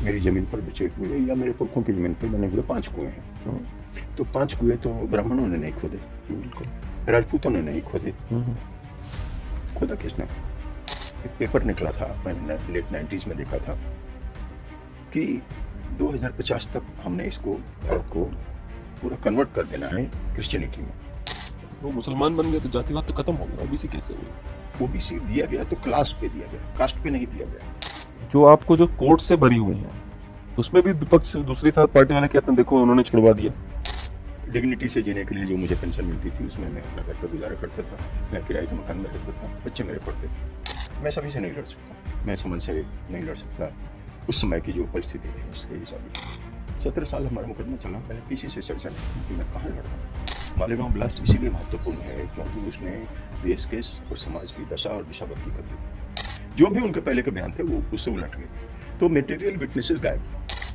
मेरी ज़मीन पर बचे हुए या मेरे पुरखों की ज़मीन पर बने हुए 5 कुएँ हैं। तो 5 कुएँ तो ब्राह्मणों ने नहीं खोदे, बिल्कुल। राजपूतों ने नहीं खोदे, खोदा किसने? एक पेपर निकला था, मैंने लेट 90s में देखा था कि 2050 तक हमने इसको, भारत को पूरा कन्वर्ट कर देना है क्रिश्चियनिटी में। वो मुसलमान बन गए तो जातिवाद तो खत्म हो गया, ओबीसी कैसे हुए? ओबीसी दिया गया तो क्लास पे दिया गया, कास्ट पे नहीं दिया गया। जो आपको जो कोर्ट से भरी हुई है उसमें भी विपक्ष दूसरी साथ पार्टी वाले कहते हैं देखो उन्होंने छुड़वा दिया। डिग्निटी से जीने के लिए जो मुझे पेंशन मिलती थी उसमें मैं अपना घर पर गुजारा करता था, मैं किराए के मकान में रहता था, बच्चे मेरे पढ़ते थे। मैं सभी से नहीं लड़ सकता, मैं समझ से नहीं लड़ सकता। उस समय की जो परिस्थिति थी उसके हिसाब से 17 साल हमारा मुकदमा चला, मैंने किसी से चर्चा नहीं की कि मैं कहाँ लड़ रहा हूँ। मालेगांव ब्लास्ट इसीलिए महत्वपूर्ण है क्योंकि उसने देश के और समाज की दशा और दिशा बदली कर दी। जो भी उनके पहले के बयान थे वो उससे उलट गए। तो मटेरियल विटनेसेस गायब,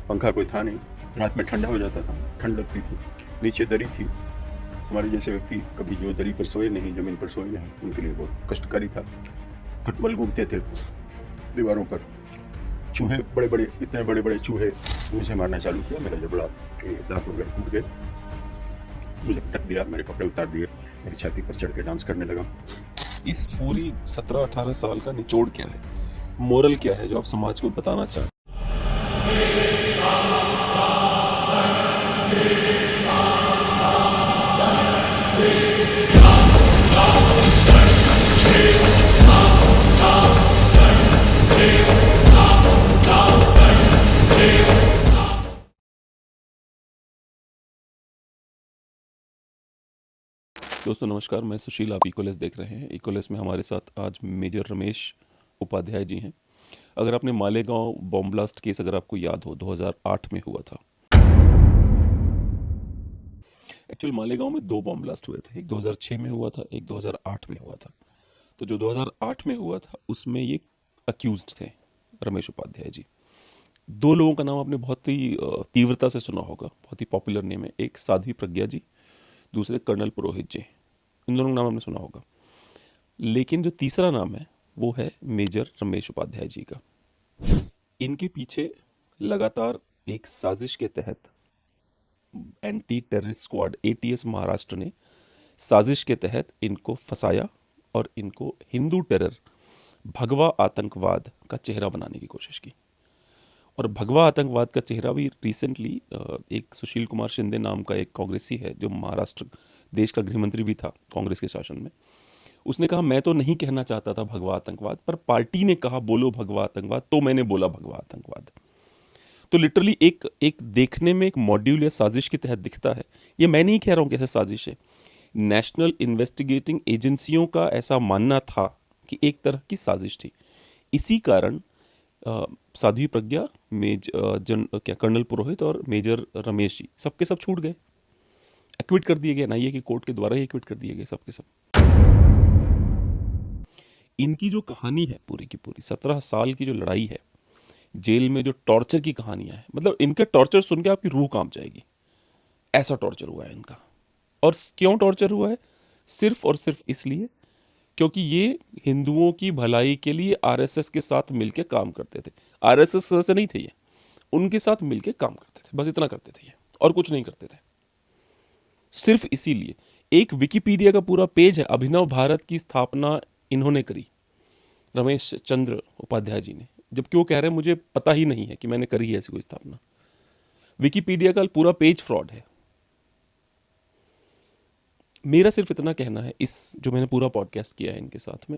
पंखा कोई था नहीं, रात में ठंडा हो जाता था, ठंड लगती थी, नीचे दरी थी। हमारे जैसे व्यक्ति कभी जो दरी पर सोए नहीं, जमीन पर सोए नहीं, उनके लिए बहुत कष्टकारी था। खटमल घूमते थे दीवारों पर, चूहे बड़े बड़े, इतने बड़े बड़े चूहे मुझे मारना चालू किया। मेरा जब बड़ा दांत वगैरह टूट गए, मुझे पटक दिया, मेरे कपड़े उतार दिए, मेरी छाती पर चढ़ के डांस करने लगा। इस पूरी 17-18 साल का निचोड़ क्या है, मोरल क्या है जो आप समाज को बताना चाहते? दोस्तों नमस्कार, मैं सुशील, आप इकोलेस देख रहे हैं। इकोलेस में हमारे साथ आज मेजर रमेश उपाध्याय जी हैं। अगर आपने मालेगांव बॉम्ब ब्लास्ट केस अगर आपको याद हो 2008 में हुआ था। एक्चुअल मालेगांव में 2 बॉम्ब ब्लास्ट हुए थे, एक 2006 में हुआ था, एक 2008 में हुआ था। तो जो 2008 में हुआ था उसमें ये अक्यूज्ड थे रमेश उपाध्याय जी। 2 लोगों का नाम आपने बहुत ही तीव्रता से सुना होगा, बहुत ही पॉपुलर नेम है। एक साध्वी प्रज्ञा जी, दूसरे कर्नल पुरोहित जी। इन दोनों का नाम आपने सुना होगा। लेकिन जो तीसरा नाम है वो है मेजर रमेश उपाध्याय जी का। इनके पीछे लगातार एक साजिश के तहत anti terrorist squad ATS Maharashtra ने साजिश के तहत इनको फंसाया और इनको हिंदू टेरर, भगवा आतंकवाद का चेहरा बनाने की कोशिश की। और भगवा आतंकवाद का चेहरा भी रिसेंटली एक सुशील कुमार शिंदे नाम का एक कांग्रेसी है जो महाराष्ट्र देश का गृहमंत्री भी था कांग्रेस के शासन में। उसने कहा मैं तो नहीं कहना चाहता था भगवा आतंकवाद, पर पार्टी ने कहा बोलो भगवा आतंकवाद, तो मैंने बोला भगवा आतंकवाद। तो लिटरली एक एक देखने में एक मॉड्यूल या साजिश के तहत दिखता है। ये मैं नहीं कह रहा हूँ कैसे साजिश है, नेशनल इन्वेस्टिगेटिंग एजेंसियों का ऐसा मानना था कि एक तरह की साजिश थी। इसी कारण साध्वी प्रज्ञा, कर्नल पुरोहित और मेजर रमेश जी सबके सब छूट गए, एक्विट कर दिए गए। एनआईए की कोर्ट के द्वारा ही एक्विट कर दिए गए सबके सब। इनकी जो कहानी है पूरी की पूरी 17 साल की जो लड़ाई है, जेल में जो टॉर्चर की कहानियां हैं, मतलब इनके टॉर्चर सुन के आपकी रूह कांप जाएगी। ऐसा टॉर्चर हुआ है इनका। और क्यों टॉर्चर हुआ है? सिर्फ और सिर्फ इसलिए क्योंकि ये हिंदुओं की भलाई के लिए आरएसएस के साथ मिलकर काम करते थे। आरएसएस सदस्य नहीं थे ये, उनके साथ मिलकर काम करते थे, बस इतना करते थे ये, और कुछ नहीं करते थे। सिर्फ इसीलिए एक विकिपीडिया का पूरा पेज है, अभिनव भारत की स्थापना इन्होंने करी, रमेश चंद्र उपाध्याय जी ने। जबकि वो कह रहे हैं मुझे पता ही नहीं है कि मैंने करी है ऐसी कोई स्थापना। विकिपीडिया का पूरा पेज फ्रॉड है। मेरा सिर्फ इतना कहना है, इस जो मैंने पूरा पॉडकास्ट किया है इनके साथ में,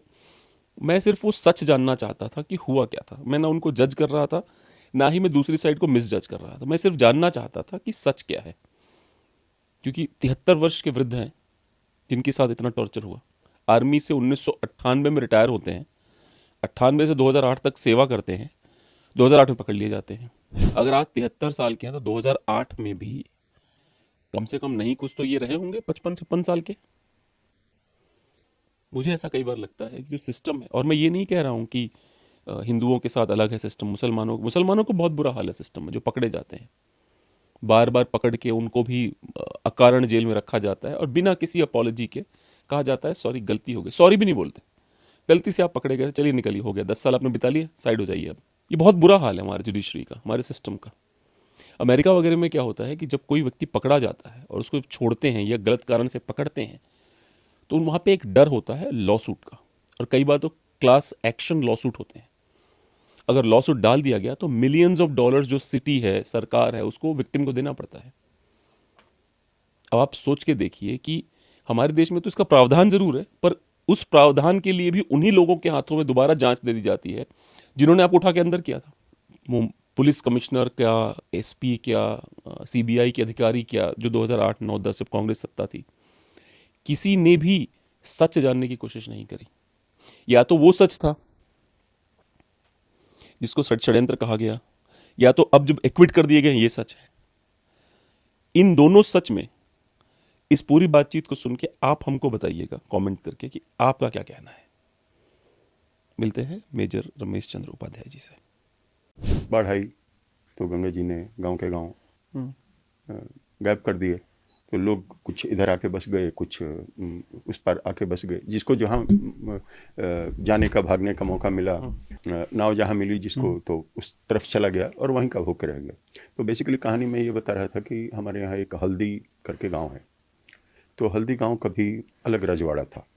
मैं सिर्फ वो सच जानना चाहता था कि हुआ क्या था। मैं ना उनको जज कर रहा था, ना ही मैं दूसरी साइड को मिस जज कर रहा था। मैं सिर्फ जानना चाहता था कि सच क्या है। क्योंकि 73 वर्ष के वृद्ध हैं जिनके साथ इतना टॉर्चर हुआ। आर्मी से 1998 में रिटायर होते हैं, 98 से 2008 तक सेवा करते हैं, 2008 में पकड़ लिए जाते हैं। अगर आज 73 साल के हैं तो 2008 में भी कम से कम नहीं कुछ तो ये रहे होंगे 55-56 साल के। मुझे ऐसा कई बार लगता है कि जो सिस्टम है, और मैं ये नहीं कह रहा हूँ कि हिंदुओं के साथ अलग है सिस्टम, मुसलमानों को बहुत बुरा हाल है सिस्टम में, जो पकड़े जाते हैं बार बार पकड़ के, उनको भी अकारण जेल में रखा जाता है और बिना किसी अपॉलॉजी के कहा जाता है सॉरी गलती हो गई। सॉरी भी नहीं बोलते, गलती से आप पकड़े गए, चलिए निकलिए, हो गया 10 साल आपने बिता लिए, साइड हो जाइए अब। ये बहुत बुरा हाल है हमारे जुडिशरी का, हमारे सिस्टम का। अमेरिका वगैरह में क्या होता है कि जब कोई व्यक्ति पकड़ा जाता है और उसको छोड़ते हैं या गलत कारण से पकड़ते हैं, तो वहाँ पे एक डर होता है लॉ सूट का, और कई बार तो क्लास एक्शन लॉ सूट होते हैं। अगर लॉ सूट डाल दिया गया तो मिलियंस ऑफ डॉलर्स जो सिटी है, सरकार है, उसको विक्टिम को देना पड़ता है। अब आप सोच के देखिए कि हमारे देश में तो इसका प्रावधान जरूर है, पर उस प्रावधान के लिए भी उन्हीं लोगों के हाथों में दोबारा जांच दे दी जाती है जिन्होंने आपको उठा के अंदर किया था। वो पुलिस कमिश्नर क्या, एसपी क्या, सीबीआई के अधिकारी क्या, जो 2008, 9, 10 जब कांग्रेस सत्ता थी, किसी ने भी सच जानने की कोशिश नहीं करी। या तो वो सच था जिसको षड्यंत्र कहा गया, या तो अब जब एक्विट कर दिए गए ये सच है। इन दोनों सच में इस पूरी बातचीत को सुन के आप हमको बताइएगा कमेंट करके कि आपका क्या कहना है। मिलते हैं मेजर रमेश चंद्र उपाध्याय जी से। बाढ़ आई तो गंगा जी ने गांव के गांव गायब कर दिए, तो लोग कुछ इधर आके बस गए, कुछ उस पार आके बस गए। जिसको जहाँ जाने का, भागने का मौका मिला, नाव जहाँ मिली जिसको, तो उस तरफ चला गया और वहीं का होकर रह गया। तो बेसिकली कहानी में ये बता रहा था कि हमारे यहाँ एक हल्दी करके गांव है, तो हल्दी गांव कभी अलग रजवाड़ा था,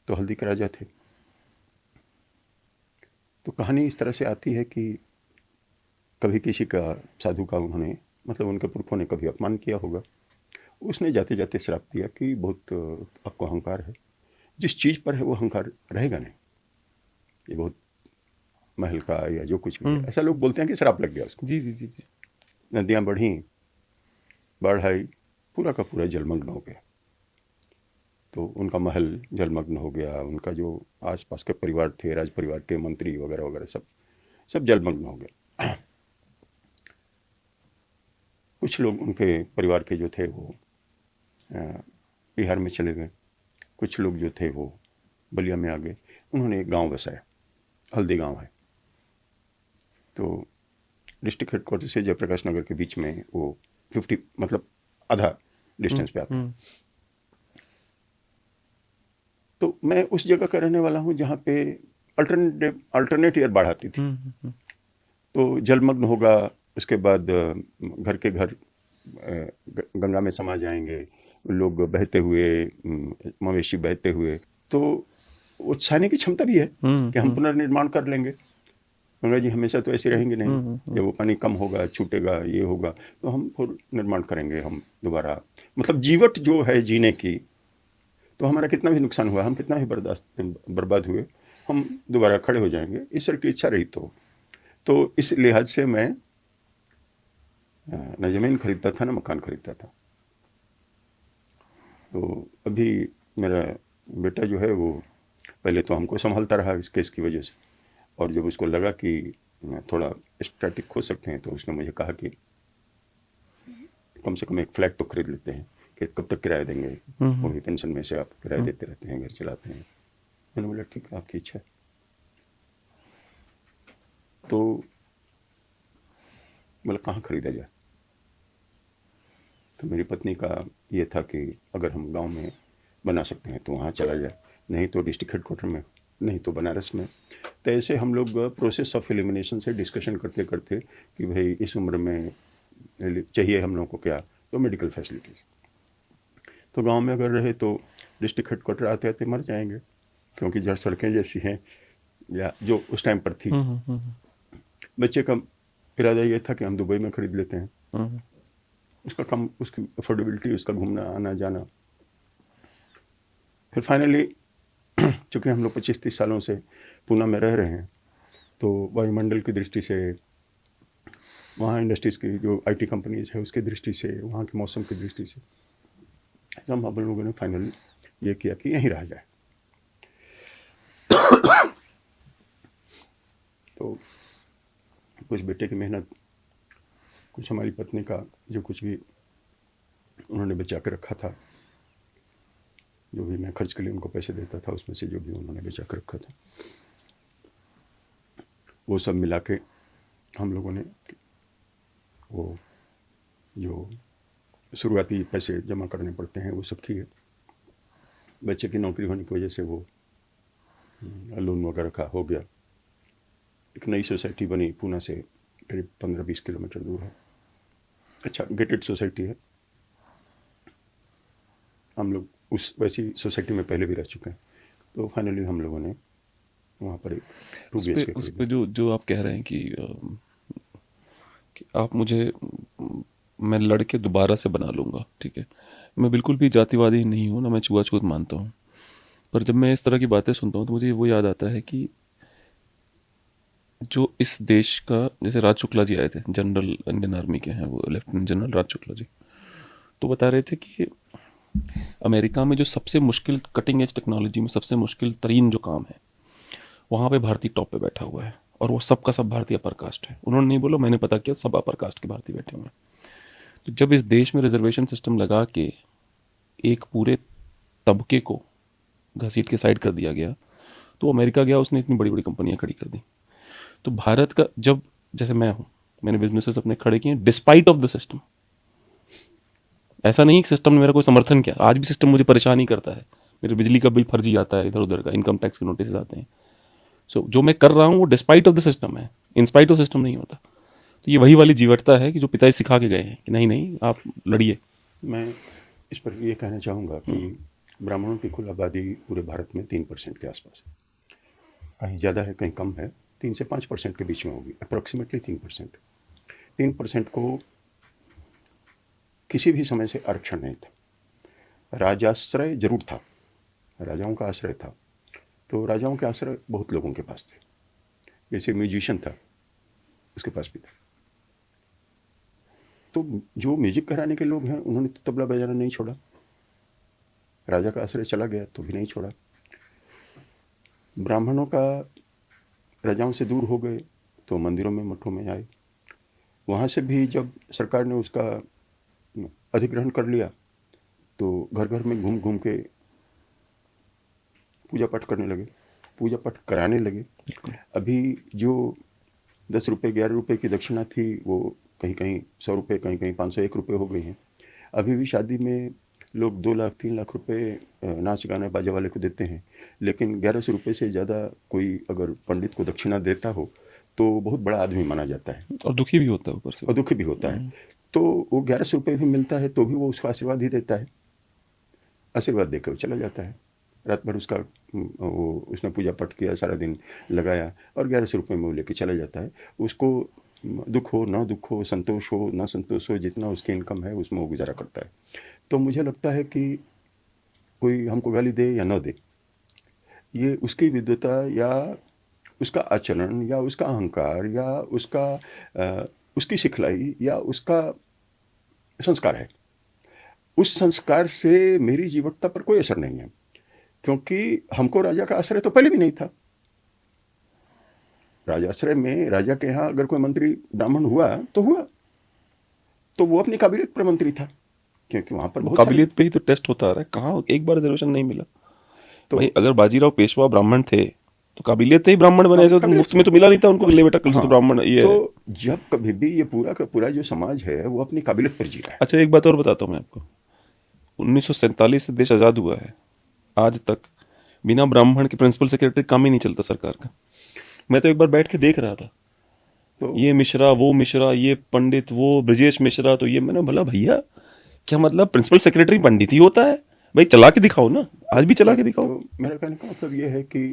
तो हल्दी के राजा थे। तो कहानी इस तरह से आती है कि कभी किसी का, साधु का उन्होंने, मतलब उनके पुरखों ने कभी अपमान किया होगा। उसने जाते जाते श्राप दिया कि बहुत आपको अहंकार है, जिस चीज़ पर है वो अहंकार रहेगा नहीं। ये बहुत महल का या जो कुछ भी है, ऐसा लोग बोलते हैं कि श्राप लग गया उसको। जी जी जी जी। नदियाँ बढ़ी, बाढ़ आई, पूरा का पूरा जलमग्न हो गया। तो उनका महल जलमग्न हो गया, उनका जो आसपास के परिवार थे, राज परिवार के मंत्री वगैरह वगैरह, सब जलमग्न हो गए। कुछ लोग उनके परिवार के जो थे वो बिहार में चले गए, कुछ लोग जो थे वो बलिया में आ गए। उन्होंने एक गांव बसाया, हल्दी गांव है। तो डिस्ट्रिक्ट हेडक्वार्टर से जयप्रकाश नगर के बीच में वो 50, मतलब आधा डिस्टेंस पे आता है। तो मैं उस जगह का रहने वाला हूँ जहाँ पे अल्टरनेट ईयर बाढ़ आती थी। तो जलमग्न होगा, उसके बाद घर के घर गंगा में समा जाएंगे, लोग बहते हुए, मवेशी बहते हुए। तो उत्साहने की क्षमता भी है कि हम पुनर्निर्माण कर लेंगे, गंगा जी हमेशा तो ऐसे रहेंगे नहीं। जब वो पानी कम होगा, छूटेगा, ये होगा, तो हम पुनर्निर्माण करेंगे, हम दोबारा, मतलब जीवट जो है जीने की। तो हमारा कितना भी नुकसान हुआ, हम कितना भी बर्बाद हुए, हम दोबारा खड़े हो जाएंगे, ईश्वर की इच्छा रही तो इस लिहाज से मैं न ज़मीन खरीदता था, न मकान खरीदता था। तो अभी मेरा बेटा जो है वो पहले तो हमको संभालता रहा इस केस की वजह से, और जब उसको लगा कि थोड़ा स्टैटिक हो सकते हैं, तो उसने मुझे कहा कि कम से कम एक फ्लैट तो खरीद लेते हैं, कि कब तक किराया देंगे, वो भी पेंशन में से आप किराया देते रहते हैं, घर चलाते हैं। मैंने बोला ठीक है, आपकी इच्छा है। तो बोला कहाँ खरीदा जाए। तो मेरी पत्नी का ये था कि अगर हम गांव में बना सकते हैं तो वहाँ चला जाए, नहीं तो डिस्ट्रिक्ट हेडक्वार्टर में, नहीं तो बनारस में। तो ऐसे हम लोग प्रोसेस ऑफ एलिमिनेशन से डिस्कशन करते करते कि भाई इस उम्र में चाहिए हम लोग को क्या, तो मेडिकल फैसिलिटीज़। तो गांव में अगर रहे तो डिस्ट्रिक्ट हेडक्वार्टर आते आते मर जाएंगे, क्योंकि जहाँ सड़कें जैसी हैं या जो उस टाइम पर थी। बच्चे का इरादा ये था कि हम दुबई में खरीद लेते हैं, उसका कम, उसकी अफोर्डेबिलिटी, उसका घूमना आना जाना। फिर फाइनली चूँकि हम लोग 25-30 सालों से पूना में रह रहे हैं, तो वायुमंडल की दृष्टि से, वहाँ इंडस्ट्रीज़ की जो आईटी कंपनीज़ है उसकी दृष्टि से, वहाँ के मौसम की दृष्टि से, हम आप लोगों ने फाइनली ये किया कि यहीं रहा जाए। तो कुछ बेटे की मेहनत, कुछ हमारी पत्नी का जो कुछ भी उन्होंने बचा के रखा था, जो भी मैं खर्च के लिए उनको पैसे देता था, उसमें से जो भी उन्होंने बचा के रखा था, वो सब मिला के हम लोगों ने वो जो शुरुआती पैसे जमा करने पड़ते हैं वो सब किए। बच्चे की नौकरी होने की वजह से वो लोन वगैरह का हो गया। एक नई सोसाइटी बनी पूना से करीब 15-20 किलोमीटर दूर है। अच्छा गेटेड सोसाइटी है। हम लोग उस वैसी सोसाइटी में पहले भी रह चुके हैं। तो फाइनली हम लोगों ने वहाँ पर एक 2 BHK उस खरीदी। पे जो जो आप कह रहे हैं कि आप मुझे मैं लड़के दोबारा से बना लूँगा, ठीक है। मैं बिल्कुल भी जातिवादी नहीं हूँ, ना मैं छुआछूत मानता हूँ। पर जब मैं इस तरह की बातें सुनता हूँ तो मुझे वो याद आता है कि जो इस देश का, जैसे राज शुक्ला जी आए थे, जनरल इंडियन आर्मी के हैं वो, लेफ्टिनेंट जनरल राज शुक्ला जी, तो बता रहे थे कि अमेरिका में जो सबसे मुश्किल कटिंग एज टेक्नोलॉजी में सबसे मुश्किल तरीन जो काम है, वहाँ पे भारतीय टॉप पे बैठा हुआ है, और वो सबका सब भारतीय अपर कास्ट है। उन्होंने नहीं बोला, मैंने पता किया, सब अपर कास्ट के भारतीय बैठे हुए हैं। तो जब इस देश में रिजर्वेशन सिस्टम लगा के एक पूरे तबके को घसीट के साइड कर दिया गया, तो अमेरिका गया, उसने इतनी बड़ी बड़ी कंपनियां खड़ी कर दी। तो भारत का जब, जैसे मैं हूँ, मैंने बिजनेसेस अपने खड़े किए डिस्पाइट ऑफ द सिस्टम। ऐसा नहीं कि सिस्टम ने मेरा कोई समर्थन किया, आज भी सिस्टम मुझे परेशान ही करता है। मेरे बिजली का बिल फर्जी आता है, इधर उधर का इनकम टैक्स के नोटिस आते हैं। सो जो मैं कर रहा हूँ वो डिस्पाइट ऑफ द सिस्टम है, इंस्पाइट ऑफ सिस्टम नहीं होता। तो ये वही वाली जीवटता है कि जो पिताजी सिखा के गए हैं कि नहीं नहीं आप लड़िए। मैं इस पर ये कहना चाहूँगा कि ब्राह्मणों की कुल आबादी पूरे भारत में 3% के आसपास है। कहीं ज़्यादा है, कहीं कम है। 3 से 5% के बीच में होगी, अप्रॉक्सीमेटली 3%। 3% को किसी भी समय से आरक्षण नहीं था। राजाश्रय जरूर था, राजाओं का आश्रय था। तो राजाओं के आश्रय बहुत लोगों के पास थे। जैसे म्यूजिशियन था, उसके पास भी था। तो जो म्यूजिक कराने के लोग हैं उन्होंने तो तबला बजाना नहीं छोड़ा। राजा का आश्रय चला गया तो भी नहीं छोड़ा। ब्राह्मणों का राजाओं से दूर हो गए तो मंदिरों में मठों में आए। वहाँ से भी जब सरकार ने उसका अधिग्रहण कर लिया तो घर घर में घूम घूम के पूजा पाठ करने लगे, पूजा पाठ कराने लगे। अभी जो 10 रुपये 11 रुपये की दक्षिणा थी वो कहीं कहीं 100 रुपये, कहीं कहीं 501 रुपये हो गई हैं। अभी भी शादी में लोग 2 लाख 3 लाख रुपये नाच गाने बाजे वाले को देते हैं, लेकिन 1100 रुपये से ज़्यादा कोई अगर पंडित को दक्षिणा देता हो तो बहुत बड़ा आदमी माना जाता है, और दुखी भी होता है ऊपर से। और दुखी भी होता है। तो वो 1100 रुपये भी मिलता है तो भी वो उसको आशीर्वाद ही देता है, आशीर्वाद देकर वो चला जाता है। रात भर उसका वो उसने पूजा पाठ किया, सारा दिन लगाया, और 1100 रुपये में वो लेके चला जाता है। उसको दुख हो ना दुख हो, संतोष हो ना संतोष हो, जितना उसकी इनकम है उसमें वो गुजारा करता है। तो मुझे लगता है कि कोई हमको गाली दे या न दे, ये उसकी विद्वता या उसका आचरण या उसका अहंकार या उसकी सिखलाई या उसका संस्कार है। उस संस्कार से मेरी जीवटता पर कोई असर नहीं है, क्योंकि हमको राजा का आश्रय तो पहले भी नहीं था। राजाश्रय में राजा के यहाँ अगर कोई मंत्री ब्राह्मण हुआ तो हुआ, तो वो अपनी काबिलियत पर मंत्री था, क्योंकि वहाँ पर बहुत सारे। काबिलियत पे ही तो टेस्ट होता आ रहा है, कहाँ एक बार रिजर्वेशन नहीं मिला। तो भाई अगर बाजीराव पेशवा ब्राह्मण थे तो काबिलियत से ही ब्राह्मण बने, ऐसे तो काबिलियत मुफ्त में तो मिला नहीं था उनको कि ले बेटा कल से तो हाँ, ब्राह्मण ये है। तो जब कभी भी ये पूरा का पूरा जो समाज है वो अपनी काबिलियत पर जी रहा है। अच्छा एक बात और बताता हूँ मैं आपको, 1947 से देश आज़ाद हुआ है, आज तक बिना ब्राह्मण के प्रिंसिपल सेक्रेटरी काम ही नहीं चलता सरकार का। मैं तो एक बार बैठ के देख रहा था, तो ये मिश्रा वो मिश्रा, ये पंडित वो ब्रजेश मिश्रा, तो ये मैंने भला भैया क्या मतलब प्रिंसिपल सेक्रेटरी पंडित ही होता है? भाई चला के दिखाओ ना, आज भी चला के दिखाओ। तो मेरा कहने का मतलब ये है कि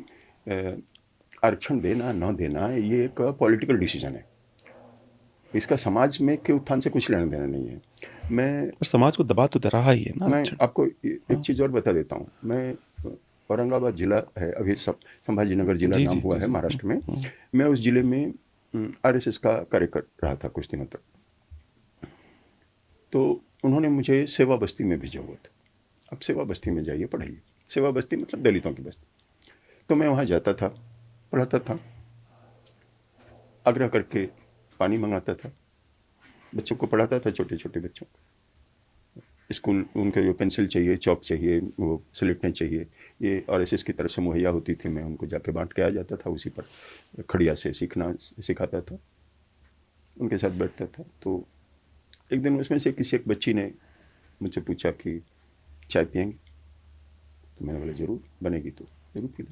आरक्षण देना न देना ये एक पॉलिटिकल डिसीजन है। इसका समाज में के उत्थान से कुछ लेना देना नहीं है। पर समाज को दबा तो रहा ही है ना मैं आरक्षण। आपको एक चीज़ और बता देता हूँ। मैं औरंगाबाद जिला है, अभी संभाजीनगर जिला जी नाम जी हुआ जी है जी। महाराष्ट्र में। मैं उस जिले में RSS का कार्य कर रहा था कुछ दिनों तक। तो उन्होंने मुझे सेवा बस्ती में भेजा हुआ था। अब सेवा बस्ती में जाइए पढ़ाइए, सेवा बस्ती मतलब दलितों की बस्ती। तो मैं वहाँ जाता था, पढ़ाता था, आग्रह करके पानी मंगाता था, बच्चों को पढ़ाता था, छोटे छोटे बच्चों को। स्कूल उनके जो पेंसिल चाहिए, चौक चाहिए, वो स्लेटें चाहिए, ये RSS की तरफ से मुहैया होती थी। मैं उनको जाके बांट के आ जाता था, उसी पर खड़िया से सीखना सिखाता था, उनके साथ बैठता था। तो एक दिन उसमें से किसी एक बच्ची ने मुझसे पूछा कि चाय पियेंगे? तो मैंने बोला ज़रूर, बनेगी तो ज़रूर पी लो।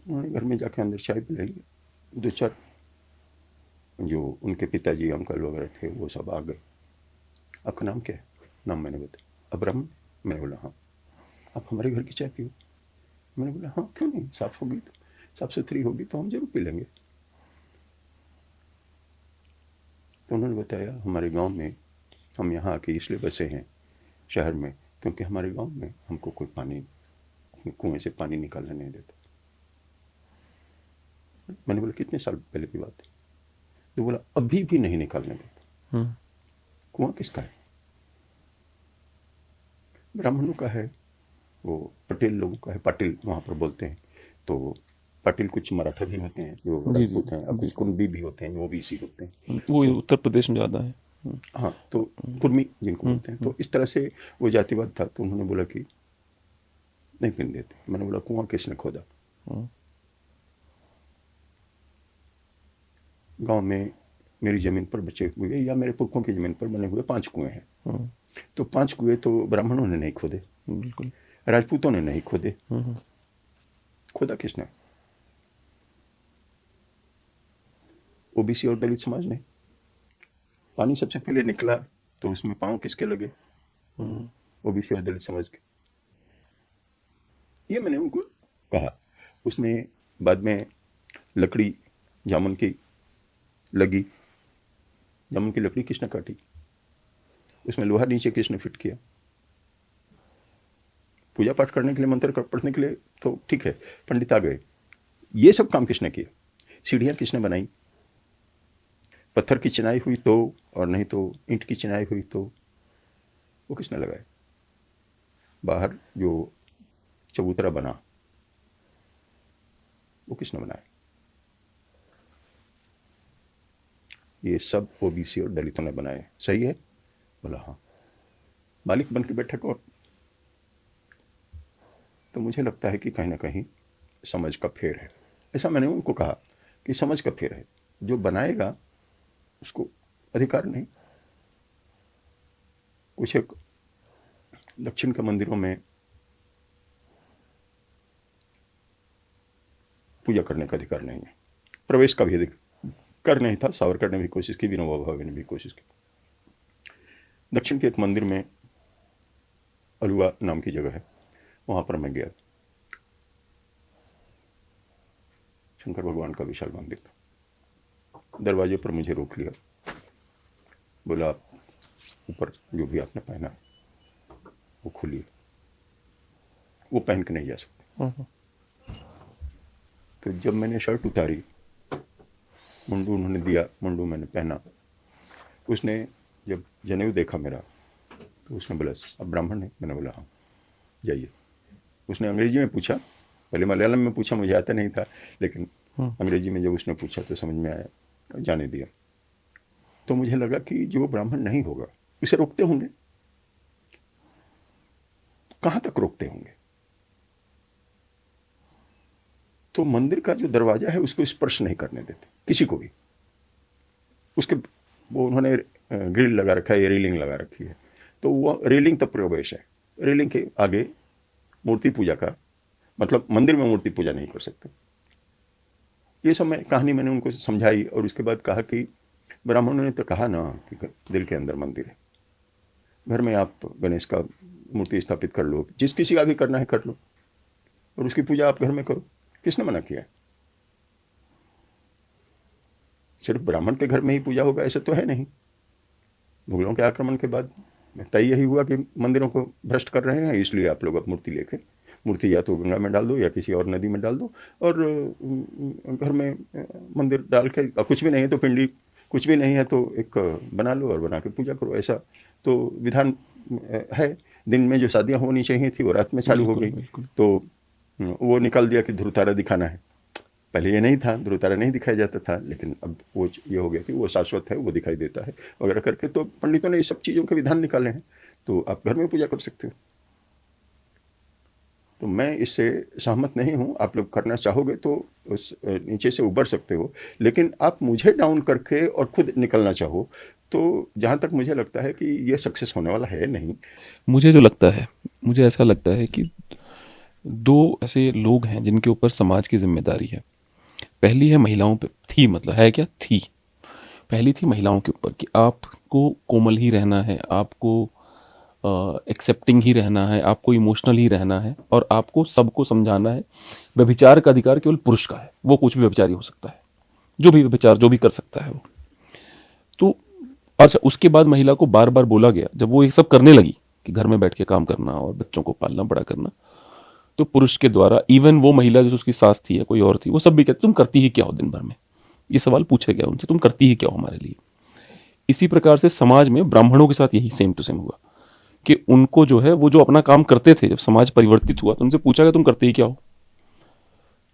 उन्होंने घर में जाके अंदर चाय पिलाई, दो चार जो उनके पिताजी अंकल वगैरह थे वो सब आ गए। आपका नाम क्या है? नाम मैंने बताया। अब्राहम। मैंने बोला हाँ। आप हमारे घर की चाय पियो? मैंने बोला हाँ, क्यों नहीं, साफ होगी तो, साफ सुथरी होगी तो हम जरूर पी लेंगे। तो उन्होंने बताया हमारे गांव में हम यहाँ आके इसलिए बसे हैं शहर में क्योंकि हमारे गांव में हमको कोई पानी, अपने कुएं से पानी निकालने नहीं देता। मैंने बोला कितने साल पहले की बात है? तो बोला अभी भी नहीं निकालने देता। कुआं किसका है? ब्राह्मणों का है, वो पटेल लोगों का है, पाटिल वहाँ पर बोलते हैं। तो पाटिल कुछ मराठा भी होते हैं जो जी, जी। राजपूत हैं, अब कुछ कुणबी भी होते हैं, वो भी इसी होते हैं। वो तो उत्तर प्रदेश में ज़्यादा है। हाँ, तो कुर्मी जिनको बोलते हैं, तो इस तरह से वो जातिवाद था। तो उन्होंने बोला कि नहीं पीने देते। मैंने बोला कुआं किसने खोदा? गांव में मेरी ज़मीन पर बचे हुए या मेरे पुरखों की ज़मीन पर बने हुए 5 कुएं हैं। तो 5 कुएं तो ब्राह्मणों ने नहीं खोदे, बिल्कुल। राजपूतों ने नहीं खोदे, खोदा किसने? ओबीसी और दलित समाज ने। पानी सबसे पहले निकला तो उसमें पांव किसके लगे? ओबीसी और दलित समाज के। ये मैंने उनको कहा। उसने बाद में लकड़ी जामुन की लगी, जामुन की लकड़ी किसने काटी? उसमें लोहा नीचे किसने फिट किया? पूजा पाठ करने के लिए, मंत्र पढ़ने के लिए तो ठीक है, पंडित आ गए। ये सब काम किसने किया? सीढ़ियाँ किसने बनाई? पत्थर की चिनाई हुई तो, और नहीं तो ईंट की चिनाई हुई तो वो किसने लगाए? बाहर जो चबूतरा बना वो किसने बनाया? ये सब ओबीसी और दलितों ने बनाए। सही है? बोला हाँ। मालिक बन के बैठा कौन? तो मुझे लगता है कि कहीं ना कहीं समझ का फेर है। ऐसा मैंने उनको कहा कि समझ का फेर है, जो बनाएगा उसको अधिकार नहीं। कुछ एक दक्षिण के मंदिरों में पूजा करने का अधिकार नहीं है, प्रवेश का भी अधिकार नहीं था। सावरकर ने भी कोशिश की, विनोबा भावे ने भी कोशिश की। दक्षिण के एक मंदिर में, अलुआ नाम की जगह है, वहाँ पर मैं गया। शंकर भगवान का विशाल मंदिर था। दरवाजे पर मुझे रोक लिया, बोला आप ऊपर जो भी आपने पहना है वो खोलिए, वो पहन के नहीं जा सकते। तो जब मैंने शर्ट उतारी, मुंडू उन्होंने दिया, मुंडू मैंने पहना। उसने जब जनेऊ देखा मेरा तो उसने बोला अब ब्राह्मण है? मैंने बोला हाँ, जाइए। उसने अंग्रेजी में पूछा, पहले मलयालम में पूछा, मुझे आता नहीं था, लेकिन अंग्रेजी में जब उसने पूछा तो समझ में आया, जाने दिया। तो मुझे लगा कि जो ब्राह्मण नहीं होगा उसे रोकते होंगे, कहाँ तक रोकते होंगे? तो मंदिर का जो दरवाजा है उसको स्पर्श नहीं करने देते किसी को भी। उसके वो उन्होंने ग्रिल लगा रखा है, रेलिंग लगा रखी है, तो वो रेलिंग तक प्रवेश है। रेलिंग के आगे मूर्ति पूजा का मतलब मंदिर में मूर्ति पूजा नहीं कर सकते। ये सब कहानी मैंने उनको समझाई और उसके बाद कहा कि ब्राह्मणों ने तो कहा ना कि दिल के अंदर मंदिर है, घर में आप गणेश का मूर्ति स्थापित कर लो, जिस किसी का भी करना है कर लो, और उसकी पूजा आप घर में करो। किसने मना किया? सिर्फ ब्राह्मण के घर में ही पूजा होगा ऐसा तो है नहीं। मुगलों के आक्रमण के बाद तय यही हुआ कि मंदिरों को भ्रष्ट कर रहे हैं, इसलिए आप लोग अब मूर्ति लेके, मूर्ति या तो गंगा में डाल दो या किसी और नदी में डाल दो, और घर में मंदिर डाल के, कुछ भी नहीं है तो पिंडी, कुछ भी नहीं है तो एक बना लो और बना के पूजा करो। ऐसा तो विधान है। दिन में जो शादियाँ होनी चाहिए थी वो रात में चालू हो गई, तो वो निकाल दिया कि ध्रुव दिखाना है। पहले ये नहीं था, ध्रुव नहीं दिखाया जाता था, लेकिन अब वो ये हो गया कि वो शाश्वत है, वो दिखाई देता है वगैरह करके। तो पंडितों ने ये सब चीज़ों के विधान निकाले हैं, तो आप घर में पूजा कर सकते हो। तो मैं इससे सहमत नहीं हूँ। आप लोग करना चाहोगे तो उस नीचे से उबर सकते हो, लेकिन आप मुझे डाउन करके और खुद निकलना चाहो तो जहाँ तक मुझे लगता है कि ये सक्सेस होने वाला है नहीं। मुझे जो लगता है, मुझे ऐसा लगता है कि दो ऐसे लोग हैं जिनके ऊपर समाज की जिम्मेदारी है। पहली है महिलाओं पे, थी मतलब है क्या, थी। पहली थी महिलाओं के ऊपर कि आपको कोमल ही रहना है, आपको एक्सेप्टिंग ही रहना है, आपको इमोशनल ही रहना है, और आपको सबको समझाना है व्यभिचार का अधिकार केवल पुरुष का है, वो कुछ भी व्यभिचारी हो सकता है, जो भी व्यभिचार जो भी कर सकता है वो। तो अच्छा, उसके बाद महिला को बार बार बोला गया, जब वो ये सब करने लगी कि घर में बैठ के काम करना और बच्चों को पालना बड़ा करना, तो पुरुष के द्वारा, इवन वो महिला जो उसकी सास थी या कोई और थी, वो सब भी कहते तुम करती ही क्या हो दिन भर में। ये सवाल पूछा गया उनसे, तुम करती ही क्या हो हमारे लिए। इसी प्रकार से समाज में ब्राह्मणों के साथ यही सेम टू सेम हुआ कि उनको जो है, वो जो अपना काम करते थे, जब समाज परिवर्तित हुआ तो उनसे पूछा गया तुम करते ही क्या हो।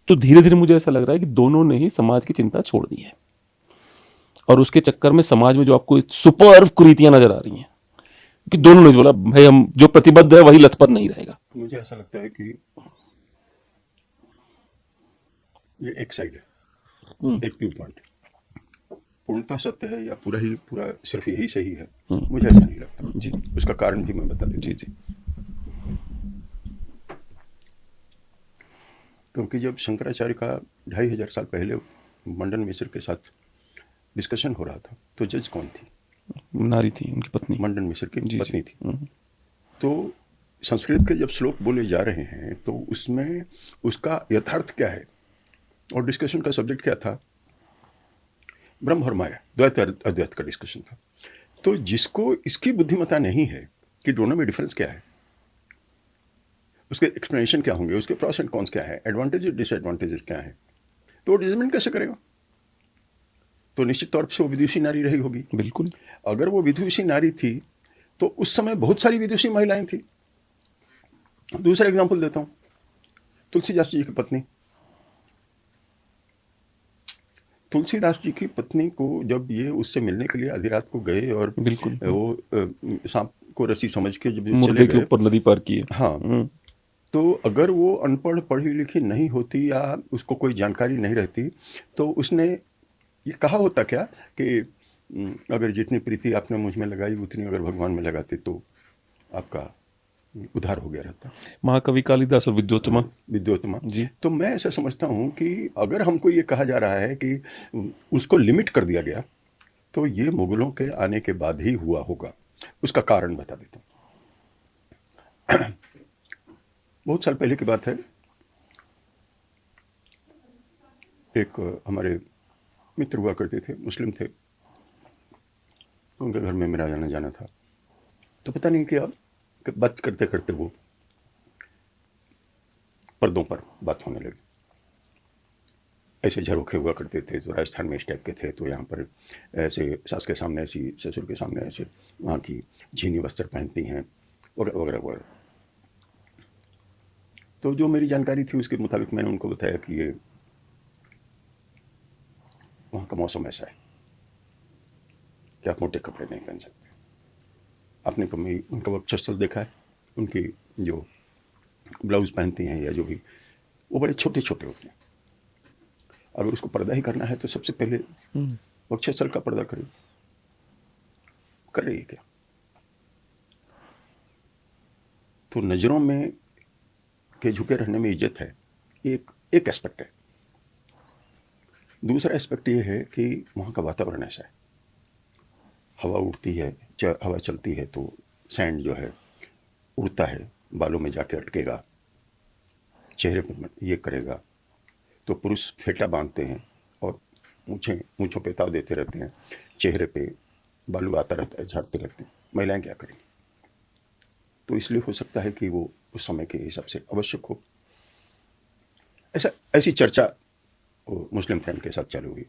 तो धीरे धीरे मुझे ऐसा लग रहा है कि दोनों ने ही समाज की चिंता छोड़ दी है, और उसके चक्कर में समाज में जो आपको सुपर कुरीतियां नजर आ रही हैं, कि दोनों ने बोला भाई हम जो प्रतिबद्ध है वही लथपथ नहीं रहेगा। मुझे ऐसा लगता है कि ये एक साइड है, एक व्यू पॉइंट। पूर्णतः सत्य है या पूरा सिर्फ यही सही है, मुझे ऐसा नहीं लगता जी उसका कारण भी मैं बता देता जी हूँ। जी क्योंकि जब शंकराचार्य का 2500 साल पहले मंडन मिश्र के साथ डिस्कशन हो रहा था, तो जज कौन थी? नारी थी, उनकी पत्नी। मंडन मिश्र की जी पत्नी जी थी। तो संस्कृत के जब श्लोक बोले जा रहे हैं तो उसमें उसका यथार्थ क्या है, और डिस्कशन का सब्जेक्ट क्या था? ब्रह्म और माया, द्वैत और अद्वैत का डिस्कशन था। तो जिसको इसकी बुद्धिमत्ता नहीं है कि दोनों में डिफरेंस क्या है, उसके एक्सप्लेनेशन क्या होंगे, उसके प्रॉस एंड कॉन्स क्या है, एडवांटेज और डिसएडवांटेजेस क्या है, तो वो डिजमेंट कैसे करेगा? तो निश्चित तौर से वो विदुषी नारी रही होगी। बिल्कुल। अगर वो विदुषी नारी थी तो उस समय बहुत सारी विदुषी महिलाएं थी। दूसरा एग्जांपल देता हूँ, तुलसीदास जी की पत्नी। तुलसीदास जी की पत्नी को जब ये उससे मिलने के लिए आधी रात को गए और बिल्कुल। वो सांप को रस्सी समझ के जब चले मुर्दे के गए, ऊपर नदी पार की है। हाँ, तो अगर वो अनपढ़ पढ़ी लिखी नहीं होती या उसको कोई जानकारी नहीं रहती तो उसने ये कहा होता क्या कि अगर जितनी प्रीति आपने मुझ में लगाई उतनी अगर भगवान में लगाते तो आपका उद्धार हो गया रहता। महाकवि कालिदास और विद्योत्तमा। विद्योत्तमा। जी। तो मैं ऐसा समझता हूँ कि अगर हमको ये कहा जा रहा है कि उसको लिमिट कर दिया गया, तो ये मुगलों के आने के बाद ही हुआ होगा। उसका कारण बता देता हूँ। बहुत साल पहले की बात है, एक हमारे मित्र हुआ करते थे, मुस्लिम थे, तो उनके घर में मेरा जाना जाना था। तो पता नहीं क्या कि बात करते करते वो पर्दों पर बात होने लगी। ऐसे झरोखे हुआ करते थे तो राजस्थान में इस टाइप के थे, तो यहाँ पर ऐसे सास के सामने ऐसी, ससुर के सामने ऐसे, वहाँ की झीनी वस्त्र पहनती हैं वगैरह वगैरह वगैरह। तो जो मेरी जानकारी थी उसके मुताबिक मैंने उनको बताया कि ये वहाँ का मौसम ऐसा है कि आप मोटे कपड़े नहीं पहन सकते। आपने कभी उनका वक्षस्थल देखा है? उनकी जो ब्लाउज पहनती हैं या जो भी, वो बड़े छोटे छोटे होते हैं। अगर उसको पर्दा ही करना है तो सबसे पहले वक्षस्थल का पर्दा करें। कर रही है क्या? तो नज़रों में के झुके रहने में इज्जत है, एक एस्पेक्ट है। दूसरा एस्पेक्ट ये है कि वहाँ का वातावरण ऐसा है, हवा उड़ती है, हवा चलती है तो सैंड जो है उड़ता है, बालों में जाके अटकेगा, चेहरे पर ये करेगा। तो पुरुष फेटा बांधते हैं और मूँछों पे ताव देते रहते हैं, चेहरे पे बालू आता रहता है, झाड़ते रहते हैं। महिलाएं क्या करेंगी? तो इसलिए हो सकता है कि वो उस समय के हिसाब से आवश्यक हो। ऐसी चर्चा वो मुस्लिम फ्रेंड के साथ चालू हुई।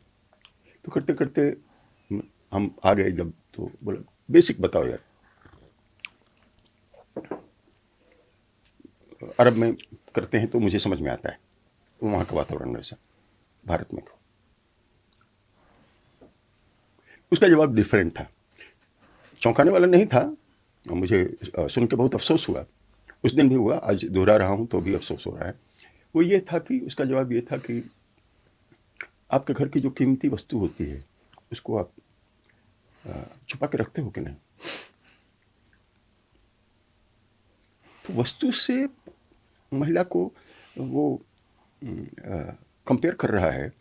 तो करते करते हम आ गए जब, तो बोला बेसिक बताओ यार, अरब में करते हैं तो मुझे समझ में आता है, वहाँ का वातावरण वैसा, भारत में। उसका जवाब डिफरेंट था, चौंकाने वाला नहीं था। मुझे सुन के बहुत अफसोस हुआ, उस दिन भी हुआ, आज दोहरा रहा हूँ तो भी अफसोस हो रहा है। वो ये था कि उसका जवाब ये था कि आपके घर की जो कीमती वस्तु होती है उसको आप छुपा के रखते हो कि नहीं? तो वस्तु से महिला को वो कंपेयर कर रहा है,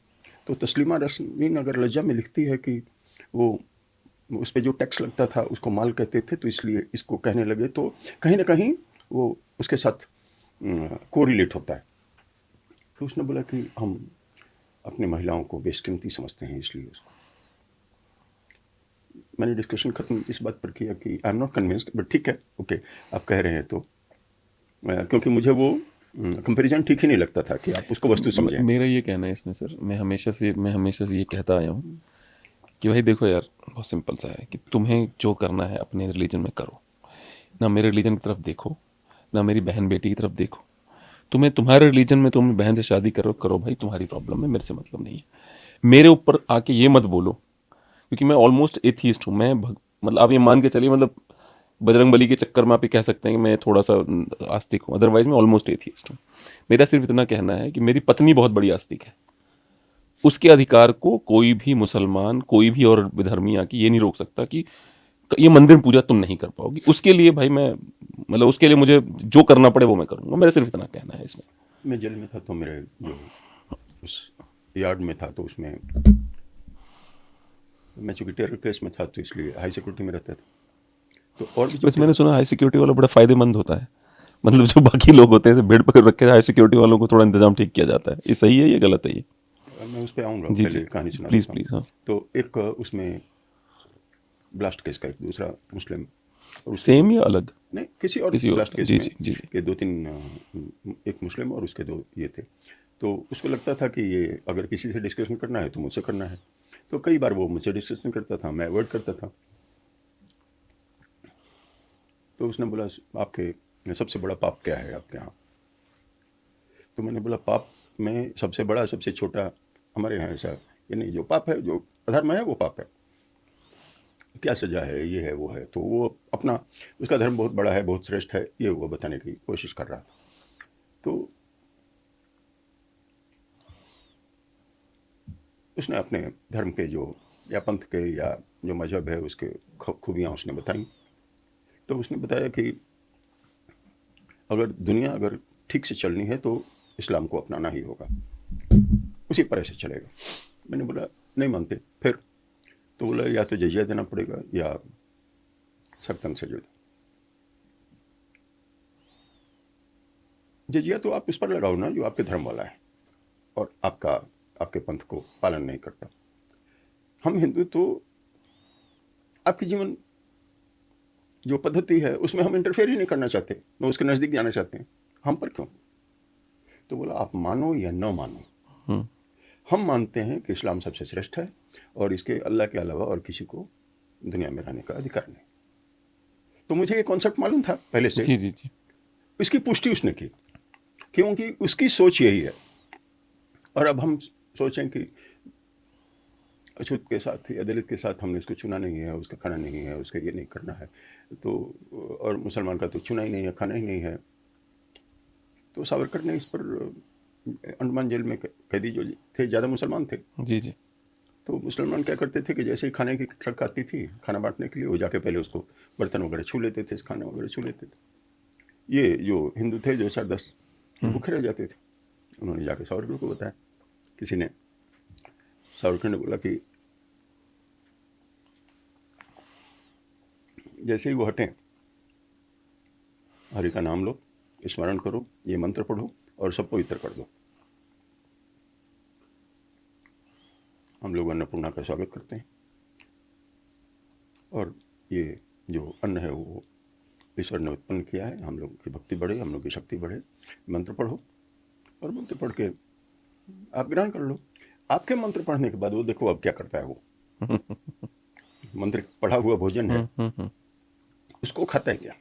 तो तस्लीमा नसरीन अगर लज्जा में लिखती है कि वो उस पे जो टैक्स लगता था उसको माल कहते थे, तो इसलिए इसको कहने लगे, तो कहीं ना कहीं वो उसके साथ कोरिलेट होता है। तो उसने बोला कि हम अपनी महिलाओं को बेशकीमती समझते हैं, इसलिए उसको। मैंने डिस्कशन ख़त्म इस बात पर किया कि I am not convinced, but ठीक है, ओके, आप कह रहे हैं तो क्योंकि मुझे वो कंपैरिजन ठीक ही नहीं लगता था कि आप उसको वस्तु समझें। मेरा ये कहना है इसमें सर, मैं हमेशा से ये कहता आया हूँ कि भाई देखो यार, बहुत सिंपल सा है कि तुम्हें जो करना है अपने रिलीजन में करो, ना मेरे रिलीजन की तरफ देखो, ना मेरी बहन बेटी की तरफ देखो। तुम्हें तुम्हारे रिलीजन में तुम बहन से शादी करो करो भाई, तुम्हारी प्रॉब्लम है, मेरे से मतलब नहीं है। मेरे ऊपर आके ये मत बोलो, क्योंकि मैं ऑलमोस्ट एथीस्ट हूँ। मतलब आप ये मान के चलिए, मतलब बजरंग बली के चक्कर में आप ये कह सकते हैं कि मैं थोड़ा सा आस्तिक हूँ, अदरवाइज मैं ऑलमोस्ट एथीस्ट हूँ। मेरा सिर्फ इतना कहना है कि मेरी पत्नी बहुत बड़ी आस्तिक है, उसके अधिकार को कोई भी मुसलमान, कोई भी और विधर्मी आके ये नहीं रोक सकता कि ये मंदिर पूजा तुम नहीं कर पाओगी। उसके लिए भाई मैं, मतलब उसके लिए मुझे जो करना पड़े वो मैं करूंगा। मेरा सिर्फ इतना कहना है इसमें। मैं जेल में था तो मेरे जो उस यार्ड में था, तो उसमें मैं चूंकि टेरर केस में था तो इसलिए हाई सिक्योरिटी में रहता था। तो और भी जो वैसे मैंने सुना हाई सिक्योरिटी वाला बड़ा फायदेमंद होता है, मतलब जो बाकी लोग होते हैं ऐसे भीड़ पकड़ रखे, हाई सिक्योरिटी वालों को थोड़ा इंतजाम ठीक किया जाता है। ये सही है, ये गलत है ये? मैं उस पर आऊँगा, जी पहले जी, कहानी सुना प्लीज़ देता हूँ। प्लीज़। हाँ, तो एक उसमें ब्लास्ट केस का एक दूसरा मुस्लिम और उसके सेम या अलग? नहीं, किसी और किसी और? ब्लास्ट केस जी में जी जी जी। के दो तीन एक मुस्लिम और उसके दो ये थे। तो उसको लगता था कि ये अगर किसी से डिस्कशन करना है तो मुझसे करना है। तो कई बार वो मुझसे डिस्कशन करता था, मैं अवॉइड करता था। तो उसने बोला, आपके सबसे बड़ा पाप क्या है आपके यहाँ? तो मैंने बोला, पाप में सबसे बड़ा सबसे छोटा हमारे यहाँ ऐसा ये नहीं, जो पाप है, जो अधर्म है वो पाप है, क्या सजा है, ये है वो है। तो वो अपना, उसका धर्म बहुत बड़ा है, बहुत श्रेष्ठ है, ये वो बताने की कोशिश कर रहा था। तो उसने अपने धर्म के जो या पंथ के या जो मजहब है उसके खूबियाँ उसने बताई। तो उसने बताया कि दुनिया अगर ठीक से चलनी है तो इस्लाम को अपनाना ही होगा, उसी तरह से चलेगा। मैंने बोला, नहीं मानते फिर? तो बोला, या तो जजिया देना पड़ेगा या सख्त से जो जजिया तो आप उस पर लगाओ ना जो आपके धर्म वाला है और आपके पंथ को पालन नहीं करता। हम हिंदू तो आपकी जीवन जो पद्धति है उसमें हम इंटरफेयर ही नहीं करना चाहते, न उसके नज़दीक जाना चाहते हैं, हम पर क्यों? तो बोला, आप मानो या न मानो, हम मानते हैं कि इस्लाम सबसे श्रेष्ठ है और इसके अल्लाह के अलावा और किसी को दुनिया में रहने का अधिकार नहीं। तो मुझे ये कॉन्सेप्ट मालूम था पहले से। जी जी जी। इसकी पुष्टि उसने की, क्योंकि उसकी सोच यही है। और अब हम सोचें कि अछूत के साथ या दलित के साथ हमने इसको चुना नहीं है, उसका खाना नहीं है, उसका ये नहीं करना है, तो और मुसलमान का तो चुना ही नहीं है, खाना ही नहीं है। तो सावरकर ने इस पर अंडमान जेल में कैदी जो थे ज़्यादा मुसलमान थे। जी जी। तो मुसलमान क्या करते थे कि जैसे ही खाने की ट्रक आती थी खाना बांटने के लिए, वो जाके पहले उसको बर्तन वगैरह छू लेते थे, खाना वगैरह छू लेते थे। ये जो हिंदू थे जो 4-10 भूखे रह जाते थे। उन्होंने जाके सावरकर को बताया। किसी ने, सावरकर ने बोला कि जैसे ही वो हटें, हरि का नाम लो, स्मरण करो, ये मंत्र पढ़ो और सब पवित्र कर दो। हम लोग अन्नपूर्णा का स्वागत करते हैं और ये जो अन्न है वो ईश्वर ने उत्पन्न किया है, हम लोग की भक्ति बढ़े, हम लोग की शक्ति बढ़े। मंत्र पढ़ो और मंत्र पढ़ के आप ग्रहण कर लो। आपके मंत्र पढ़ने के बाद वो देखो अब क्या करता है। वो मंत्र पढ़ा हुआ भोजन है, उसको खाता है क्या?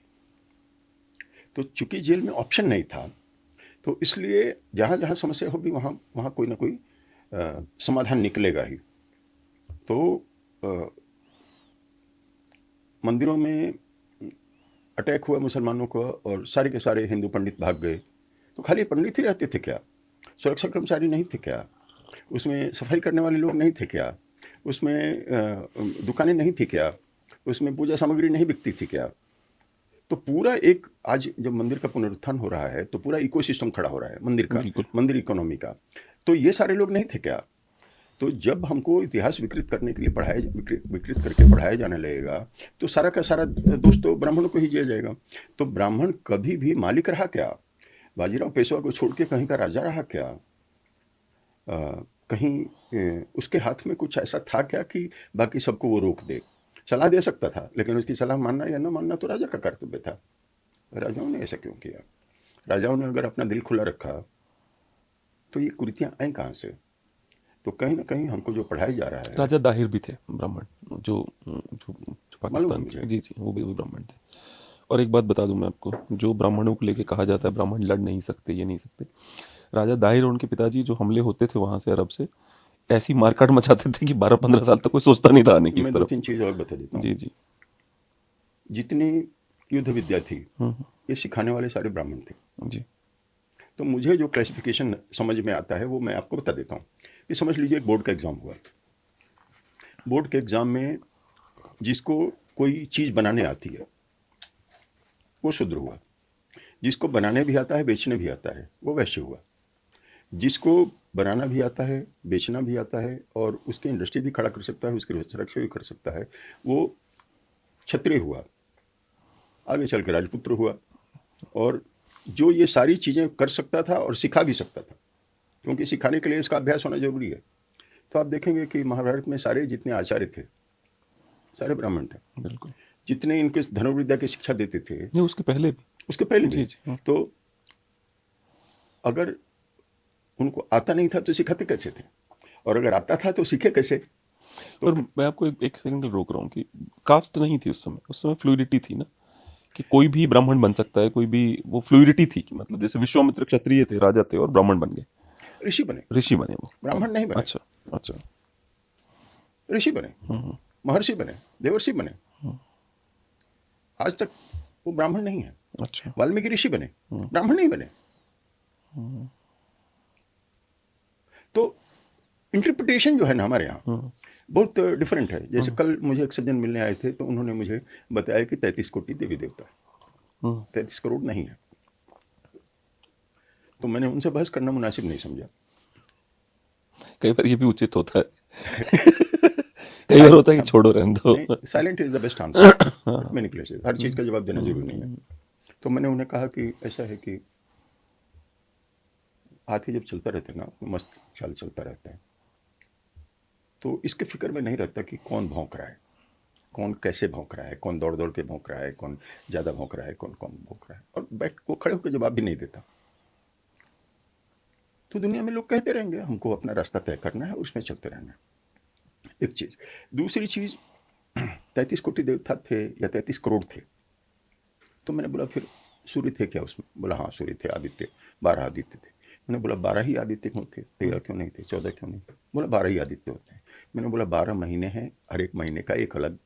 तो चूंकि जेल में ऑप्शन नहीं था, तो इसलिए जहाँ जहाँ समस्या होगी वहाँ वहाँ कोई ना कोई समाधान निकलेगा ही। तो मंदिरों में अटैक हुआ मुसलमानों को और सारे के सारे हिंदू पंडित भाग गए। तो खाली पंडित ही रहते थे क्या? सुरक्षा कर्मचारी नहीं थे क्या? उसमें सफाई करने वाले लोग नहीं थे क्या? उसमें दुकानें नहीं थी क्या? उसमें पूजा सामग्री नहीं बिकती थी क्या? तो पूरा एक आज जब मंदिर का पुनरुत्थान हो रहा है तो पूरा इकोसिस्टम खड़ा हो रहा है मंदिर का, बिल्कुल। मंदिर इकोनॉमी का। तो ये सारे लोग नहीं थे क्या? तो जब हमको इतिहास विकृत करने के लिए विकृत करके पढ़ाया जाने लगेगा तो सारा का सारा दोष तो ब्राह्मणों को ही दिया जाएगा। तो ब्राह्मण कभी भी मालिक रहा क्या? बाजीराव पेशवा को छोड़ के कहीं का राजा रहा क्या? कहीं उसके हाथ में कुछ ऐसा था क्या कि बाकी सबको वो रोक दे? सलाह दे सकता था, लेकिन उसकी सलाह मानना या न मानना तो राजा का कर्तव्य था। राजाओं ने ऐसा क्यों किया? राजाओं ने अगर अपना दिल खुला रखा तो ये कुरीतियाँ आई कहाँ से? तो कहीं ना कहीं हमको जो पढ़ाया जा रहा है, राजा दाहिर भी थे ब्राह्मण, जो पाकिस्तान मुझे। के, जी जी, वो भी ब्राह्मण थे। और एक बात बता दूं मैं आपको, जो ब्राह्मणों को लेके कहा जाता है ब्राह्मण लड़ नहीं सकते, ये नहीं सकते, राजा दाहिर और उनके पिताजी जो हमले होते थे वहां से अरब से, ऐसी मारकाट मचाते थे कि 12-15 साल तक कोई सोचता नहीं था आने की इस मैं दो तरफ। तीन चीज़ और बता देता जी हूँ। जी। जितनी युद्ध विद्या थी हम्म, ये सिखाने वाले सारे ब्राह्मण थे। जी तो मुझे जो क्लासिफिकेशन समझ में आता है वो मैं आपको बता देता हूँ। कि समझ लीजिए एक बोर्ड का एग्ज़ाम हुआ। बोर्ड के एग्ज़ाम में जिसको कोई चीज़ बनाने आती है वो शूद्र हुआ, जिसको बनाने भी आता है बेचने भी आता है वो वैश्य हुआ, जिसको बनाना भी आता है बेचना भी आता है और उसकी इंडस्ट्री भी खड़ा कर सकता है, उसकी सुरक्षा भी कर सकता है, वो क्षत्रिय हुआ। आगे चल के राजपुत्र हुआ। और जो ये सारी चीज़ें कर सकता था और सिखा भी सकता था, क्योंकि सिखाने के लिए इसका अभ्यास होना जरूरी है। तो आप देखेंगे कि महाभारत में सारे जितने आचार्य थे सारे ब्राह्मण थे। बिल्कुल। जितने इनके धनुर्विद्या की शिक्षा देते थे नहीं, उसके पहले भी। उसके पहले जी भी। जी। तो अगर उनको आता नहीं था तो सिखाते कैसे थे? और अगर आता था तो सीखे कैसे? पर मैं आपको एक सेकंड के लिए रोक रहा हूँ कि कास्ट नहीं थी उस समय फ्लूइडिटी थी ना, कि कोई भी ब्राह्मण बन सकता है, कोई भी, वो फ्लूइडिटी थी कि मतलब जैसे विश्वामित्र क्षत्रिय थे, राजा थे और ब्राह्मण बन गए, ऋषि बने, ऋषि बने वो। ब्राह्मण नहीं बने। अच्छा अच्छा। ऋषि बने, महर्षि बने, देवर्षि बने। आज तक वो ब्राह्मण नहीं है। अच्छा। वाल्मीकि ऋषि बने, ब्राह्मण नहीं बने। तो इंटरप्रिटेशन जो है ना हमारे यहाँ बहुत डिफरेंट है। जैसे कल मुझे एक सज्जन मिलने आए थे तो उन्होंने मुझे बताया कि 33 कोटि देवी देवता है, 33 करोड़ नहीं है। तो मैंने उनसे बहस करना मुनासिब नहीं समझा। कई बार ये भी उचित होता है कई बार होता है कि छोड़ो रहने दो। Silent is the best answer many places. हर चीज़ का जवाब देना जरूरी नहीं है। तो मैंने उन्हें कहा कि ऐसा है कि हाथी जब चलता रहता है ना मस्त चाल चलता रहता है, तो इसके फिक्र में नहीं रहता कि कौन भौंक रहा है, कौन कैसे भौंक रहा है, कौन दौड़ दौड़ के भौंक रहा है, कौन ज़्यादा भौंक रहा है, कौन कम भौंक रहा है, और बैठ वो खड़े होकर जवाब भी नहीं देता। तो दुनिया में लोग कहते रहेंगे, हमको अपना रास्ता तय करना है, उसमें चलते रहना है। एक चीज़। दूसरी चीज़, 33 कोटि देवता थे या 33 करोड़ थे। तो मैंने बोला फिर सूर्य थे क्या उसमें? बोला हाँ सूर्य थे, आदित्य, 12 आदित्य थे। मैंने बोला 12 ही आदित्य क्यों थे, 13 क्यों नहीं थे, 14 क्यों नहीं थे? बोला 12 ही आदित्य होते हैं। मैंने बोला 12 महीने हैं, हर एक महीने का एक अलग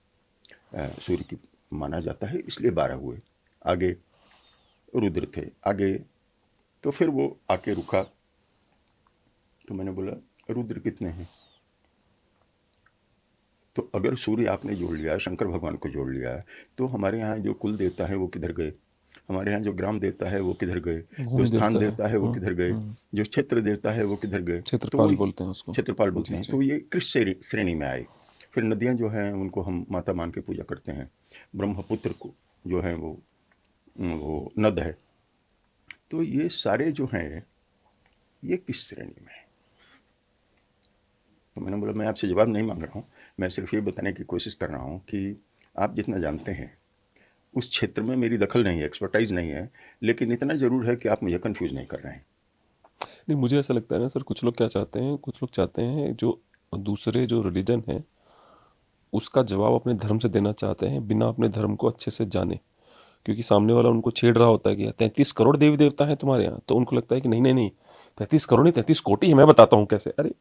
सूर्य की माना जाता है, इसलिए 12 हुए। आगे रुद्र थे, आगे तो फिर वो आके रुका। तो मैंने बोला रुद्र कितने हैं? तो अगर सूर्य आपने जोड़ लिया, शंकर भगवान को जोड़ लिया, तो हमारे यहाँ जो कुल देवता है वो किधर गए? हमारे यहाँ जो ग्राम देवता है वो किधर गए? जो स्थान देवता है वो किधर गए? जो क्षेत्र देवता है वो किधर गए? क्षेत्रपाल बोलते हैं उसको। क्षेत्रपाल बोलते हैं। तो ये किस श्रेणी में आए? फिर नदियाँ जो हैं उनको हम माता मान के पूजा करते हैं। ब्रह्मपुत्र को जो है वो नद है। तो ये सारे जो हैं ये किस श्रेणी में है? तो मैंने बोला मैं आपसे जवाब नहीं मांग रहा हूँ, मैं सिर्फ ये बताने की कोशिश कर रहा हूँ कि आप जितना जानते हैं उस क्षेत्र में मेरी दखल नहीं है, एक्सपर्टाइज नहीं है, लेकिन इतना ज़रूर है कि आप मुझे कंफ्यूज नहीं कर रहे हैं। नहीं, मुझे ऐसा लगता है ना सर, कुछ लोग क्या चाहते हैं, कुछ लोग चाहते हैं जो दूसरे जो रिलीजन है उसका जवाब अपने धर्म से देना चाहते हैं बिना अपने धर्म को अच्छे से जाने, क्योंकि सामने वाला उनको छेड़ रहा होता है कि 33 करोड़ देवी देवता हैं तुम्हारे यहाँ, तो उनको लगता है कि नहीं नहीं नहीं, 33 करोड़ नहीं 33 कोटि है, मैं बताता हूँ कैसे। अरे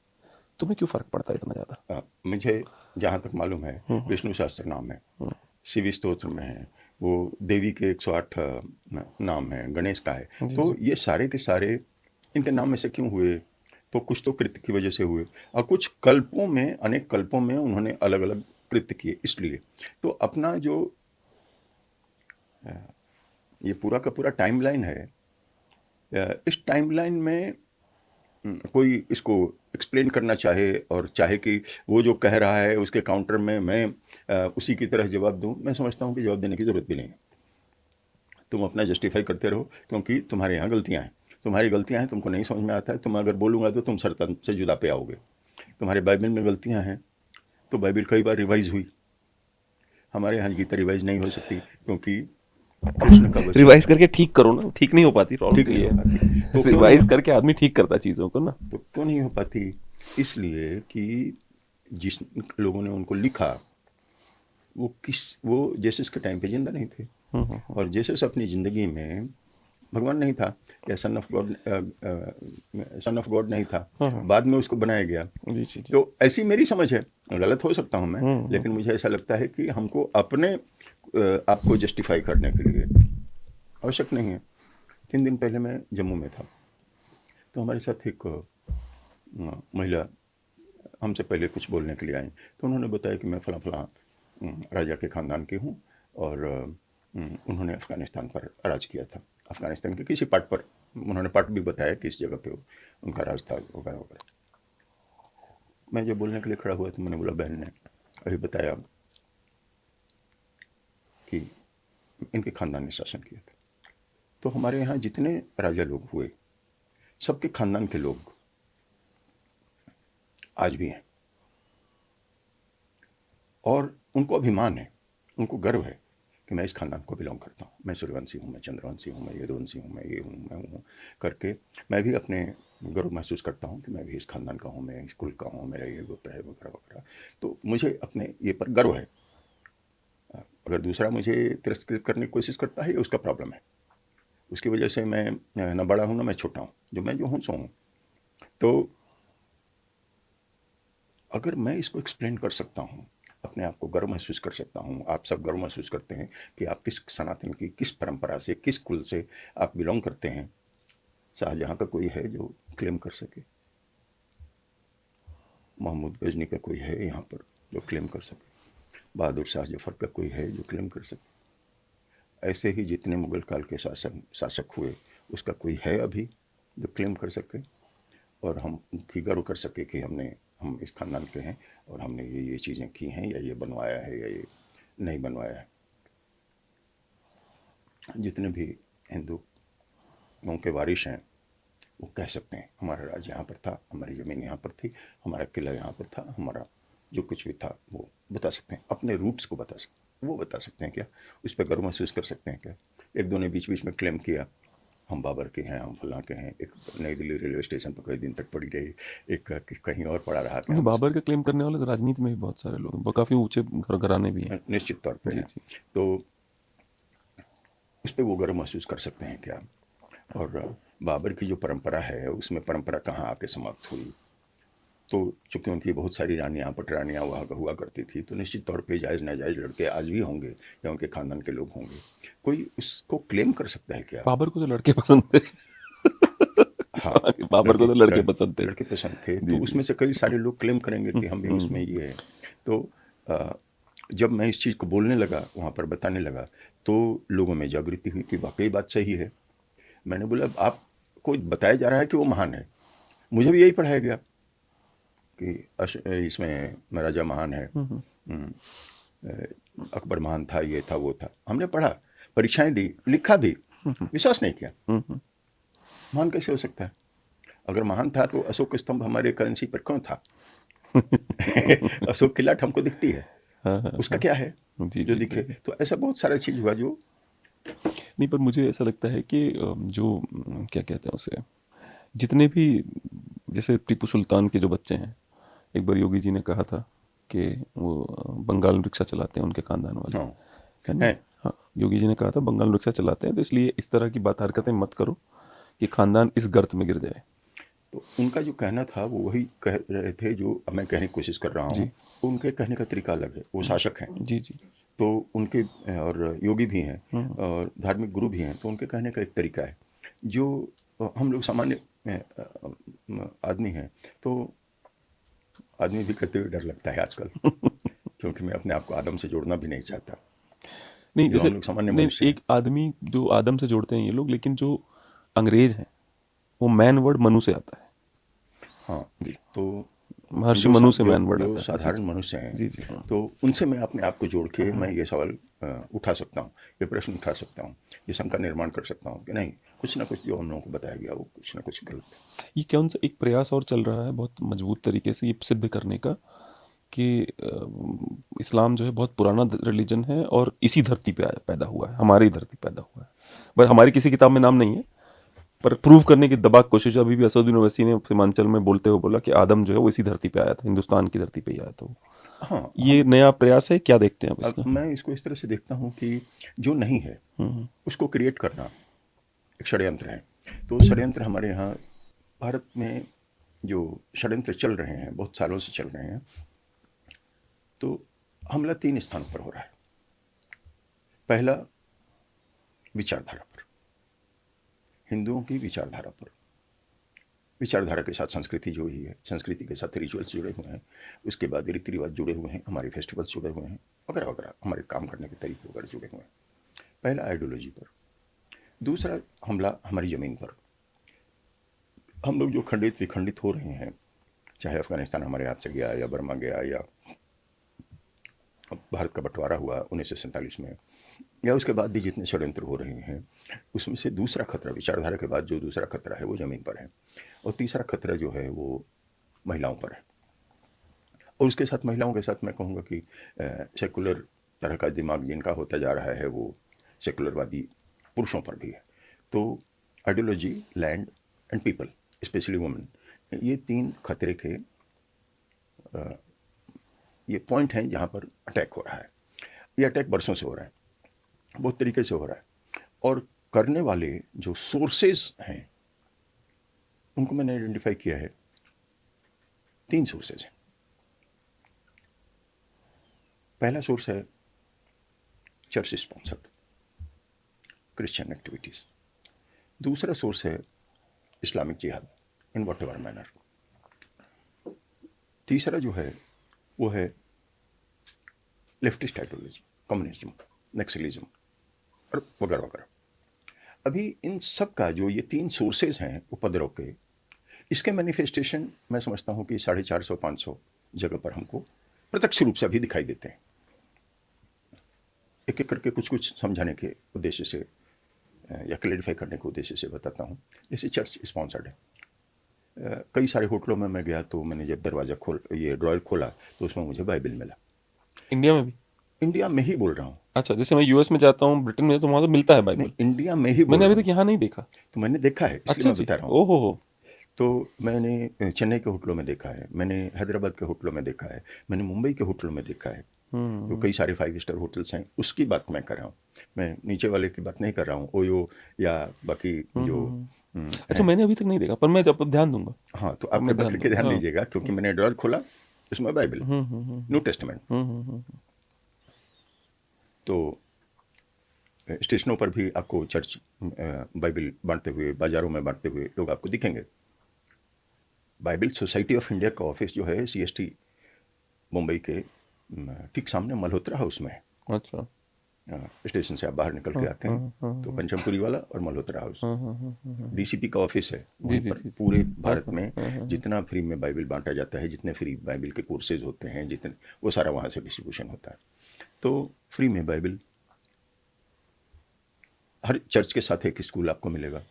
तुम्हें क्यों फर्क पड़ता है इतना ज़्यादा? मुझे जहाँ तक मालूम है विष्णु शास्त्र नाम है, शिव स्तोत्र में है, वो देवी के 108 नाम है, गणेश का है। तो ये सारे के सारे इनके नाम में से क्यों हुए? तो कुछ तो कृत्य की वजह से हुए, और कुछ कल्पों में, अनेक कल्पों में उन्होंने अलग अलग कृत्य किए, इसलिए। तो अपना जो ये पूरा का पूरा टाइमलाइन है। इस टाइमलाइन में कोई इसको एक्सप्लेन करना चाहे और चाहे कि वो जो कह रहा है उसके काउंटर में मैं उसी की तरह जवाब दूं, मैं समझता हूं कि जवाब देने की ज़रूरत भी नहीं है। तुम अपना जस्टिफाई करते रहो, क्योंकि तुम्हारे यहाँ गलतियाँ हैं, तुम्हारी गलतियाँ हैं, तुमको नहीं समझ में आता है। तुम अगर बोलूँगा तो तुम सरतन से जुदा पे आओगे। तुम्हारे बाइबल में गलतियाँ हैं, तो बाइबल कई बार रिवाइज हुई। हमारे यहाँ गीता रिवाइज नहीं हो सकती, क्योंकि कृष्ण का वचन रिवाइज करके ठीक करो ना, ठीक नहीं हो पाती, प्रॉब्लम ठीक तो नहीं ये हो पाती। है। तो क्यों रिवाइज नहीं- करके आदमी ठीक करता है चीजों को ना। तो क्यों नहीं हो पाती? इसलिए कि जिस लोगों ने उनको लिखा वो जेसस के टाइम पे जिंदा नहीं थे, और जेसस अपनी ज़िंदगी में भगवान नहीं था, या सन ऑफ गॉड नहीं था। बाद में उसको बनाया गया। जी जी जी। तो ऐसी मेरी समझ है, गलत हो सकता हूँ मैं, लेकिन मुझे ऐसा लगता है कि हमको अपने आप को जस्टिफाई करने के लिए आवश्यक नहीं है। 3 दिन पहले मैं जम्मू में था, तो हमारे साथ एक महिला हमसे पहले कुछ बोलने के लिए आई। तो उन्होंने बताया कि मैं फला फला राजा के ख़ानदान की हूँ, और उन्होंने अफ़गानिस्तान पर राज किया था। अफ़गानिस्तान के किसी पार्ट पर उन्होंने पार्ट भी बताया किस जगह पे उनका राज था, वगैरह वगैरह। मैं जब बोलने के लिए खड़ा हुआ तो मैंने बोला, बहन ने अभी बताया कि इनके ख़ानदान ने शासन किया था। तो हमारे यहाँ जितने राजा लोग हुए, सबके ख़ानदान के लोग आज भी हैं, और उनको अभिमान है, उनको गर्व है कि मैं इस खानदान को बिलोंग करता हूँ। मैं सूर्यवंशी हूँ, मैं चंद्रवंशी हूँ, मैं यदुवंशी हूँ, मैं ये हूँ, मैं हूँ करके मैं भी अपने गर्व महसूस करता हूँ कि मैं भी इस खानदान का हूँ, मैं इस कुल का हूँ, मेरा ये गोत्र है, वगैरह वगैरह। तो मुझे अपने ये पर गर्व है। अगर दूसरा मुझे तिरस्कृत करने की कोशिश करता है, ये उसका प्रॉब्लम है। उसकी वजह से मैं न बड़ा हूँ, न मैं छोटा हूँ, जो हूँ सो हूँ। तो अगर मैं इसको एक्सप्लेन कर सकता हूँ, अपने आप को गर्व महसूस कर सकता हूँ, आप सब गर्व महसूस करते हैं कि आप किस सनातन की, किस परंपरा से, किस कुल से आप बिलोंग करते हैं। शाहजहाँ का कोई है जो क्लेम कर सके? महमूद गजनी का कोई है यहाँ पर जो क्लेम कर सके? बहादुर शाह जफर का कोई है जो क्लेम कर सके? ऐसे ही जितने मुगल काल के शासक हुए, उसका कोई है अभी जो क्लेम कर सके और हम उनकी गर्व कर सके कि हम इस खानदान के हैं और हमने ये चीज़ें की हैं, या ये बनवाया है, या ये नहीं बनवाया है। जितने भी हिंदुओं के वारिश हैं, वो कह सकते हैं हमारा राज यहाँ पर था, हमारी ज़मीन यहाँ पर थी, हमारा किला यहाँ पर था, हमारा जो कुछ भी था वो बता सकते हैं, अपने रूट्स को बता सकते हैं। वो बता सकते हैं क्या? उस पर गर्व महसूस कर सकते हैं क्या? एक दो ने बीच बीच में क्लेम किया, हम बाबर के हैं, हम फलां के हैं। एक नई दिल्ली रेलवे स्टेशन पर कई दिन तक पड़ी रही, एक कहीं और पड़ा रहा कि नहीं, बाबर का क्लेम करने वाले तो राजनीति में भी बहुत सारे लोग हैं, काफी ऊंचे घराने भी हैं। निश्चित तौर पे जी हैं। जी। तो उस पर वो गर्व महसूस कर सकते हैं क्या? और बाबर की जो परंपरा है, उसमें परंपरा कहाँ आके समाप्त हुई? तो चूंकि उनकी बहुत सारी रानियाँ, पटरानियाँ वहाँ हुआ करती थी, तो निश्चित तौर पे जायज़ नाजायज़ लड़के आज भी होंगे, या उनके खानदान के लोग होंगे। कोई उसको क्लेम कर सकता है क्या? बाबर को तो लड़के पसंद थे। हाँ, बाबर को तो लड़के पसंद थे। लड़के पसंद थे। जी तो जी। उसमें से कई सारे लोग क्लेम करेंगे कि हम भी उसमें ये है। तो अ, जब मैं इस चीज़ को बोलने लगा, वहाँ पर बताने लगा, तो लोगों में जागृति हुई कि वाकई बात सही है। मैंने बोला, आपको बताया जा रहा है कि वो महान है, मुझे भी यही पढ़ाया गया कि इसमें राजा महान है, अकबर महान था, ये था, वो था। हमने पढ़ा, परीक्षाएं दी, लिखा भी, विश्वास नहीं किया। महान कैसे हो सकता है? अगर महान था तो अशोक स्तंभ हमारे करेंसी पर क्यों था? अशोक की लाट हमको दिखती है, उसका क्या है जी जो जी दिखे? जी। तो ऐसा बहुत सारा चीज़ हुआ जो नहीं, पर मुझे ऐसा लगता है कि जो क्या कहते हैं उसे, जितने भी, जैसे टीपू सुल्तान के जो बच्चे हैं, एक बार योगी जी ने कहा था कि वो बंगाल रिक्शा चलाते हैं उनके खानदान वाले, हाँ है ना? है। हाँ, योगी जी ने कहा था बंगाल रिक्शा चलाते हैं, तो इसलिए इस तरह की बात हरकतें मत करो कि खानदान इस गर्त में गिर जाए। तो उनका जो कहना था वो वही कह रहे थे जो मैं कहने की कोशिश कर रहा हूँ। जी उनके कहने का तरीका अलग है, वो शासक हैं, जी जी। तो उनके और योगी भी हैं और धार्मिक गुरु भी हैं, तो उनके कहने का एक तरीका है जो हम लोग सामान्य आदमी हैं। तो आदमी भी कहते हुए डर लगता है आजकल, क्योंकि मैं अपने आप को आदम से जोड़ना भी नहीं चाहता। नहीं जो जैसे हम लोग सामान्य नहीं, मनुष्य हैं। एक आदमी जो आदम से जोड़ते हैं ये लोग, लेकिन जो अंग्रेज हैं वो मैन वर्ड मनु से आता है। हाँ, जी, तो महर्षि मनु से मैन वर्ड जो आता है। जी साधारण जी मनुष्य हैं, जी जी हाँ। तो उनसे मैं अपने आप को जोड़ के मैं ये सवाल उठा सकता हूँ, ये प्रश्न उठा सकता हूँ, ये शंका निर्माण कर सकता हूँ कि नहीं, कुछ ना कुछ जो हम लोगों को बताया गया वो कुछ ना कुछ गलत है। ये कौन सा एक प्रयास और चल रहा है बहुत मजबूत तरीके से ये सिद्ध करने का कि इस्लाम जो है बहुत पुराना रिलीजन है और इसी धरती पे पैदा हुआ है, हमारी धरती पैदा हुआ है। पर हमारी किसी किताब में नाम नहीं है, पर प्रूव करने की दबा कोशिश अभी भी असदुद्दीन ओवैसी ने सीमांचल में बोलते हुए बोला कि आदम जो है वो इसी धरती पे आया था, हिंदुस्तान की धरती पे ही आया था वो। हाँ, ये नया प्रयास है, क्या देखते हैं आप अब इसका? मैं इसको इस तरह से देखता हूँ कि जो नहीं है उसको क्रिएट करना एक षड्यंत्र है। तो षड्यंत्र हमारे यहाँ भारत में जो षड्यंत्र चल रहे हैं, बहुत सालों से चल रहे हैं, तो हमला 3 स्थानों पर हो रहा है। पहला, विचारधारा पर, हिंदुओं की विचारधारा पर। विचारधारा के साथ संस्कृति जुड़ी है, संस्कृति के साथ रिचुअल्स जुड़े हुए हैं, उसके बाद रीति रिवाज जुड़े हुए हैं, हमारे फेस्टिवल्स जुड़े हुए हैं, वगैरह वगैरह, हमारे काम करने के तरीके वगैरह जुड़े हुए हैं। पहला आइडियोलॉजी पर। दूसरा हमला हमारी ज़मीन पर। हम लोग जो खंडित विखंडित हो रहे हैं, चाहे अफगानिस्तान हमारे हाथ से गया या बर्मा गया या भारत का बंटवारा हुआ 1947 में, या उसके बाद भी जितने षड्यंत्र हो रहे हैं, उसमें से दूसरा खतरा, विचारधारा के बाद जो दूसरा खतरा है वो ज़मीन पर है, और तीसरा खतरा जो है वो महिलाओं पर है। और उसके साथ महिलाओं के साथ मैं कहूँगा कि सेकुलर तरह का दिमाग जिनका होता जा रहा है वो सेकुलरवादी पुरुषों पर भी है। तो ideology, land and people, specially women, ये 3 खतरे के ये पॉइंट हैं जहाँ पर अटैक हो रहा है। ये अटैक बरसों से हो रहा है, बहुत तरीके से हो रहा है, और करने वाले जो सोर्सेज हैं उनको मैंने आइडेंटिफाई किया है। 3 सोर्सेज हैं। पहला सोर्स है चर्च स्पॉन्सर्ड क्रिश्चियन एक्टिविटीज़। दूसरा सोर्स है इस्लामिक जिहाद इन वॉट एवर मैनर। तीसरा जो है वो है लेफ्टिस्ट आइडियोलॉजी, कम्युनिज्म, नक्सलिज्म और वगैरह वगैरह। अभी इन सब का जो ये 3 सोर्सेज हैं उपद्रव के, इसके मैनिफेस्टेशन मैं समझता हूँ कि 450-500 जगह पर हमको प्रत्यक्ष रूप से अभी दिखाई देते हैं। एक एक करके कुछ कुछ समझाने के उद्देश्य से या क्लैरिफाई करने के उद्देश्य से बताता हूँ। जैसे चर्च स्पॉन्सर्ड है, कई सारे होटलों में मैं गया तो मैंने जब दरवाज़ा ये ड्रॉयर खोला तो उसमें मुझे बाइबल मिला। इंडिया में भी? इंडिया में ही बोल रहा हूँ। अच्छा, जैसे मैं यूएस में जाता हूँ, ब्रिटेन में, तो वहाँ तो मिलता है नहीं, बाइबल। इंडिया में ही बोल मैंने रहा अभी हूँ। तक यहाँ नहीं देखा। तो मैंने देखा है, इसलिए अच्छा मैं जी, बता रहा हूँ। ओहो हो। तो मैंने चेन्नई के होटलों में देखा है, मैंने हैदराबाद के होटलों में देखा है, मैंने मुंबई के होटलों में देखा है। तो कई सारे 5 स्टार होटल्स हैं, उसकी बात मैं कर रहा हूँ। मैं नीचे वाले की बात नहीं कर रहा हूँ, ओयो या बाकी जो अच्छा, मैंने अभी तक नहीं देखा, पर मैं जब ध्यान दूंगा। हाँ, तो अब आप मैं कृपया ध्यान करके ध्यान दूंगा, हाँ। दीजिएगा, क्योंकि मैंने ड्रॉयर खोला, उसमें बाइबल, न्यू टेस्टामेंट। तो स्टेशनों पर भी आपको चर्च बाइबल बांटते हुए, बाजारों में बांटते हुए लोग आपको दिखेंगे। बाइबल सोसाइटी ऑफ इंडिया का ऑफिस जो है सीएसटी मुंबई के ठीक सामने मल्होत्रा हाउस में है। अच्छा। स्टेशन से आप बाहर निकल के आते हैं तो पंचमपुरी वाला और मल्होत्रा हाउस, डीसीपी का ऑफिस है जी वहीं जी पर। जी जी। पूरे भारत में जितना फ्री में बाइबल बांटा जाता है, जितने फ्री बाइबल के कोर्सेज होते हैं, जितने, वो सारा वहाँ से डिस्ट्रीब्यूशन होता है। तो फ्री में बाइबल, हर चर्च के साथ एक स्कूल आपको मिलेगा।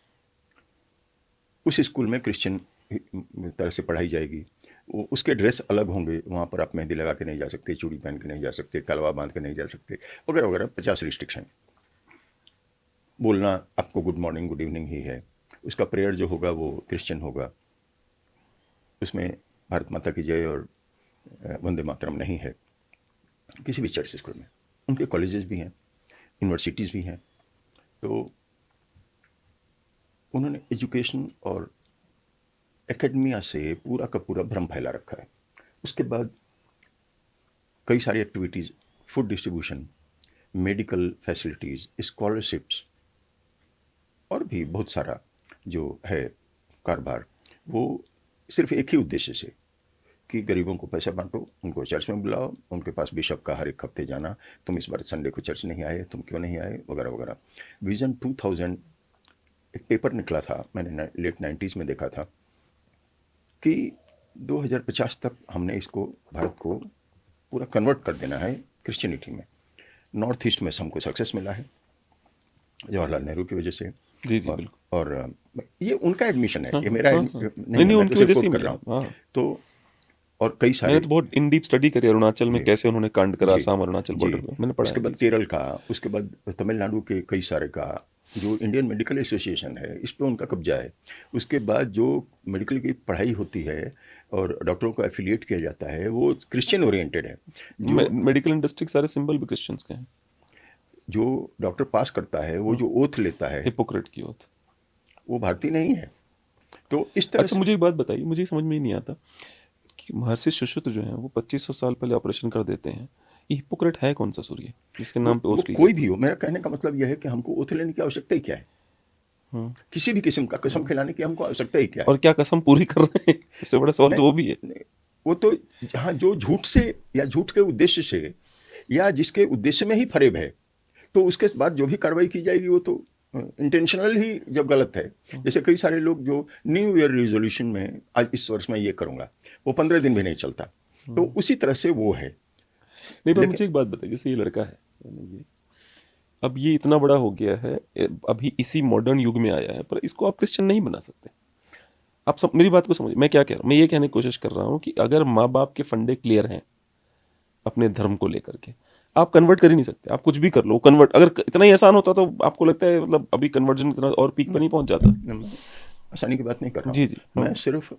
उस स्कूल में क्रिश्चियन तरह से पढ़ाई जाएगी। उसके ड्रेस अलग होंगे, वहाँ पर आप मेहंदी लगा के नहीं जा सकते, चूड़ी पहन के नहीं जा सकते, कलवा बांध के नहीं जा सकते, वगैरह वगैरह, 50 रिस्ट्रिक्शन। बोलना आपको good morning good evening he है। उसका प्रेयर जो होगा वो क्रिश्चियन होगा, उसमें भारत माता की जय और वंदे मातरम नहीं है किसी भी चर्च स्कूल में। उनके कॉलेजेस भी हैं, यूनिवर्सिटीज़ भी हैं। तो उन्होंने एजुकेशन और एकेडमिया से पूरा का पूरा भ्रम फैला रखा है। उसके बाद कई सारी activities, food distribution, medical facilities, scholarships और भी बहुत सारा जो है कारोबार, वो सिर्फ एक ही उद्देश्य से कि गरीबों को पैसा बांटो, उनको चर्च में बुलाओ, उनके पास बिशप का हर एक हफ्ते जाना, तुम इस बार संडे को चर्च नहीं आए, तुम क्यों नहीं आए, वगैरह वगैरह। विजन 2000 एक पेपर निकला था, मैंने लेट 90s में देखा था कि 2050 तक हमने इसको, भारत को पूरा कन्वर्ट कर देना है क्रिश्चियनिटी में। नॉर्थ ईस्ट में हमको सक्सेस मिला है जवाहरलाल नेहरू की वजह से। जी जी और, बिल्कुल। और ये उनका एडमिशन है, हाँ, ये मेरा हाँ, नहीं हाँ। है, मैं उनकी तो वजह सिर्फ से ही कोट कर मिला। रहा हूँ। हाँ, तो और कई सारे, मैंने तो बहुत इन डीप स्टडी करी अरुणाचल में जी कैसे उन्होंने कांड करा, जी आसाम अरुणाचल जी, बॉर्डर पे, मैंने पढ़ा उसके है। बाद जी केरल का, उसके बाद तमिलनाडु के कई सारे का, जो इंडियन मेडिकल एसोसिएशन है इस पे उनका कब्जा है। उसके बाद जो मेडिकल की पढ़ाई होती है और डॉक्टरों को एफिलिएट किया जाता है वो क्रिश्चियन ओरिएंटेड है। जो मेडिकल इंडस्ट्री के सारे सिंबल भी क्रिश्चियंस के हैं। जो डॉक्टर पास करता है, वो जो ओथ लेता है, हिपोक्रेट की ओथ। वो भारतीय नहीं है। तो इस तरह अच्छा, से मुझे एक बात बताइए, मुझे समझ में ही नहीं आता कि महर्षि सुश्रुत जो हैं वो 2500 साल पहले ऑपरेशन कर देते हैं। ये हिपोक्रेट है कौन सा सूर्य जिसके नाम पे वो ओथ ली कोई जाती भी हो, मेरा कहने का मतलब यह है कि हमको ओथ लेने की आवश्यकता ही क्या है? है? किसी भी किस्म का कसम खिलाने की हमको आवश्यकता ही क्या है? और क्या कसम पूरी कर रहे हैं? सबसे बड़ा सवाल तो वो भी है। नहीं, वो तो जहाँ जो झूठ से या झूठ के उद्देश्य से या जिसके उद्देश्य में ही फरेब है, तो उसके बाद जो भी कार्रवाई की जाएगी वो तो इंटेंशनल ही जब गलत है। जैसे कई सारे लोग जो न्यू ईयर रिजोल्यूशन में आज इस वर्ष में ये करूंगा, वो 15 दिन भी नहीं चलता, तो उसी तरह से वो है। नहीं, पर लेकिन मुझे एक बात बताइए, जैसे ये लड़का है, यानी ये अब ये इतना बड़ा हो गया है, अभी इसी मॉडर्न युग में आया है, पर इसको आप क्रिश्चियन नहीं बना सकते। आप सब मेरी बात को समझिए, मैं क्या कह रहा हूँ। मैं ये कहने की कोशिश कर रहा हूँ कि अगर माँ बाप के फंडे क्लियर हैं अपने धर्म को लेकर के, आप कन्वर्ट कर ही नहीं सकते। आप कुछ भी कर लो, कन्वर्ट अगर इतना ही आसान होता तो आपको लगता है मतलब अभी कन्वर्जन इतना और पीक पर नहीं पहुंच जाता? मैं आसानी की बात नहीं कर रहा जी हूँ, जी, मैं सिर्फ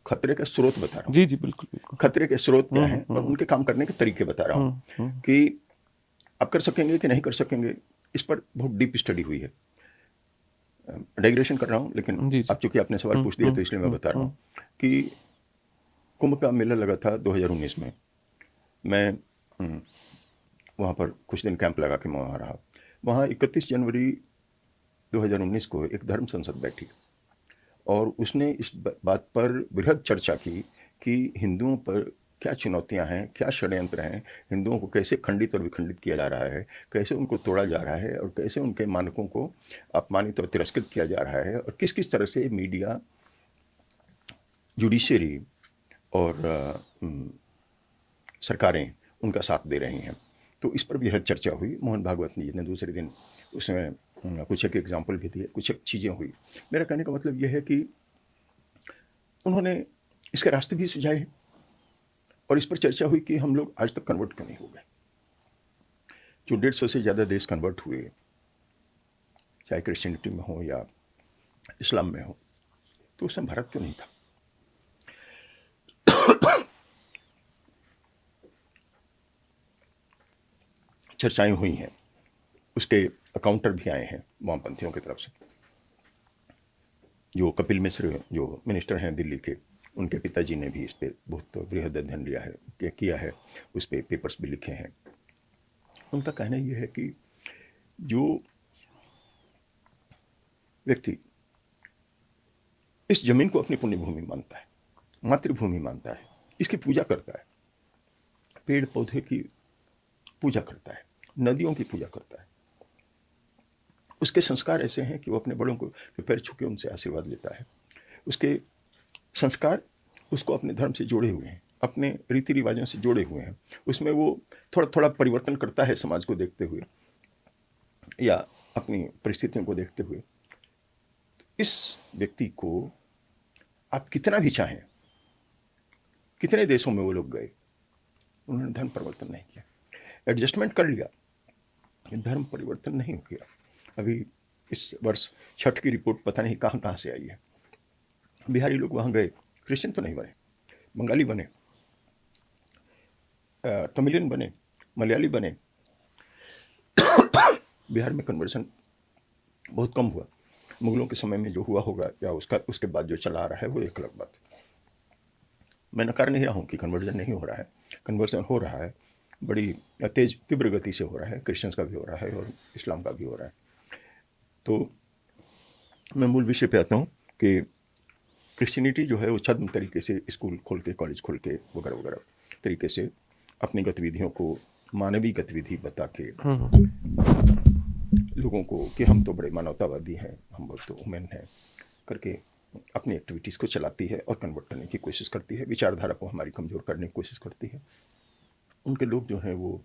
खतरे का स्रोत बता रहा हूँ। जी जी बिल्कुल बिल्कुल। खतरे के स्रोत क्या हैं और उनके काम करने के तरीके बता रहा हूँ कि आप कर सकेंगे कि नहीं कर सकेंगे, इस पर बहुत डीप स्टडी हुई है। डाइग्रेशन कर रहा हूँ, लेकिन जी जी। अब चूंकि आपने सवाल पूछ दिया तो इसलिए मैं बता रहा हूँ कि कुंभ का मेला लगा था 2019 में। मैं वहाँ पर कुछ दिन कैंप लगा के मैं वहाँ रहा। वहाँ 31 जनवरी 2019 को एक धर्म संसद बैठी और उसने इस बात पर बृहद चर्चा की कि हिंदुओं पर क्या चुनौतियां हैं, क्या षड्यंत्र हैं, हिंदुओं को कैसे खंडित और विखंडित किया जा रहा है, कैसे उनको तोड़ा जा रहा है और कैसे उनके मानकों को अपमानित और तिरस्कृत किया जा रहा है, और किस किस तरह से मीडिया, जुडिशरी और सरकारें उनका साथ दे रही हैं। तो इस पर भी बहुत चर्चा हुई। मोहन भागवत जी ने दूसरे दिन उसमें कुछ एक एग्जाम्पल भी दिए, कुछ एक चीज़ें हुई। मेरा कहने का मतलब यह है कि उन्होंने इसके रास्ते भी सुझाए और इस पर चर्चा हुई कि हम लोग आज तक कन्वर्ट क्यों नहीं हो गए। जो 150 से ज़्यादा देश कन्वर्ट हुए, चाहे क्रिश्चियनिटी में हो या इस्लाम में हो, तो उसमें भारत क्यों नहीं था? चर्चाएं हुई हैं, उसके काउंटर भी आए हैं वामपंथियों की तरफ से। जो कपिल मिश्र जो मिनिस्टर हैं दिल्ली के, उनके पिताजी ने भी इस पर बहुत बृहद अध्ययन लिया है, किया है, उस पर पेपर्स भी लिखे हैं। उनका कहना यह है कि जो व्यक्ति इस जमीन को अपनी पुण्य भूमि मानता है, मातृभूमि मानता है, इसकी पूजा करता है, पेड़ पौधे की पूजा करता है, नदियों की पूजा करता है, उसके संस्कार ऐसे हैं कि वो अपने बड़ों को पैर छू के उनसे आशीर्वाद लेता है। उसके संस्कार उसको अपने धर्म से जोड़े हुए हैं, अपने रीति रिवाजों से जोड़े हुए हैं। उसमें वो थोड़ा थोड़ा परिवर्तन करता है समाज को देखते हुए या अपनी परिस्थितियों को देखते हुए। इस व्यक्ति को आप कितना भी चाहें, कितने देशों में वो लोग गए, उन्होंने धर्म परिवर्तन नहीं किया, एडजस्टमेंट कर लिया, धर्म परिवर्तन नहीं हो गया। अभी इस वर्ष छठ की रिपोर्ट पता नहीं कहाँ कहाँ से आई है। बिहारी लोग वहाँ गए, क्रिश्चियन तो नहीं बने, बंगाली बने, तमिलियन बने, मलयाली बने। बिहार में कन्वर्जन बहुत कम हुआ। मुगलों के समय में जो हुआ होगा या उसके बाद जो चला आ रहा है वो एक अलग बात। मैं नकार नहीं रहा हूँ कि कन्वर्जन नहीं हो रहा है, कन्वर्जन हो रहा है, बड़ी तेज तीव्र गति से हो रहा है, क्रिश्चियंस का भी हो रहा है और इस्लाम का भी हो रहा है। तो मैं मूल विषय पे आता हूँ कि क्रिश्चियनिटी जो है वो छद्म तरीके से स्कूल खोल के, कॉलेज खोल के, वगैरह वगैरह तरीके से अपनी गतिविधियों को मानवीय गतिविधि बता के लोगों को कि हम तो बड़े मानवतावादी हैं, हम बहुत तो ह्यूमन हैं करके अपनी एक्टिविटीज़ को चलाती है और कन्वर्ट करने की कोशिश करती है, विचारधारा को हमारी कमज़ोर करने की कोशिश करती है। उनके लोग जो हैं वो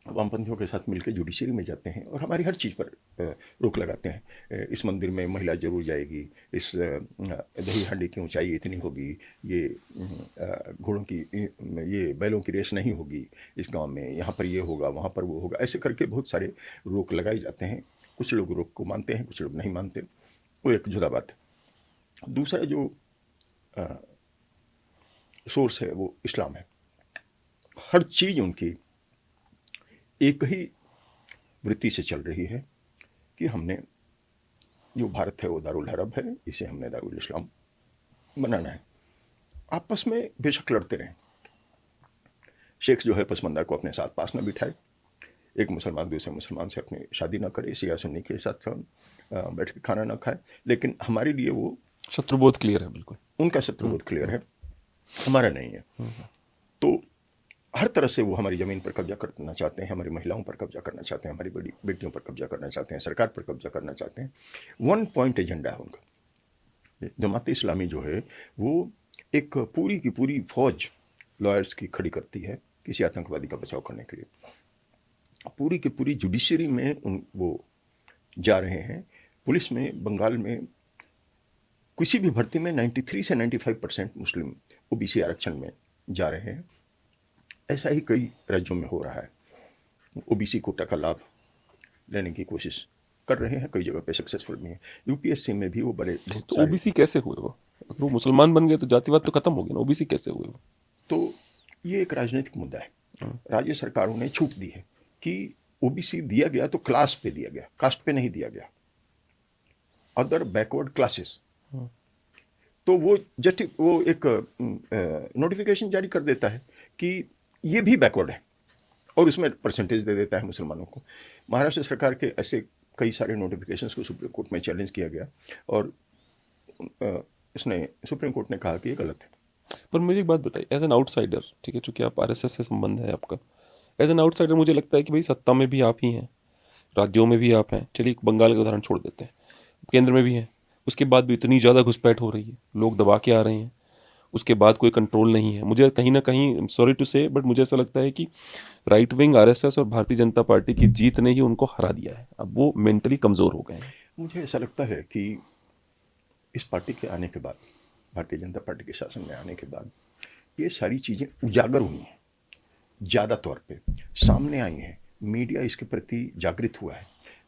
वामपंथियों के साथ मिलकर जुडिशरी में जाते हैं और हमारी हर चीज़ पर रोक लगाते हैं। इस मंदिर में महिला जरूर जाएगी, इस दही हांडी की ऊंचाई इतनी होगी, ये घोड़ों की, ये बैलों की रेस नहीं होगी इस गांव में, यहाँ पर ये होगा, वहाँ पर वो होगा, ऐसे करके बहुत सारे रोक लगाए जाते हैं। कुछ लोग रोक को मानते हैं, कुछ लोग नहीं मानते, वो एक जुदा बात है। दूसरा जो सोर्स है वो इस्लाम है। हर चीज़ उनकी एक ही वृत्ति से चल रही है कि हमने, जो भारत है वो दारुल हरब है, इसे हमने दारुल इस्लाम बनाना है। आपस में बेशक लड़ते रहें, शेख जो है पसमंदा को अपने साथ पास न बिठाए, एक मुसलमान दूसरे मुसलमान से अपनी शादी ना करे, शिया सुन्नी के साथ बैठ के खाना ना खाए, लेकिन हमारे लिए वो शत्रुबोध क्लियर है, बिल्कुल उनका शत्रुबोध क्लियर है, हमारा नहीं है। तो हर तरह से वो हमारी ज़मीन पर कब्जा करना चाहते हैं, हमारी महिलाओं पर कब्जा करना चाहते हैं, हमारी बड़ी बेटियों पर कब्जा करना चाहते हैं, सरकार पर कब्जा करना चाहते हैं। वन पॉइंट एजेंडा है उनका। जमात इस्लामी जो है वो एक पूरी की पूरी फौज लॉयर्स की खड़ी करती है किसी आतंकवादी का बचाव करने के लिए। पूरी की पूरी जुडिशरी में वो जा रहे हैं। पुलिस में बंगाल में किसी भी भर्ती में 93 से 95% मुस्लिम ओबीसी आरक्षण में जा रहे हैं। ऐसा ही कई राज्यों में हो रहा है। ओबीसी कोटा का लाभ लेने की कोशिश कर रहे हैं, कई जगह पे सक्सेसफुल भी हैं। यूपीएससी में भी वो बड़े तो ओबीसी कैसे हुए वो? अगर वो मुसलमान बन गए तो जातिवाद तो खत्म हो गया ना, ओबीसी कैसे हुए वो? तो ये एक राजनीतिक मुद्दा है। राज्य सरकारों ने छूट दी है कि ओबीसी दिया गया तो क्लास पे दिया गया, कास्ट पे नहीं दिया गया, अदर बैकवर्ड क्लासेस। तो वो एक नोटिफिकेशन जारी कर देता है कि ये भी बैकवर्ड है और उसमें परसेंटेज दे देता है मुसलमानों को। महाराष्ट्र सरकार के ऐसे कई सारे नोटिफिकेशंस को सुप्रीम कोर्ट में चैलेंज किया गया और इसने सुप्रीम कोर्ट ने कहा कि ये गलत है। पर मुझे एक बात बताइए, एज एन आउटसाइडर, ठीक है, चूंकि आप आरएसएस से संबंध है आपका, एज एन आउटसाइडर मुझे लगता है कि भाई सत्ता में भी आप ही हैं, राज्यों में भी आप हैं, चलिए बंगाल का उदाहरण छोड़ देते हैं, केंद्र में भी हैं, उसके बाद भी इतनी ज़्यादा घुसपैठ हो रही है, लोग दबा के आ रहे हैं, उसके बाद कोई कंट्रोल नहीं है। मुझे कहीं ना कहीं, सॉरी टू से, बट मुझे ऐसा लगता है कि राइट विंग आरएसएस और भारतीय जनता पार्टी की जीत ने ही उनको हरा दिया है। अब वो मेंटली कमज़ोर हो गए हैं। मुझे ऐसा लगता है कि इस पार्टी के आने के बाद, भारतीय जनता पार्टी के शासन में आने के बाद, ये सारी चीज़ें उजागर हुई हैं, ज़्यादा तौर पे सामने आई हैं। मीडिया इसके प्रति जागृत हुआ है,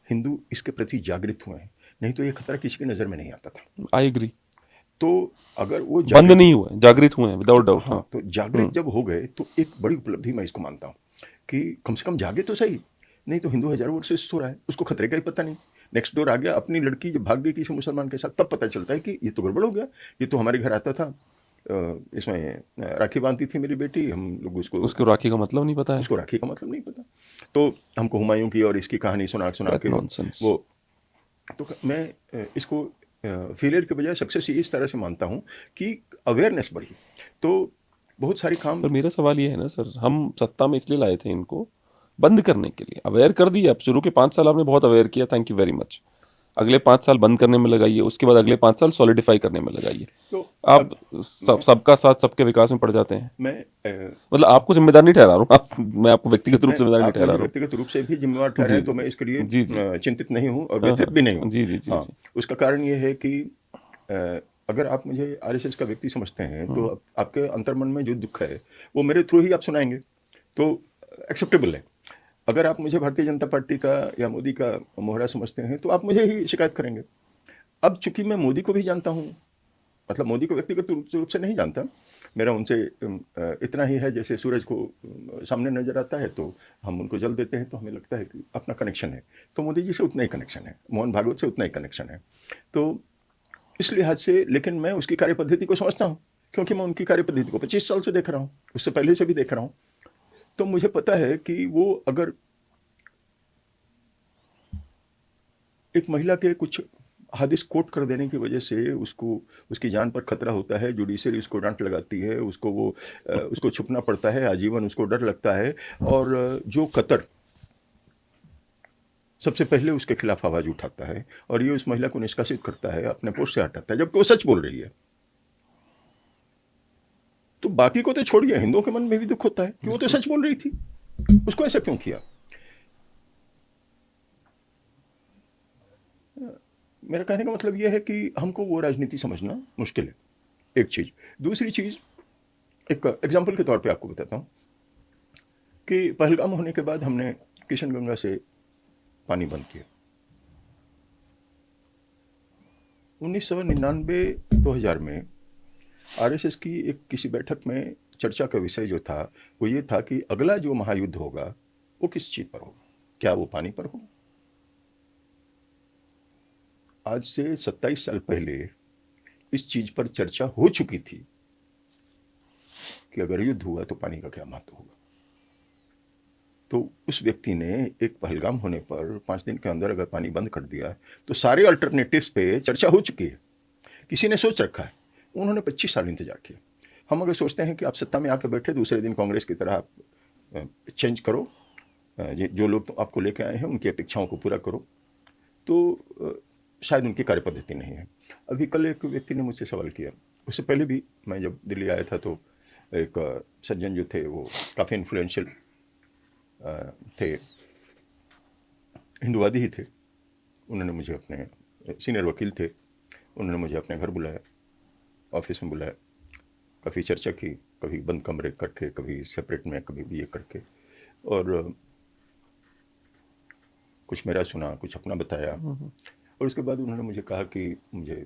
हिंदू इसके प्रति जागृत हुए हैं, नहीं तो ये खतरा किसी की नज़र में नहीं आता था। I agree. तो अगर वो बंद नहीं हुआ है, जागृत हुए हैं विदाउट डाउट। हाँ, तो जागृत जब हो गए तो एक बड़ी उपलब्धि मैं इसको मानता हूँ कि कम से कम जागे तो सही, नहीं तो हिंदू हजारों वर्ष से सो रहा है, उसको खतरे का ही पता नहीं। नेक्स्ट डोर आ गया, अपनी लड़की जब भाग गई किसी मुसलमान के साथ, तब पता चलता है कि ये तो गड़बड़ हो गया, ये तो हमारे घर आता था, इसमें राखी बांधती थी मेरी बेटी, हम लोग उसको राखी का मतलब नहीं पता है, उसको राखी का मतलब नहीं पता, तो हमको हुमायूं की और इसकी कहानी सुना के वो। तो मैं इसको फेलियर के बजाय सक्सेस इस तरह से मानता हूँ कि अवेयरनेस बढ़ी तो बहुत सारी काम। पर मेरा सवाल ये है ना सर, हम सत्ता में इसलिए लाए थे इनको बंद करने के लिए, अवेयर कर दिया। अब शुरू के 5 साल आपने बहुत अवेयर किया, थैंक यू वेरी मच। अगले 5 साल बंद करने में लगाइए, उसके बाद अगले 5 साल सॉलिडिफाई करने में लगाइए। तो आप सबका साथ सबके विकास में पड़ जाते हैं। मैं मतलब आपको जिम्मेदार नहीं ठहरा रहा हूँ, मैं आपको व्यक्तिगत रूप से जिम्मेदार नहीं ठहरा रहा हूँ। व्यक्तिगत रूप से भी जिम्मेवार ठहरे तो मैं इसके लिए चिंतित नहीं हूँ और व्यथित भी नहीं हूँ। जी। उसका कारण ये है कि अगर आप मुझे आरएसएस का व्यक्ति समझते हैं तो आपके अंतर्मन में जो दुख है वो मेरे थ्रू ही आप सुनाएंगे, तो एक्सेप्टेबल है। अगर आप मुझे भारतीय जनता पार्टी का या मोदी का मोहरा समझते हैं तो आप मुझे ही शिकायत करेंगे। अब चूंकि मैं मोदी को भी जानता हूँ, मतलब मोदी को व्यक्तिगत रूप से नहीं जानता, मेरा उनसे इतना ही है जैसे सूरज को सामने नजर आता है तो हम उनको जल देते हैं तो हमें लगता है कि अपना कनेक्शन है, तो मोदी जी से उतना ही कनेक्शन है, मोहन भागवत से उतना ही कनेक्शन है। तो इस लिहाज से, लेकिन मैं उसकी कार्यपद्धति को समझता हूँ क्योंकि मैं उनकी कार्यपद्धति को 25 साल से देख रहा हूँ, उससे पहले से भी देख रहा हूँ। तो मुझे पता है कि वो अगर एक महिला के कुछ हादिस कोट कर देने की वजह से उसको उसकी जान पर खतरा होता है, जुडिशरी उसको डांट लगाती है, उसको छुपना पड़ता है, आजीवन उसको डर लगता है। और जो कतर सबसे पहले उसके खिलाफ आवाज उठाता है और ये उस महिला को निष्कासित करता है, अपने पोस्ट से हटाता है, जबकि वो सच बोल रही है। तो बाकी को तो छोड़िए, हिंदुओं के मन में भी दुख होता है कि वो तो सच बोल रही थी, उसको ऐसा क्यों किया। मेरा कहने का मतलब यह है कि हमको वो राजनीति समझना मुश्किल है, एक चीज। दूसरी चीज, एक एग्जाम्पल के तौर पे आपको बताता हूँ कि पहलगाम होने के बाद हमने किशनगंगा से पानी बंद किया। 1999-2000 में आरएसएस की एक किसी बैठक में चर्चा का विषय जो था वो ये था कि अगला जो महायुद्ध होगा वो किस चीज पर होगा, क्या वो पानी पर होगा। आज से 27 साल पहले इस चीज पर चर्चा हो चुकी थी कि अगर युद्ध हुआ तो पानी का क्या महत्व होगा। तो उस व्यक्ति ने एक पहलगाम होने पर 5 दिन के अंदर अगर पानी बंद कर दिया तो सारे अल्टरनेटिव्स पे चर्चा हो चुकी है, किसी ने सोच रखा है। उन्होंने 25 साल इंतजार किया। हम अगर सोचते हैं कि आप सत्ता में आकर बैठे दूसरे दिन कांग्रेस की तरह आप चेंज करो, जो लोग तो आपको लेके आए हैं उनकी अपेक्षाओं को पूरा करो, तो शायद उनकी कार्यपद्धति नहीं है। अभी कल एक व्यक्ति ने मुझसे सवाल किया, उससे पहले भी मैं जब दिल्ली आया था तो एक सज्जन जो थे वो काफ़ी इन्फ्लुएंशियल थे, हिंदुवादी ही थे। उन्होंने मुझे अपने सीनियर वकील थे, उन्होंने मुझे अपने घर बुलाया, ऑफिस में बुलाया, काफ़ी चर्चा की, कभी बंद कमरे करके, कभी सेपरेट में, कभी भी ये करके, और कुछ मेरा सुना, कुछ अपना बताया। और उसके बाद उन्होंने मुझे कहा कि मुझे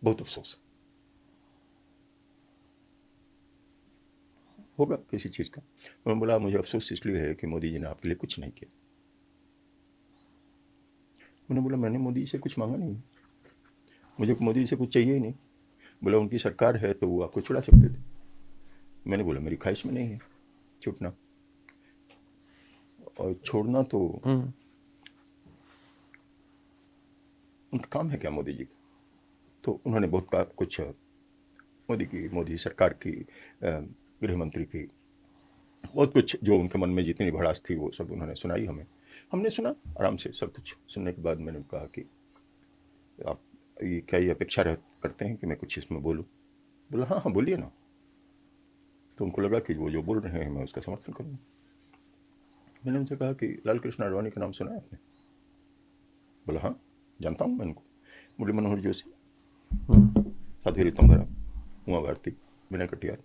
बहुत अफसोस होगा किसी चीज़ का। मैं बोला मुझे अफसोस इसलिए है कि मोदी जी ने आपके लिए कुछ नहीं किया। मैंने बोला मैंने मोदी जी से कुछ मांगा नहीं, मुझे मोदी जी से कुछ चाहिए ही नहीं। बोला उनकी सरकार है तो वो आपको छुड़ा सकते थे। मैंने बोला मेरी ख्वाहिश में नहीं है छूटना, और छोड़ना तो उनका काम है क्या मोदी जी का। तो उन्होंने बहुत कुछ मोदी सरकार की, गृह मंत्री की, बहुत कुछ जो उनके मन में जितनी भड़ास थी वो सब उन्होंने सुनाई हमें। हमने सुना आराम से सब कुछ। सुनने के बाद मैंने कहा कि आप ये क्या ये अपेक्षा करते हैं कि मैं कुछ इसमें बोलूँ। बोला हाँ हाँ बोलिए ना। तो उनको लगा कि वो जो बोल रहे हैं मैं उसका समर्थन करूँगा। मैंने उनसे कहा कि लाल कृष्ण आडवाणी का नाम सुना है आपने। बोला हाँ जानता हूँ मैं उनको। मुरली मनोहर जोशी, साध्वी ऋतंभरा, उमा भारती, विनय कटियार,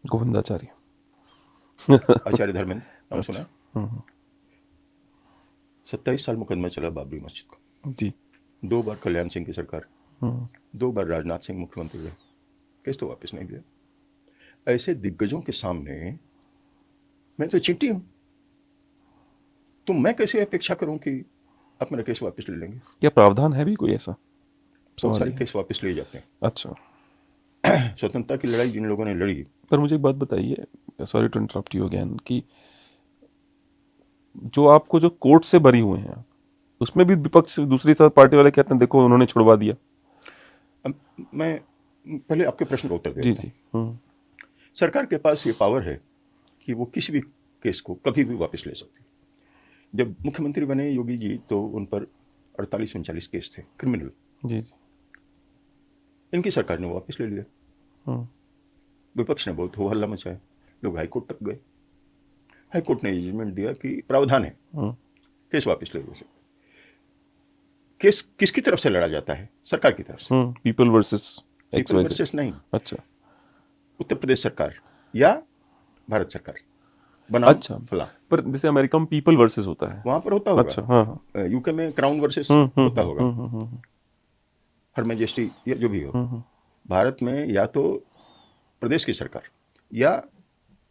गोविंदाचार्य, आचार्य धर्मेंद्र नाम सुना है। 27 साल मुकदमा चला बाबरी मस्जिद का जी। 2 बार कल्याण सिंह की सरकार, 2 बार राजनाथ सिंह मुख्यमंत्री रहे, केस तो वापस नहीं दिया। ऐसे दिग्गजों के सामने मैं तो चींटी हूं, तो मैं कैसे अपेक्षा करूं कि आप मेरा केस वापस ले लेंगे। क्या प्रावधान है भी कोई ऐसा? बहुत सारे केस वापस लिए जाते हैं। अच्छा। स्वतंत्रता की लड़ाई जिन लोगों ने लड़ी। पर मुझे एक बात बताइए, sorry to interrupt you again, कि जो आपको जो कोर्ट से भरी हुए हैं उसमें भी विपक्ष दूसरी पार्टी वाले कहते हैं देखो उन्होंने छुड़वा दिया। मैं पहले आपके प्रश्न का उत्तर देता जी हूं। जी। सरकार के पास ये पावर है कि वो किसी भी केस को कभी भी वापस ले सकती है। जब मुख्यमंत्री बने योगी जी तो उन पर 48-39 केस थे क्रिमिनल। जी जी। इनकी सरकार ने वापस ले लिया। विपक्ष ने बहुत हो हल्ला मचाया, लोग हाईकोर्ट तक गए। हाईकोर्ट ने जजमेंट दिया कि प्रावधान है केस वापस ले सकते। केस किसकी तरफ से लड़ा जाता है? सरकार की तरफ से। पीपल वर्सेस नहीं। अच्छा। उत्तर प्रदेश सरकार या भारत सरकार बनाम अच्छा फला। पर जैसे अमेरिका में पीपल वर्सेस होता है, वहां पर होता होगा। अच्छा हाँ। यूके में क्राउन वर्सेस होता होगा, हर मैजेस्टी या जो भी हो। भारत में या तो प्रदेश की सरकार या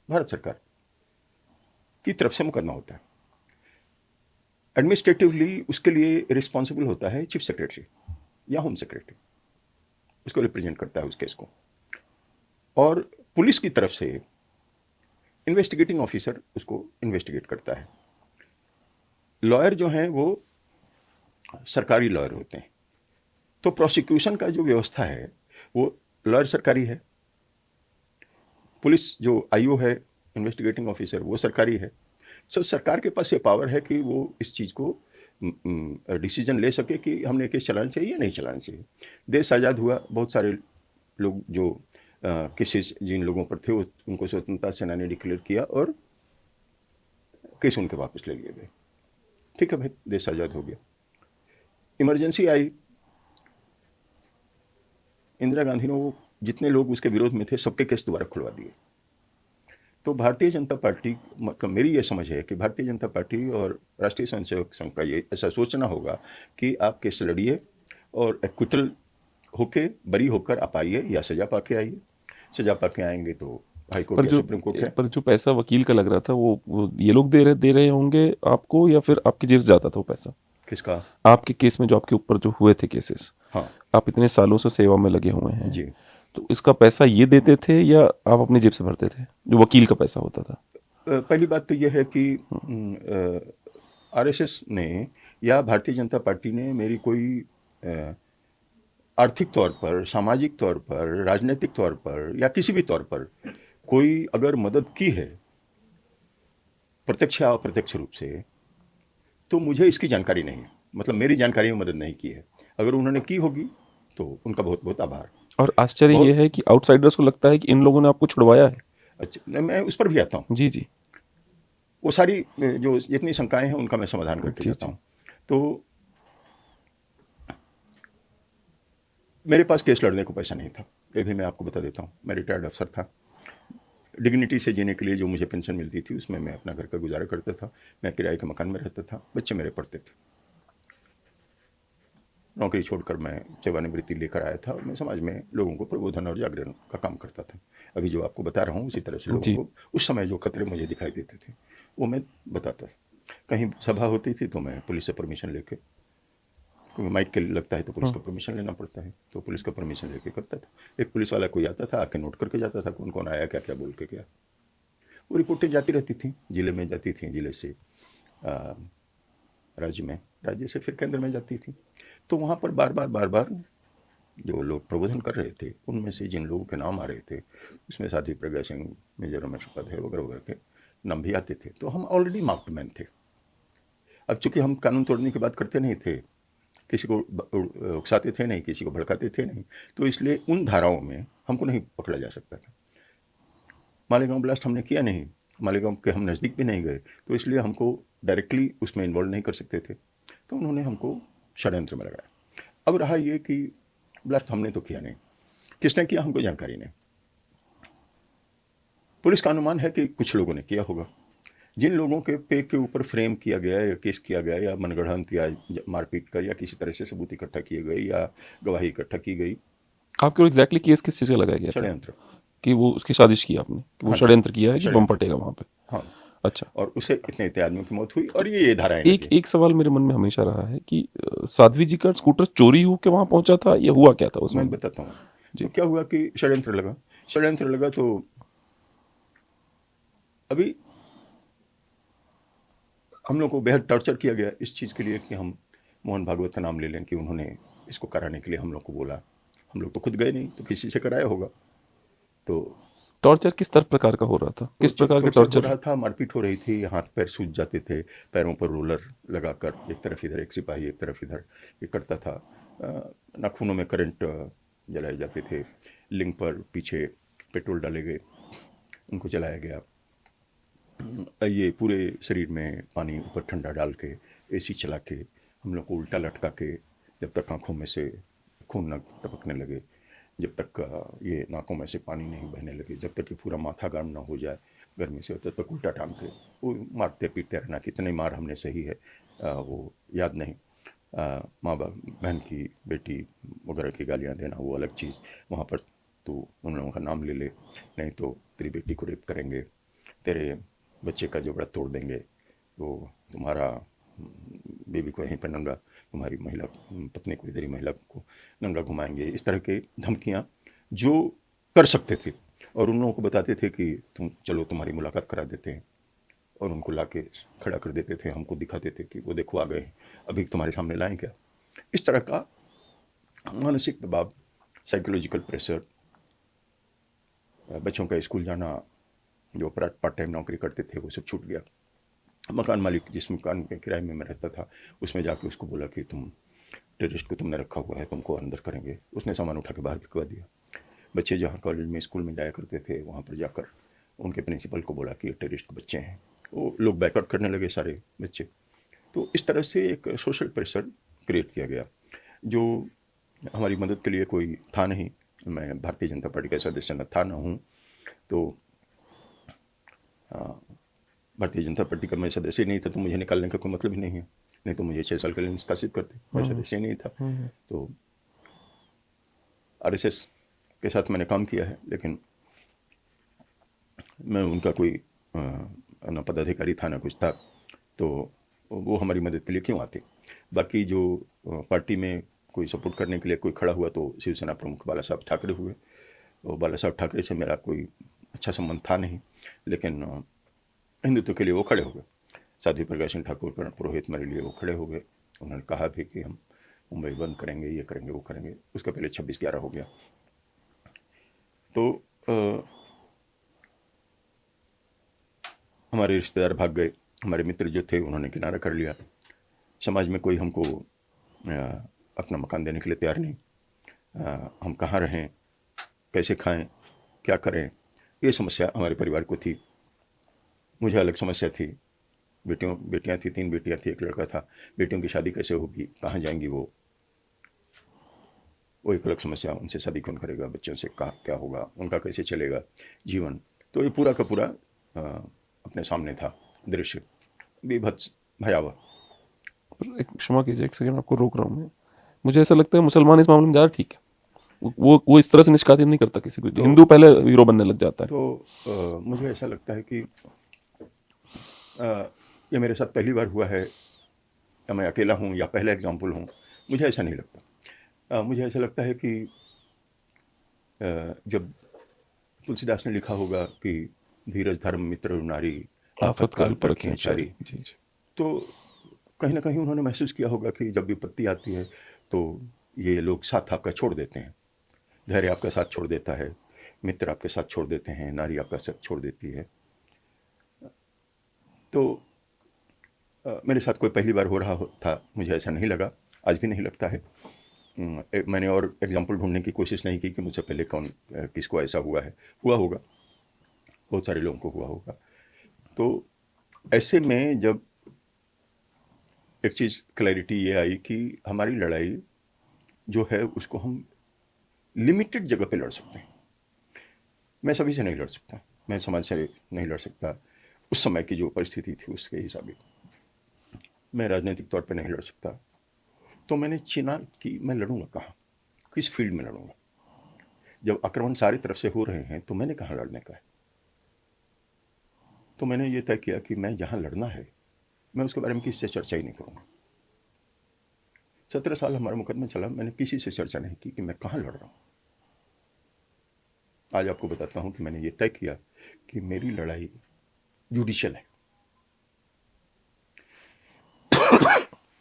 भारत सरकार की तरफ से मुकदमा होता है। एडमिनिस्ट्रेटिवली उसके लिए रिस्पॉन्सिबल होता है चीफ सेक्रेटरी या होम सेक्रेटरी, उसको रिप्रेजेंट करता है उस केस को। और पुलिस की तरफ से इन्वेस्टिगेटिंग ऑफिसर उसको इन्वेस्टिगेट करता है। लॉयर जो हैं वो सरकारी लॉयर होते हैं। तो प्रोसिक्यूशन का जो व्यवस्था है वो लॉयर सरकारी है, पुलिस जो आईओ है इन्वेस्टिगेटिंग ऑफिसर वो सरकारी है। सो सरकार के पास ये पावर है कि वो इस चीज़ को डिसीजन ले सके कि हमने केस चलाना चाहिए या नहीं चलाना चाहिए। देश आज़ाद हुआ, बहुत सारे लोग जो केसेस जिन लोगों पर थे उनको स्वतंत्रता सेनानी ने डिक्लेयर किया और केस उनके वापस ले लिए गए। ठीक है भाई, देश आज़ाद हो गया। इमरजेंसी आई, इंदिरा गांधी ने वो जितने लोग उसके विरोध में थे सबके केस दोबारा खुलवा दिए। तो भारतीय जनता पार्टी, मतलब मेरी ये समझ है कि भारतीय जनता पार्टी और राष्ट्रीय स्वयंसेवक संघ का ये ऐसा सोचना होगा कि आप केस लड़िए और एक्विटल होके बरी होकर आप आइए या सजा पाके आइए। सजा पाके आएंगे तो हाई कोर्ट या सुप्रीम कोर्ट है। पर जो पैसा वकील का लग रहा था वो ये लोग दे रहे होंगे आपको, या फिर आपकी जेब से जाता था वो पैसा? किसका? आपके केस में जो आपके ऊपर जो हुए थे केसेस, हाँ आप इतने सालों से सेवा में लगे हुए हैं जी। तो इसका पैसा ये देते थे या आप अपनी जेब से भरते थे, जो वकील का पैसा होता था? पहली बात तो यह है कि आरएसएस ने या भारतीय जनता पार्टी ने मेरी कोई आर्थिक तौर पर, सामाजिक तौर पर, राजनीतिक तौर पर या किसी भी तौर पर कोई अगर मदद की है प्रत्यक्ष या अप्रत्यक्ष रूप से, तो मुझे इसकी जानकारी नहीं है। मतलब मेरी जानकारी में मदद नहीं की है। अगर उन्होंने की होगी तो उनका बहुत बहुत आभार। और आश्चर्य ये है कि आउटसाइडर्स को लगता है कि इन लोगों ने आपको छुड़वाया है। अच्छा, मैं उस पर भी आता हूँ। जी जी वो सारी जो जितनी शंकाएं हैं उनका मैं समाधान करके जी, जाता हूँ। तो मेरे पास केस लड़ने को पैसा नहीं था, ये भी मैं आपको बता देता हूँ। मैं रिटायर्ड अफसर था। डिग्निटी से जीने के लिए जो मुझे पेंशन मिलती थी उसमें मैं अपना घर का गुजारा करता था। मैं किराए के मकान में रहता था, बच्चे मेरे पढ़ते थे। नौकरी छोड़कर मैं सेवानिवृत्ति लेकर आया था और मैं समाज में लोगों को प्रबोधन और जागरण का काम करता था। अभी जो आपको बता रहा हूँ उसी तरह से लोगों जी। को उस समय जो खतरे मुझे दिखाई देते थे वो मैं बताता था। कहीं सभा होती थी तो मैं पुलिस से परमिशन लेके, क्योंकि माइक के लगता है तो पुलिस का परमिशन लेना पड़ता है, तो पुलिस का परमिशन लेके करता था। एक पुलिस वाला कोई आता था, आके नोट करके जाता था कौन कौन आया, क्या क्या बोल के गया। वो रिपोर्टें जाती रहती थी, जिले में जाती थी, जिले से राज्य में, राज्य से फिर केंद्र में जाती थी। तो वहाँ पर बार बार जो लोग प्रबोधन कर रहे थे उनमें से जिन लोगों के नाम आ रहे थे उसमें साध्वी प्रज्ञा सिंह, मेजर रमेश उपाध्याय वगैरह वगैरह के नाम भी आते थे। तो हम ऑलरेडी मार्क्ड मैन थे। अब चूंकि हम कानून तोड़ने की बात करते नहीं थे, किसी को उकसाते थे नहीं, किसी को भड़काते थे नहीं, तो इसलिए उन धाराओं में हमको नहीं पकड़ा जा सकता था। मालेगांव ब्लास्ट हमने किया नहीं, मालेगांव के हम नज़दीक भी नहीं गए, तो इसलिए हमको डायरेक्टली उसमें इन्वॉल्व नहीं कर सकते थे। तो उन्होंने हमको षड्यंत्र में लगाया। अब रहा ये कि ब्लास्ट हमने तो किया नहीं, किसने किया हमको जानकारी नहीं। पुलिस का अनुमान है कि कुछ लोगों ने किया होगा। जिन लोगों के पे के ऊपर फ्रेम किया गया या केस किया गया या मनगढ़ंत या मारपीट कर या किसी तरह से सबूत इकट्ठा किए गए या गवाही इकट्ठा की गई, आपके एग्जैक्टली केस किस चीज़ का लगाया गया था? षड्यंत्र। कि वो उसकी साजिश की आपने, कि वो हाँ, षड्यंत्र किया है कि बम षड्यंत्र। फटेगा वहाँ पे? हाँ, अच्छा। और उससे इतने आदमियों की मौत हुई और ये धाराएं एक एक सवाल मेरे मन में हमेशा रहा है कि साध्वी जी का स्कूटर चोरी होकर वहाँ पहुंचा था, या हुआ क्या था उसमें? मैं बताता हूँ। तो क्या हुआ कि षड्यंत्र लगा तो अभी हम लोग को बेहद टॉर्चर किया गया इस चीज़ के लिए कि हम मोहन भागवत का नाम ले लें कि उन्होंने इसको कराने के लिए हम लोग को बोला। हम लोग तो खुद गए नहीं, तो किसी से कराया होगा। तो टॉर्चर किस प्रकार का हो रहा था? किस प्रकार का हो टॉर्चर? रहा था, मारपीट हो रही थी, हाथ पैर सूज जाते थे, पैरों पर रोलर लगाकर एक तरफ इधर एक सिपाही एक तरफ इधर ये करता था। नाखूनों में करंट जलाए जाते थे, लिंग पर पीछे पेट्रोल डाले गए, उनको जलाया गया। ये पूरे शरीर में पानी ऊपर ठंडा डाल के एसी चला के हम लोग को उल्टा लटका के जब तक आँखों में से खून न टपकने लगे, जब तक ये नाकों में से पानी नहीं बहने लगे, जब तक कि पूरा माथा गर्म ना हो जाए गर्मी से, तब तक उल्टा टांग के वो मारते पीटते रहना। कितने मार हमने सही है वो याद नहीं। माँ बाप, बहन की बेटी वगैरह की गालियाँ देना वो अलग चीज़। वहाँ पर तू उन लोगों का नाम ले ले, नहीं तो तेरी बेटी को रेप करेंगे, तेरे बच्चे का जोड़ा तोड़ देंगे, वो तुम्हारा बेबी को यहीं पर नंगा, तुम्हारी महिला पत्नी को इधर ही महिला को नंगा घुमाएंगे। इस तरह के धमकियाँ जो कर सकते थे और उन लोगों को बताते थे कि तुम चलो तुम्हारी मुलाकात करा देते हैं। और उनको लाके खड़ा कर देते थे, हमको दिखाते थे कि वो देखो आ गए, अभी तुम्हारे सामने लाएं क्या। इस तरह का मानसिक दबाव, साइकोलॉजिकल प्रेशर, बच्चों का स्कूल जाना, जो पार्ट टाइम नौकरी करते थे वो सब छूट गया। मकान मालिक जिस मकान के किराए में मैं रहता था उसमें जाके उसको बोला कि तुम टेररिस्ट को तुमने रखा हुआ है, तुमको अंदर करेंगे। उसने सामान उठा के बाहर भिजवा दिया। बच्चे जहाँ कॉलेज में स्कूल में जाया करते थे वहाँ पर जाकर उनके प्रिंसिपल को बोला कि ये टेररिस्ट के बच्चे हैं। वो लोग बैकआउट करने लगे सारे बच्चे। तो इस तरह से एक सोशल प्रेशर क्रिएट किया गया जो हमारी मदद के लिए कोई था नहीं। मैं भारतीय जनता पार्टी का सदस्य न था, न हूँ। तो भारतीय जनता पार्टी का मैं सदस्य नहीं था तो मुझे निकालने का कोई मतलब ही नहीं है, नहीं तो मुझे 6 साल के लिए निष्कासित करते। मैं सदस्य नहीं था। तो आरएसएस के साथ मैंने काम किया है, लेकिन मैं उनका कोई न पदाधिकारी था न कुछ था, तो वो हमारी मदद के लिए क्यों आते। बाकी जो पार्टी में कोई सपोर्ट करने के लिए कोई खड़ा हुआ तो शिवसेना प्रमुख बाला साहब ठाकरे हुए। और बाला साहब ठाकरे से मेरा कोई अच्छा संबंध था नहीं, लेकिन हिंदुत्व के लिए वो खड़े हो गए। साध्वी प्रज्ञा सिंह ठाकुर पुरोहित मेरे लिए वो खड़े हो गए। उन्होंने कहा भी कि हम मुंबई बंद करेंगे, ये करेंगे, वो करेंगे। उसका पहले 26/11 हो गया। तो हमारे रिश्तेदार भाग गए, हमारे मित्र जो थे उन्होंने किनारा कर लिया। समाज में कोई हमको अपना मकान देने के लिए तैयार नहीं। हम कहाँ रहें, कैसे खाएं, क्या करें, ये समस्या हमारे परिवार को थी। मुझे अलग समस्या थी। बेटियां थी, 3 बेटियां थी, 1 लड़का था। बेटियों की शादी कैसे होगी, कहाँ जाएंगी वो एक अलग समस्या। उनसे शादी कौन करेगा, बच्चों से क्या होगा, उनका कैसे चलेगा जीवन। तो ये पूरा का पूरा अपने सामने था दृश्य, बीभत्स, भयावह। क्षमा कीजिए, एक सेकंड आपको रोक रहा हूँ मैं। मुझे ऐसा लगता है मुसलमान इस मामले में ज़्यादा ठीक है। वो इस तरह से निष्कासित नहीं करता किसी को। हिंदू पहले हीरो बनने लग जाता है। तो मुझे ऐसा लगता है कि ये मेरे साथ पहली बार हुआ है, या मैं अकेला हूँ या पहला एग्जाम्पल हूँ, मुझे ऐसा नहीं लगता। मुझे ऐसा लगता है कि जब तुलसीदास ने लिखा होगा कि धीरज धर्म मित्र नारी आफत काल पर रखें चारी, तो कहीं ना कहीं उन्होंने महसूस किया होगा कि जब विपत्ति आती है तो ये लोग साथ आपका छोड़ देते हैं। धैर्य आपका साथ छोड़ देता है, मित्र आपके साथ छोड़ देते हैं, नारी आपका साथ छोड़ देती है। तो मेरे साथ कोई पहली बार हो रहा था, मुझे ऐसा नहीं लगा, आज भी नहीं लगता है। मैंने और एग्जाम्पल ढूंढने की कोशिश नहीं की कि मुझसे पहले किसको ऐसा हुआ है। हुआ होगा, बहुत सारे लोगों को हुआ होगा। तो ऐसे में जब एक चीज़ क्लैरिटी ये आई कि हमारी लड़ाई जो है उसको हम लिमिटेड जगह पे लड़ सकते हैं। मैं सभी से नहीं लड़ सकता, मैं समाज से नहीं लड़ सकता। उस समय की जो परिस्थिति थी उसके हिसाब से मैं राजनीतिक तौर पे नहीं लड़ सकता। तो मैंने चुना कि मैं लड़ूंगा कहाँ, किस फील्ड में लड़ूंगा। जब आक्रमण सारी तरफ से हो रहे हैं तो मैंने कहाँ लड़ने का है। तो मैंने ये तय किया कि मैं जहाँ लड़ना है मैं उसके बारे में किसी से चर्चा ही नहीं करूँगा। 17 साल हमारा मुकदमा चला, मैंने किसी से चर्चा नहीं की कि मैं कहाँ लड़ रहा हूँ। आज आपको बताता हूँ कि मैंने ये तय किया कि मेरी लड़ाई जुडिशियल है।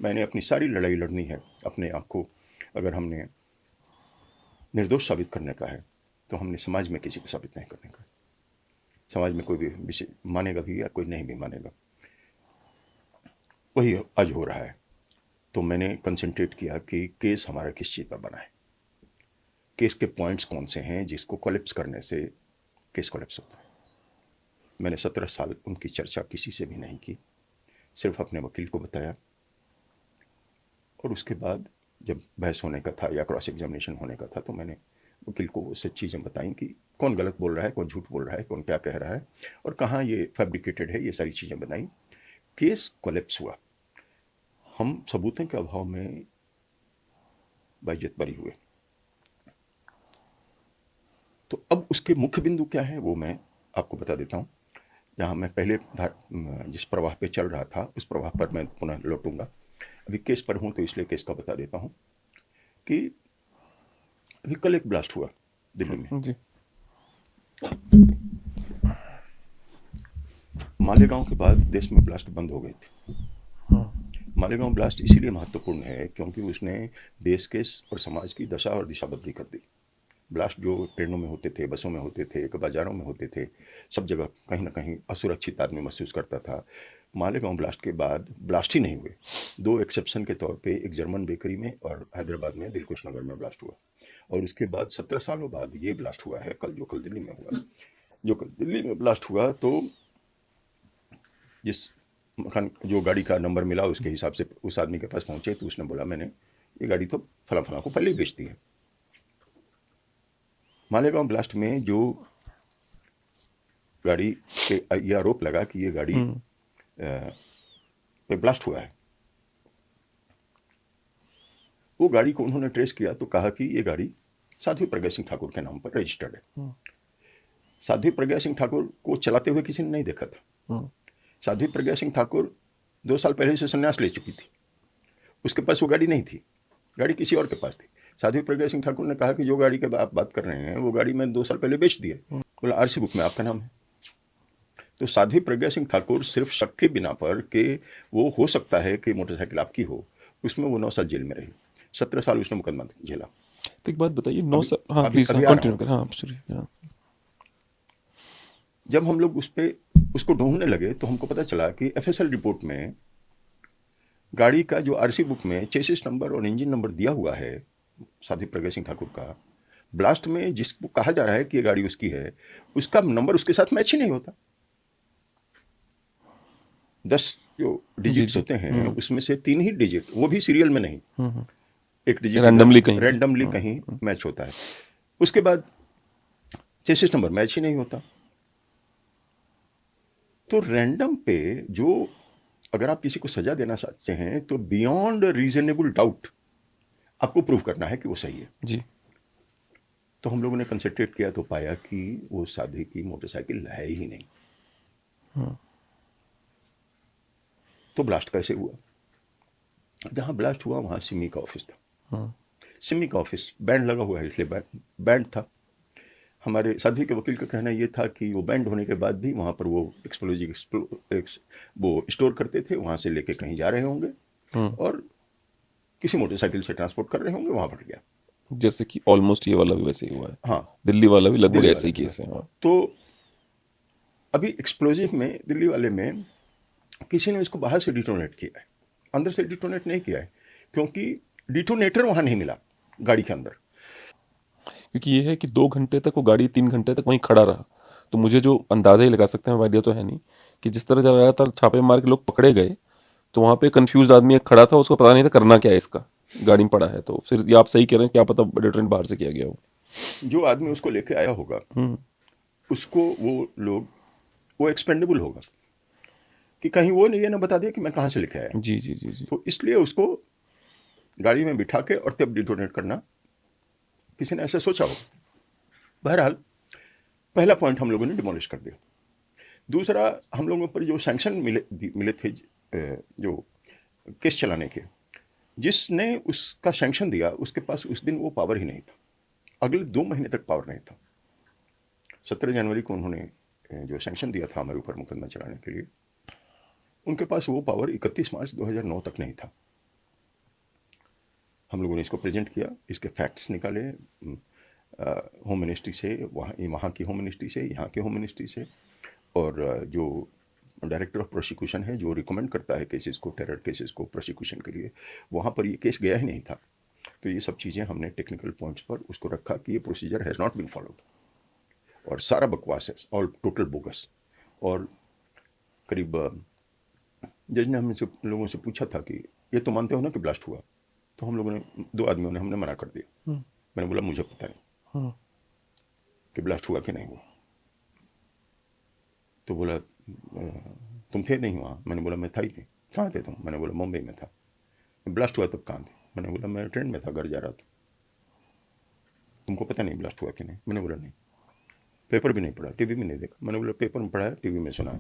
मैंने अपनी सारी लड़ाई लड़नी है अपने आप को। अगर हमने निर्दोष साबित करने का है तो हमने समाज में किसी को साबित नहीं करने का। समाज में कोई भी विषय मानेगा भी या कोई नहीं भी मानेगा, वही आज हो रहा है। तो मैंने कंसंट्रेट किया कि केस हमारा किस चीज़ पर बना है, केस के पॉइंट्स कौन से हैं जिसको कोलैप्स करने से केस कोलैप्स होता है। मैंने 17 साल उनकी चर्चा किसी से भी नहीं की, सिर्फ अपने वकील को बताया। और उसके बाद जब बहस होने का था या क्रॉस एग्जामिनेशन होने का था तो मैंने वकील को वो सब चीज़ें बताई कि कौन गलत बोल रहा है, कौन झूठ बोल रहा है, कौन क्या कह रहा है और कहाँ ये फैब्रिकेटेड है। ये सारी चीज़ें बनाई। केस कोलैप्स हुआ। हम सबूतों के अभाव में बाइज्जत बरी हुए। तो अब उसके मुख्य बिंदु क्या है वो मैं आपको बता देता हूँ। जहाँ मैं पहले जिस प्रवाह पे चल रहा था उस प्रवाह पर मैं पुनः लौटूंगा। अभी केस पर हूँ तो इसलिए केस का बता देता हूँ कि अभी कल एक ब्लास्ट हुआ दिल्ली में जी। मालेगांव के बाद देश में ब्लास्ट बंद हो गए थे। हाँ, मालेगांव ब्लास्ट इसीलिए महत्वपूर्ण है क्योंकि उसने देश के और समाज की दशा और दिशा बदली कर दी। ब्लास्ट जो ट्रेनों में होते थे, बसों में होते थे, बाजारों में होते थे, सब जगह कहीं ना कहीं असुरक्षित आदमी महसूस करता था। मालेगांव ब्लास्ट के बाद ब्लास्ट ही नहीं हुए। 2 एक्सेप्शन के तौर पे एक जर्मन बेकरी में और हैदराबाद में दिलकुश नगर में ब्लास्ट हुआ, और उसके बाद 17 सालों बाद ये ब्लास्ट हुआ है कल दिल्ली में हुआ। जो कल दिल्ली में ब्लास्ट हुआ तो जिस मकान जो गाड़ी का नंबर मिला उसके हिसाब से उस आदमी के पास पहुंचे तो उसने बोला मैंने ये गाड़ी तो फला फला को पहले ही बेच दी है। मालेगांव ब्लास्ट में जो गाड़ी पे ये आरोप लगा कि ये गाड़ी पे ब्लास्ट हुआ है, वो गाड़ी को उन्होंने ट्रेस किया तो कहा कि ये गाड़ी साध्वी प्रज्ञा सिंह ठाकुर के नाम पर रजिस्टर्ड है। साध्वी प्रज्ञा सिंह ठाकुर को चलाते हुए किसी ने नहीं देखा था। साध्वी प्रज्ञा सिंह ठाकुर 2 साल पहले से संन्यास ले चुकी थी, उसके पास वो गाड़ी नहीं थी, गाड़ी किसी और के पास थी। साध्वी प्रज्ञा सिंह ठाकुर ने कहा कि जो गाड़ी के आप बात कर रहे हैं वो गाड़ी मैं 2 साल पहले बेच दी है। बोला आरसी बुक में आपका नाम है। तो साध्वी प्रज्ञा सिंह ठाकुर सिर्फ शक के बिना पर कि वो हो सकता है कि मोटरसाइकिल आपकी हो, उसमें वो 9 साल जेल में रही। 17 साल उसने मुकदमा झेला। तो एक बात बताइए, 9 साल, हाँ अभी प्लीज, हाँ आ रहा कंटिन्यू हूं। करें, हाँ चलिए, हाँ। जब हम लोग उसको ढूंढने लगे तो हमको पता चला कि एफएसएल रिपोर्ट में गाड़ी का जो आरसी बुक में चेसिस नंबर और इंजन नंबर दिया हुआ है साध्वी प्रज्ञा सिंह ठाकुर का, ब्लास्ट में जिसको कहा जा रहा है कि ये गाड़ी उसकी है, उसका नंबर उसके साथ मैच ही नहीं होता। 10 जो डिजिट्स जी। होते हैं उसमें से 3 ही डिजिट, वो भी सीरियल में नहीं, एक डिजिट रैंडमली कहीं मैच होता है। उसके बाद चेसिस नंबर मैच ही नहीं होता। तो रैंडम पे जो अगर आप किसी को सजा देना चाहते हैं तो बियॉन्ड रीजनेबल डाउट आपको प्रूव करना है कि वो सही है जी। तो हम लोगों ने कंसंट्रेट किया तो पाया कि वो साध्वी की मोटरसाइकिल है ही नहीं। तो ब्लास्ट कैसे हुआ? जहां ब्लास्ट हुआ वहां सिमी का ऑफिस था। सिमी का ऑफिस बैंड लगा हुआ है इसलिए बैंड था। हमारे साध्वी के वकील का कहना ये था कि वो बैंड होने के बाद भी वहाँ पर वो वो स्टोर करते थे, वहाँ से लेके कहीं जा रहे होंगे और किसी मोटरसाइकिल से ट्रांसपोर्ट कर रहे होंगे, वहाँ फट गया। जैसे कि ऑलमोस्ट ये वाला भी वैसे ही हुआ है। हाँ, दिल्ली वाला भी लगभग दिल्ली ऐसे ही वाला केस है। हाँ। तो अभी एक्सप्लोजिव में दिल्ली वाले में किसी ने इसको बाहर से डिटोनेट किया है, अंदर से डिटोनेट नहीं किया है क्योंकि डिटोनेटर वहाँ नहीं मिला गाड़ी के अंदर। क्योंकि ये है कि 2 घंटे तक वो गाड़ी 3 घंटे तक वहीं खड़ा रहा, तो मुझे जो अंदाजा ही लगा सकते हैं, आइडिया तो है नहीं, कि जिस तरह ज़्यादातर छापे मार के लोग पकड़े गए तो वहाँ पे कंफ्यूज आदमी एक खड़ा था, उसको पता नहीं था करना क्या है, इसका गाड़ी में पड़ा है। तो फिर ये आप सही कह रहे हैं, क्या पता डिटरेंट बाहर से किया गया हो। जो आदमी उसको लेके आया होगा उसको वो एक्सपेंडेबल होगा कि कहीं वो ये ना बता दे कि मैं कहाँ से लेके आया। जी जी जी जी। तो इसलिए उसको गाड़ी में बिठा के और तब डिटोनेट करना किसी ने ऐसा सोचा होगा। बहरहाल पहला पॉइंट हम लोगों ने डिमोलिश कर दिया। दूसरा, हम लोगों पर जो सैंक्शन मिले थे जो केस चलाने के, जिसने उसका सैंक्शन दिया उसके पास उस दिन वो पावर ही नहीं था, अगले 2 महीने तक पावर नहीं था। 17 जनवरी को उन्होंने जो सैंक्शन दिया था हमारे ऊपर मुकदमा चलाने के लिए, उनके पास वो पावर 31 मार्च 2009 तक नहीं था। हम लोगों ने इसको प्रेजेंट किया, इसके फैक्ट्स निकाले होम मिनिस्ट्री से, वहाँ की होम मिनिस्ट्री से, यहाँ के होम मिनिस्ट्री से, और जो डायरेक्टर ऑफ प्रोसिक्यूशन है जो रिकमेंड करता है केसेस को, टेरर केसेस को प्रोसिक्यूशन के लिए, वहाँ पर ये केस गया ही नहीं था। तो ये सब चीज़ें हमने टेक्निकल पॉइंट्स पर उसको रखा कि ये procedure has not been followed और सारा बकवास है, ऑल टोटल बोगस। और करीब जज ने हमसे लोगों से पूछा था कि ये तो मानते हो ना कि ब्लास्ट हुआ? तो हम लोगों ने 2 आदमियों ने हमने मना कर दिया। मैंने बोला मुझे पता नहीं कि ब्लास्ट हुआ कि नहीं हुआ। तो बोला तुम थे नहीं वहाँ? मैंने बोला मैं था ही नहीं। कहाँ थे तुम? मैंने बोला मुंबई में था। ब्लास्ट हुआ तब कहाँ थे? मैंने बोला मैं ट्रेन में था, घर जा रहा था। तुमको पता नहीं ब्लास्ट हुआ कि नहीं? मैंने बोला नहीं। पेपर भी नहीं पढ़ा, टीवी भी नहीं देखा? मैंने बोला पेपर में पढ़ा है, टीवी में सुना है।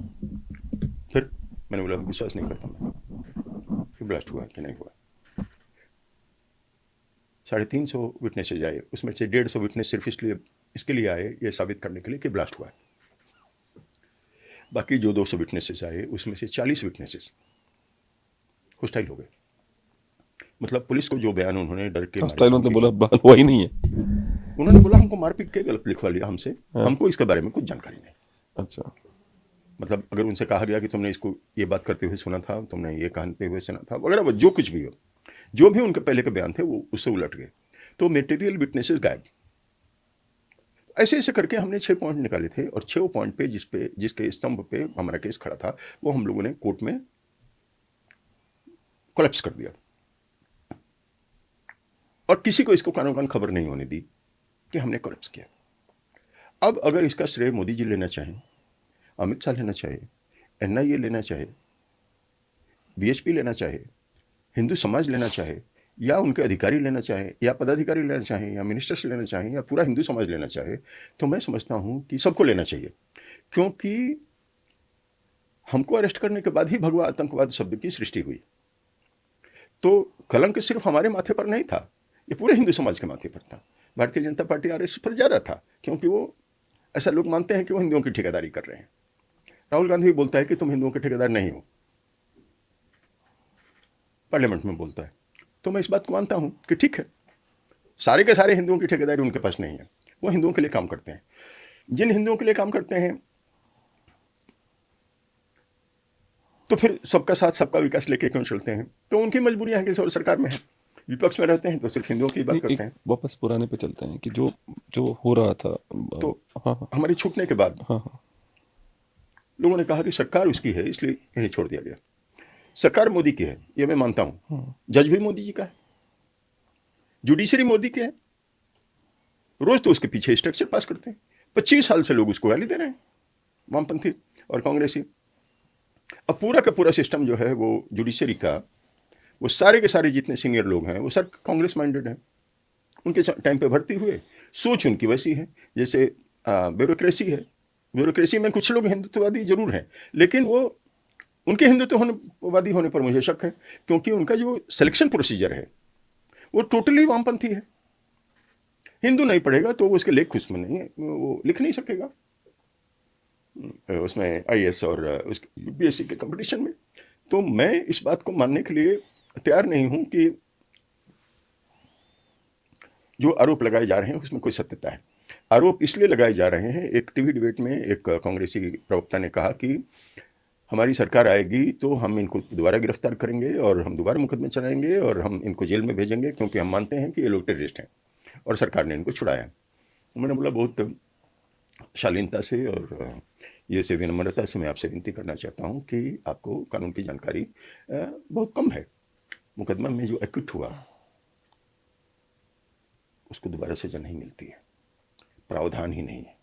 फिर मैंने बोला विश्वास नहीं करता मैं कि ब्लास्ट हुआ कि नहीं हुआ। 350 विटनेसेज आए, उसमें से 150 विटनेस सिर्फ इसके लिए आए ये साबित करने के लिए कि ब्लास्ट हुआ है। बाकी जो 200 विटनेसेस आए उसमें से 40 विटनेसेस होस्टाइल हो गए। मतलब पुलिस को जो बयान उन्होंने डर के हॉस्टाइल मारे मतलब धमकी बोला हुआ ही नहीं है। दी, उन्होंने बोला हमको मारपीट के गलत लिखवा लिया हमसे, हमको इसके बारे में कुछ जानकारी नहीं। अच्छा, मतलब अगर उनसे कहा गया कि तुमने इसको ये बात करते हुए सुना था, तुमने ये कहते हुए सुना था वगैरह, वो जो कुछ भी हो, जो भी उनके पहले के बयान थे वो उससे उलट गए, तो मटेरियल विटनेसेस गायब। ऐसे ऐसे करके हमने 6 पॉइंट निकाले थे और 6 पॉइंट पे जिसके स्तंभ पे हमारा केस खड़ा था वो हम लोगों ने कोर्ट में कोलैप्स कर दिया और किसी को इसको कानों कान खबर नहीं होने दी कि हमने कोलैप्स किया। अब अगर इसका श्रेय मोदी जी लेना चाहें, अमित शाह लेना चाहे, एनआईए लेना चाहे, बीएचपी लेना चाहे, हिंदू समाज लेना चाहे, या उनके अधिकारी लेना चाहे, या पदाधिकारी लेना चाहे, या मिनिस्टर्स लेना चाहे, या पूरा हिंदू समाज लेना चाहे, तो मैं समझता हूं कि सबको लेना चाहिए, क्योंकि हमको अरेस्ट करने के बाद ही भगवा आतंकवाद शब्द की सृष्टि हुई। तो कलंक सिर्फ हमारे माथे पर नहीं था, ये पूरे हिंदू समाज के माथे पर था। भारतीय जनता पार्टी आरएसएस पर ज़्यादा था, क्योंकि वो ऐसा लोग मानते हैं कि वो हिंदुओं की ठेकेदारी कर रहे हैं। राहुल गांधी भी बोलता है कि तुम हिंदुओं के ठेकेदार नहीं हो, पार्लियामेंट में बोलता है। तो मैं इस बात को मानता हूं कि ठीक है, सारे के सारे हिंदुओं की ठेकेदारी उनके पास नहीं है, वो हिंदुओं के लिए काम करते हैं। जिन हिंदुओं के लिए काम करते हैं तो फिर सबका साथ सबका विकास लेके क्यों चलते हैं? तो उनकी मजबूरियां हैं कि और सरकार में है, विपक्ष में रहते हैं तो सिर्फ हिंदुओं की बात करते हैं। वापस पुराने पे चलते हैं कि जो जो हो रहा था। तो हाँ, हमारी छूटने के बाद लोगों ने कहा कि सरकार उसकी है इसलिए इन्हें छोड़ दिया गया। सरकार मोदी की है, ये मैं मानता हूं। जज भी मोदी जी का है, जुडिशरी मोदी की है, रोज तो उसके पीछे स्ट्रक्चर पास करते हैं। 25 साल से लोग उसको गाली दे रहे हैं, वामपंथी और कांग्रेसी। अब पूरा का पूरा सिस्टम जो है वो जुडिशरी का, वो सारे के सारे जितने सीनियर लोग हैं वो सर कांग्रेस माइंडेड हैं। उनके टाइम पे भर्ती हुए, सोच उनकी वैसी है जैसे ब्यूरोक्रेसी है। ब्यूरोक्रेसी में कुछ लोग हिंदुत्ववादी जरूर हैं, लेकिन वो उनके हिंदुत्ववादी होने पर मुझे शक है, क्योंकि उनका जो सिलेक्शन प्रोसीजर है वो टोटली वामपंथी है। हिंदू नहीं पढ़ेगा तो उसके लेख उसमें नहीं है, वो लिख नहीं सकेगा उसमें आईएएस और यूपीएससी के कंपटीशन में। तो मैं इस बात को मानने के लिए तैयार नहीं हूं कि जो आरोप लगाए जा रहे हैं उसमें कोई सत्यता है। आरोप इसलिए लगाए जा रहे हैं, एक टीवी डिबेट में एक कांग्रेसी प्रवक्ता ने कहा कि हमारी सरकार आएगी तो हम इनको दोबारा गिरफ्तार करेंगे और हम दोबारा मुकदमे चलाएंगे और हम इनको जेल में भेजेंगे, क्योंकि हम मानते हैं कि ये लोग टेररिस्ट हैं और सरकार ने इनको छुड़ाया। मैंने बोला बहुत शालीनता से और ये से विनम्रता से मैं आपसे विनती करना चाहता हूँ कि आपको कानून की जानकारी बहुत कम है। मुकदमा में जो एक्विट हुआ उसको दोबारा सजा नहीं मिलती है, प्रावधान ही नहीं है।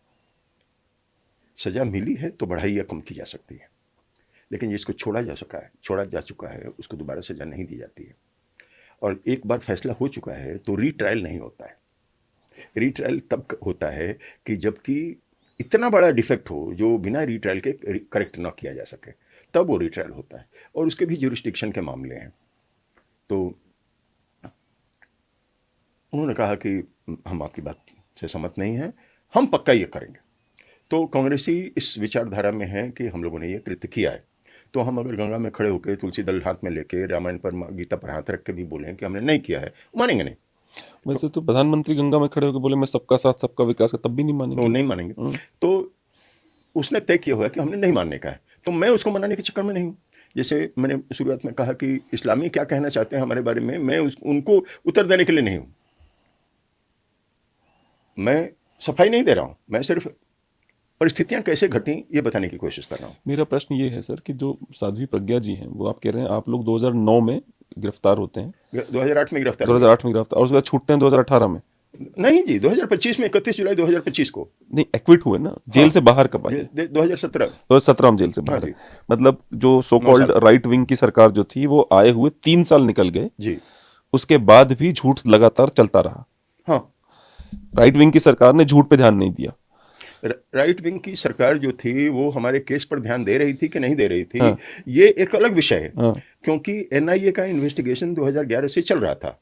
सजा मिली है तो बढ़ाई या कम की जा सकती है, लेकिन जिसको छोड़ा जा चुका है उसको दोबारा सजा नहीं दी जाती है। और एक बार फैसला हो चुका है तो रीट्रायल नहीं होता है। रीट्रायल तब होता है कि जबकि इतना बड़ा डिफेक्ट हो जो बिना रीट्रायल के करेक्ट ना किया जा सके, तब वो रीट्रायल होता है, और उसके भी ज्यूरिसडिक्शन के मामले हैं। तो उन्होंने कहा कि हम आपकी बात से सहमत नहीं हैं, हम पक्का ये करेंगे। तो कांग्रेसी इस विचारधारा में है कि हम लोगों ने ये कृत्य किया है, तो हम अगर गंगा में खड़े होकर तुलसी दल हाथ में लेके रामायण पर गीता पर हाथ रख के भी बोलें कि हमने नहीं किया है, मानेंगे नहीं। वैसे तो प्रधानमंत्री गंगा में खड़े होकर बोले मैं सबका साथ सबका विकास का, तब भी नहीं मानेंगे। वो नहीं मानेंगे। तो उसने तय किया हुआ है कि हमने नहीं मानने का है, तो मैं उसको मनाने के चक्कर में नहीं हूँ। जैसे मैंने शुरुआत में कहा कि इस्लामी क्या कहना चाहते हैं हमारे बारे में, मैं उनको उत्तर देने के लिए नहीं हूँ। मैं सफाई नहीं दे रहा हूँ, मैं सिर्फ परिस्थितियां कैसे घटी ये बताने की कोशिश कर रहा हूँ। मेरा प्रश्न ये है सर कि जो साध्वी प्रज्ञा जी हैं वो आप कह रहे हैं आप लोग 2009 में गिरफ्तार होते हैं, 2008 में गिरफ्तार, 2008 में गिरफ्तार, और उसके बाद छूटते हैं 2018 में। नहीं जी, 2025 में 31 जुलाई 2025 को नहीं, एक्विट हुए ना, जेल से बाहर कब आए? 2017 में जेल से बाहर। मतलब जो सो कॉल्ड राइट विंग की सरकार जो थी वो आए हुए 3 साल निकल गए जी, उसके बाद भी झूठ लगातार चलता रहा। हाँ, राइट विंग की सरकार ने झूठ पे ध्यान नहीं दिया। राइट विंग की सरकार जो थी वो हमारे केस पर ध्यान दे रही थी कि नहीं दे रही थी, हाँ, ये एक अलग विषय है। हाँ, क्योंकि एनआईए का इन्वेस्टिगेशन 2011 से चल रहा था,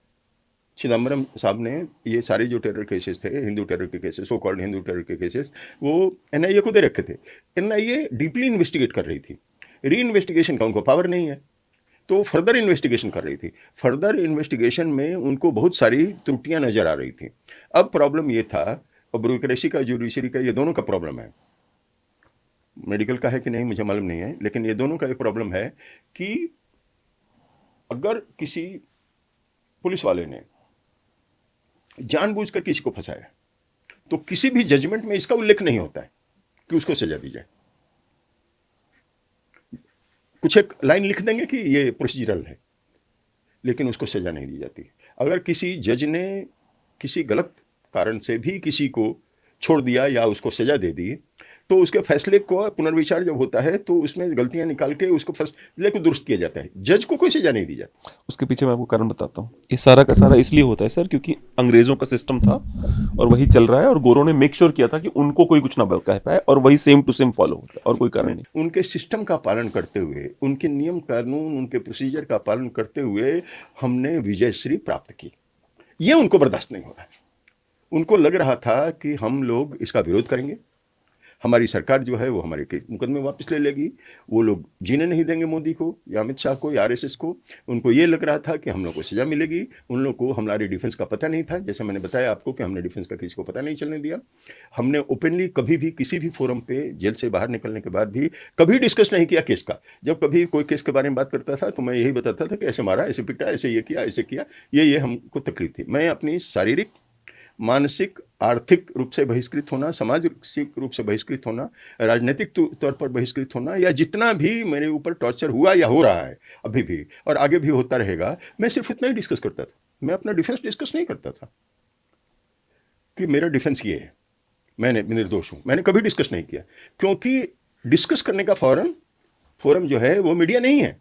चिदम्बरम साहब ने ये सारे जो टेरर केसेस थे, हिंदू टेरर के cases, so called Hindu terror के केसेस, वो एनआईए को दे रखे थे। एनआईए डीपली इन्वेस्टिगेट कर रही थी, री इन्वेस्टिगेशन का उनको पावर नहीं है, तो फर्दर इन्वेस्टिगेशन कर रही थी। फर्दर इन्वेस्टिगेशन में उनको बहुत सारी त्रुटियां नजर आ रही थी। अब प्रॉब्लम ये था, और ब्यूरोक्रेसी का, जुडिशरी का, ये दोनों का प्रॉब्लम है। मेडिकल का है कि नहीं मुझे मालूम नहीं है, लेकिन ये दोनों का एक प्रॉब्लम है कि अगर किसी पुलिस वाले ने जानबूझकर किसी को फंसाया, तो किसी भी जजमेंट में इसका उल्लेख नहीं होता है कि उसको सजा दी जाए। कुछ एक लाइन लिख देंगे कि ये प्रोसीजरल है, लेकिन उसको सजा नहीं दी जाती। अगर किसी जज ने किसी गलत कारण से भी किसी को छोड़ दिया या उसको सजा दे दी, तो उसके फैसले को पुनर्विचार जब होता है तो उसमें गलतियां निकाल के उसको फैसले को दुरुस्त किया जाता है। जज को कोई सजा नहीं दी जाती। उसके पीछे मैं आपको कारण बताता हूँ। ये सारा का सारा इसलिए होता है सर, क्योंकि अंग्रेजों का सिस्टम था और वही चल रहा है, और गोरों ने मेक श्योर किया था कि उनको कोई कुछ ना कह पाए, और वही सेम टू सेम फॉलो होता है, और कोई कारण नहीं। उनके सिस्टम का पालन करते हुए, उनके नियम कानून, उनके प्रोसीजर का पालन करते हुए हमने विजयश्री प्राप्त की। ये उनको बर्दाश्त नहीं हो रहा है। उनको लग रहा था कि हम लोग इसका विरोध करेंगे, हमारी सरकार जो है वो हमारे के मुकदमे वापस ले लेगी, वो लोग जीने नहीं देंगे मोदी को या अमित शाह को या आरएसएस को। उनको ये लग रहा था कि हम लोग को सजा मिलेगी। उन लोग को हमारी डिफेंस का पता नहीं था, जैसे मैंने बताया आपको कि हमने डिफेंस का किसी को पता नहीं चलने दिया। हमने ओपनली कभी भी किसी भी फोरम पे जेल से बाहर निकलने के बाद भी कभी डिस्कस नहीं किया केस का। जब कभी कोई केस के बारे में बात करता था तो मैं यही बताता था कि ऐसे मारा, ऐसे पिटा, ऐसे ये किया, ऐसे किया, ये हमको तकलीफ थी। मैं अपनी शारीरिक, मानसिक, आर्थिक रूप से बहिष्कृत होना, सामाजिक रूप से बहिष्कृत होना, राजनीतिक तौर पर बहिष्कृत होना, या जितना भी मेरे ऊपर टॉर्चर हुआ या हो रहा है अभी भी और आगे भी होता रहेगा, मैं सिर्फ इतना ही डिस्कस करता था। मैं अपना डिफेंस डिस्कस नहीं करता था कि मेरा डिफेंस ये है, मैंने निर्दोष हूं। मैंने कभी डिस्कस नहीं किया, क्योंकि डिस्कस करने का फोरम जो है वो मीडिया नहीं है।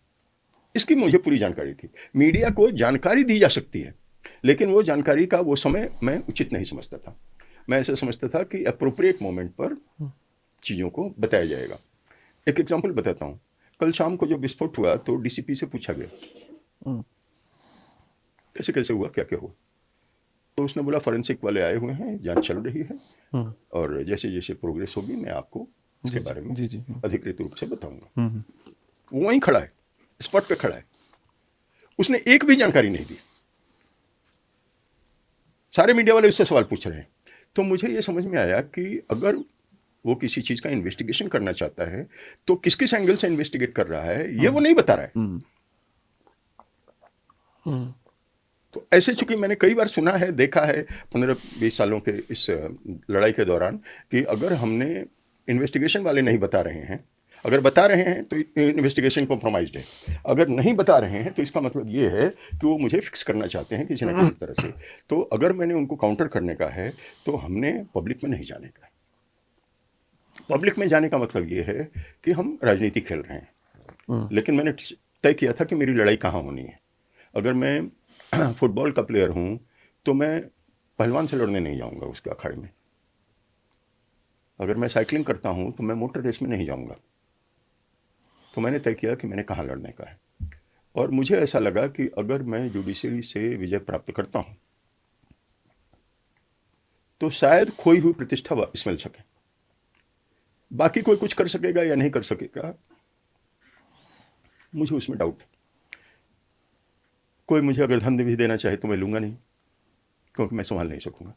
इसकी मुझे पूरी जानकारी थी। मीडिया को जानकारी दी जा सकती है, लेकिन वो जानकारी का वो समय मैं उचित नहीं समझता था। मैं ऐसा समझता था कि अप्रोप्रिएट मोमेंट पर चीज़ों को बताया जाएगा। एक एग्जांपल बताता हूँ। कल शाम को जब विस्फोट हुआ तो डीसीपी से पूछा गया कैसे कैसे हुआ, क्या क्या हुआ। तो उसने बोला फॉरेंसिक वाले आए हुए हैं, जांच चल रही है, और जैसे जैसे प्रोग्रेस होगी मैं आपको इसके बारे में अधिकृत रूप से बताऊंगा। वो वहीं खड़ा है, स्पॉट पे खड़ा है, उसने एक भी जानकारी नहीं दी। सारे मीडिया वाले उससे सवाल पूछ रहे हैं। तो मुझे ये समझ में आया कि अगर वो किसी चीज़ का इन्वेस्टिगेशन करना चाहता है तो किस किस एंगल से इन्वेस्टिगेट कर रहा है ये वो नहीं बता रहा है। तो ऐसे चूंकि मैंने कई बार सुना है, देखा है 15-20 सालों के इस लड़ाई के दौरान, कि अगर हमने इन्वेस्टिगेशन वाले नहीं बता रहे हैं, अगर बता रहे हैं तो इन्वेस्टिगेशन कॉम्प्रोमाइज्ड है, अगर नहीं बता रहे हैं तो इसका मतलब ये है कि वो मुझे फिक्स करना चाहते हैं किसी न किसी तरह से। तो अगर मैंने उनको काउंटर करने का है तो हमने पब्लिक में नहीं जाने का है। पब्लिक में जाने का मतलब ये है कि हम राजनीति खेल रहे हैं। लेकिन मैंने तय किया था कि मेरी लड़ाई कहाँ होनी है। अगर मैं फुटबॉल का प्लेयर हूँ तो मैं पहलवान से लड़ने नहीं जाऊँगा उसके अखाड़े में। अगर मैं साइकिलिंग करता हूँ तो मैं मोटर रेस में नहीं जाऊँगा। तो मैंने तय किया कि मैंने कहाँ लड़ने का है। और मुझे ऐसा लगा कि अगर मैं जुडिशरी से विजय प्राप्त करता हूँ तो शायद खोई हुई प्रतिष्ठा वापस मिल सके। बाकी कोई कुछ कर सकेगा या नहीं कर सकेगा, मुझे उसमें डाउट है। कोई मुझे अगर धन भी देना चाहे तो मैं लूँगा नहीं, क्योंकि मैं संभाल नहीं सकूँगा।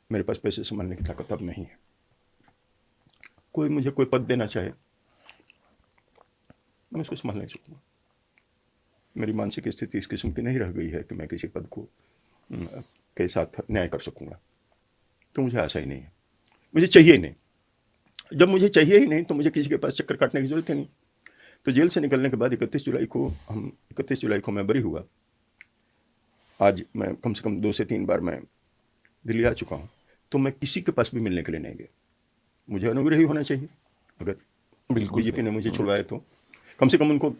मेरे पास पैसे संभालने की ताकत अब नहीं है। कोई मुझे कोई पद देना चाहे, मैं उसको संभाल नहीं सकूँगा। मेरी मानसिक स्थिति इस किस्म की नहीं रह गई है कि मैं किसी पद को के साथ न्याय कर सकूँगा। तो मुझे आशा ही नहीं है, मुझे चाहिए ही नहीं। जब मुझे चाहिए ही नहीं तो मुझे किसी के पास चक्कर काटने की जरूरत ही नहीं। तो जेल से निकलने के बाद 31 जुलाई को मैं बरी हुआ। आज मैं कम से कम 2 से 3 बार मैं दिल्ली आ चुका हूँ। तो मैं किसी के पास भी मिलने के लिए नहीं गया। मुझे अनुग्रही होना चाहिए। अगर बीजेपी ने मुझे छुड़वाया तो कम से कम उनको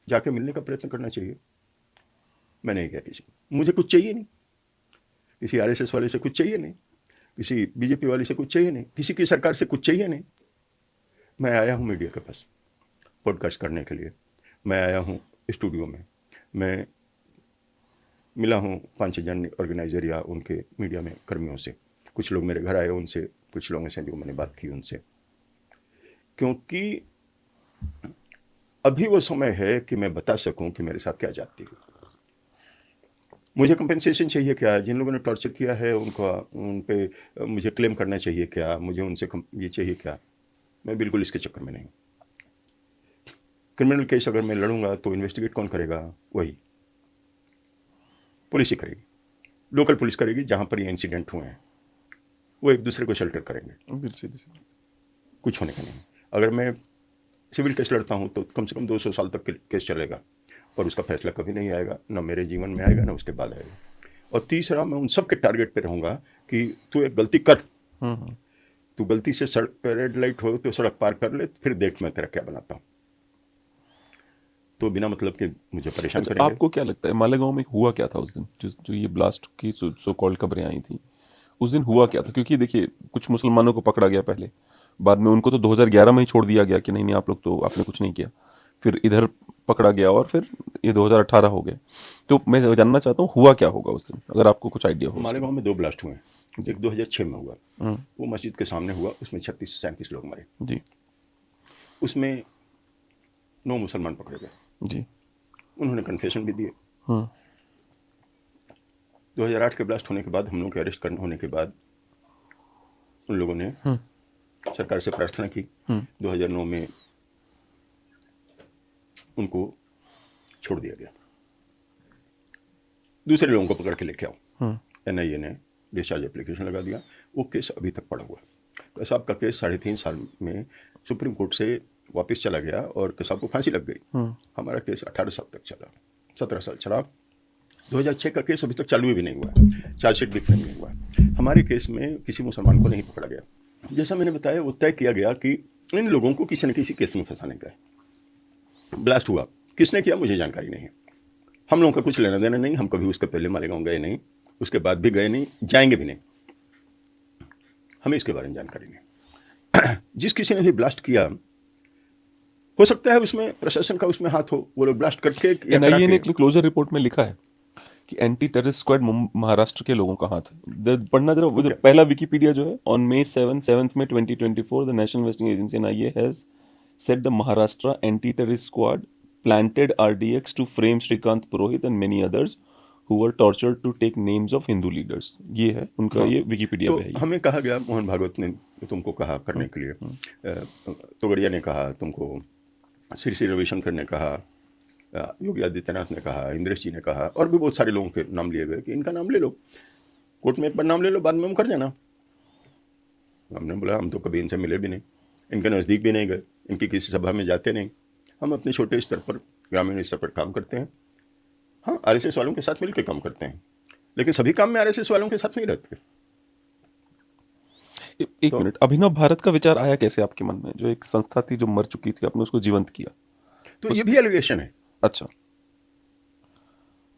जाके मिलने का प्रयत्न करना चाहिए। मैं नहीं गया किसी को। मुझे कुछ चाहिए नहीं, किसी आरएसएस वाले से कुछ चाहिए नहीं, किसी बीजेपी वाले से कुछ चाहिए नहीं, किसी की सरकार से कुछ चाहिए नहीं। मैं आया हूँ मीडिया के पास पॉडकास्ट करने के लिए। मैं आया हूँ स्टूडियो में। मैं मिला हूँ 5-6 जन ऑर्गेनाइजर या उनके मीडिया में कर्मियों से, कुछ लोग मेरे घर आए उनसे, कुछ लोगों से जो मैंने बात की उनसे, क्योंकि अभी वो समय है कि मैं बता सकूं कि मेरे साथ क्या जाती है। मुझे कंपेंसेशन चाहिए क्या, जिन लोगों ने टॉर्चर किया है उनका उन पे मुझे क्लेम करना चाहिए क्या, मुझे उनसे ये चाहिए क्या, मैं बिल्कुल इसके चक्कर में नहीं। क्रिमिनल केस अगर मैं लड़ूंगा तो इन्वेस्टिगेट कौन करेगा, वही पुलिस ही करेगी, लोकल पुलिस करेगी, जहां पर ये इंसिडेंट हुए हैं वो एक दूसरे को शेल्टर करेंगे, सीधी सी बात। कुछ होने का नहीं। अगर मैं सिविल केस लड़ता हूं तो कम से कम 200 साल तक केस चलेगा और उसका फैसला कभी नहीं आएगा, ना मेरे जीवन में आएगा ना उसके बाद आएगा। और तीसरा, मैं उन सब के टारगेट पे रहूंगा कि तू एक गलती कर, तू गलती से सड़क पर रेड लाइट हो तो सड़क पार कर ले, फिर देख मैं तेरा क्या बनाता हूँ। तो बिना मतलब कि मुझे परेशान अच्छा, करेंगे। आपको क्या लगता है मालेगांव में हुआ क्या था उस दिन, जो ये ब्लास्ट की सो कॉल्ड खबरें आई थी, उस दिन हुआ क्या था? क्योंकि देखिए कुछ मुसलमानों को पकड़ा गया पहले, बाद में उनको तो 2011 में ही छोड़ दिया गया कि नहीं नहीं आप लोग तो आपने कुछ नहीं किया, फिर इधर पकड़ा गया और फिर ये 2018 हो गया। तो मैं जानना चाहता हूँ हुआ क्या होगा उस दिन, अगर आपको कुछ आइडिया हो। मालेगांव में 2 ब्लास्ट हुए हैं, एक 2006 में हुआ, वो मस्जिद के सामने हुआ, उसमें 36-37 लोग मरे, जी उसमें 9 मुसलमान पकड़े गए, जी। उन्होंने कन्फेशन भी दिए। 2008 के ब्लास्ट होने के बाद, हम लोग के अरेस्ट करने होने के बाद, उन लोगों ने सरकार से प्रार्थना की, 2009 में उनको छोड़ दिया गया, दूसरे लोगों को पकड़ के लेके आओ। NIA ने डिस्चार्ज एप्लीकेशन लगा दिया, वो केस अभी तक पड़ा हुआ है। कसाब का केस 3.5 साल में सुप्रीम कोर्ट से वापस चला गया और कसाब को फांसी लग गई। हमारा केस 18 साल तक चला, 17 साल चला। 2006 का केस अभी तक चालू भी नहीं हुआ, चार्जशीट भी फ्रेम नहीं हुआ। हमारे केस में किसी मुसलमान को नहीं पकड़ा गया। जैसा मैंने बताया, वो तय किया गया कि इन लोगों को किसी न किसी केस में फंसाने का है। ब्लास्ट हुआ, किसने किया मुझे जानकारी नहीं है, हम लोगों का कुछ लेना देना नहीं, हम कभी उसके पहले मालेगांव गए नहीं, उसके बाद भी गए नहीं, जाएंगे भी नहीं, हमें इसके बारे में जानकारी नहीं। जिस किसी ने भी ब्लास्ट किया, हो सकता है उसमें प्रशासन का उसमें हाथ हो, वो लोग ब्लास्ट करके या करा NIA ने के। क्लोजर रिपोर्ट में लिखा है कि एंटी टेररिस्ट स्क्वाड महाराष्ट्र के लोगों का हाथ है। पढ़ना जरा, वो जो पहला विकिपीडिया जो है, ऑन May 7th में 2024 the national investigation agency NIA has said the Maharashtra anti terrorist squad planted RDX to frame Shrikant Purohit and many others who were tortured to take names of Hindu leaders। ये है उनका, ये Wikipedia तो पे है ये। हमें कहा गया, मोहन भागवत ने तुमको कहा करने के लिए, तोगड़िया ने कहा तुमको, श्री रविशंकर ने कहा, योगी आदित्यनाथ ने कहा, इंद्रेश जी ने कहा, और भी बहुत सारे लोगों के नाम लिए गए कि इनका नाम ले लो, कोर्ट में एक बार नाम ले लो, बाद में हम कर देना। हमने बोला हम तो कभी इनसे मिले भी नहीं, इनके नज़दीक भी नहीं गए, इनकी किसी सभा में जाते नहीं, हम अपने छोटे स्तर पर, ग्रामीण स्तर पर काम करते हैं। हाँ, RSS वालों के साथ मिलकर काम करते हैं, लेकिन सभी काम में RSS वालों के साथ नहीं रहते। एक मिनट, अभिनव भारत का विचार आया कैसे आपके मन में? जो एक संस्था थी जो मर चुकी थी, आपने उसको जीवंत किया। तो ये भी एलिगेशन है। अच्छा,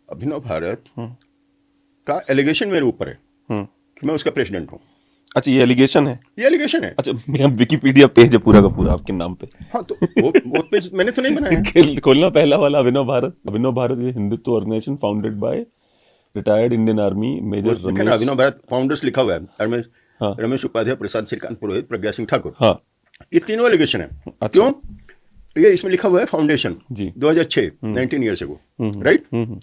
अभिनव भारत का एलिगेशन मेरे ऊपर है कि मैं उसका प्रेसिडेंट हूँ। अच्छा, ये एलिगेशन है? ये एलिगेशन है। अच्छा, मेरा विकिपीडिया पेज है पूरा का पूरा आपके नाम पे। हाँ, तो वो पेज मैंने तो नहीं बनाया है। खोलना पहला वाला, अभिनव भारत। अभिनव भारत ये Hindutva organisation founded by retired Indian army major Ramesh. Abhinav Bharat founders लिखा हुआ है, रमेश उपाध्याय, प्रसाद श्रीकांत पुरोहित, प्रज्ञा सिंह ठाकुर। हाँ, ये तीनों एलिगेशन है। अच्छा। क्यों? ये इसमें लिखा हुआ है फाउंडेशन जी। 2006, 19 ईयर्स अगो, राइट।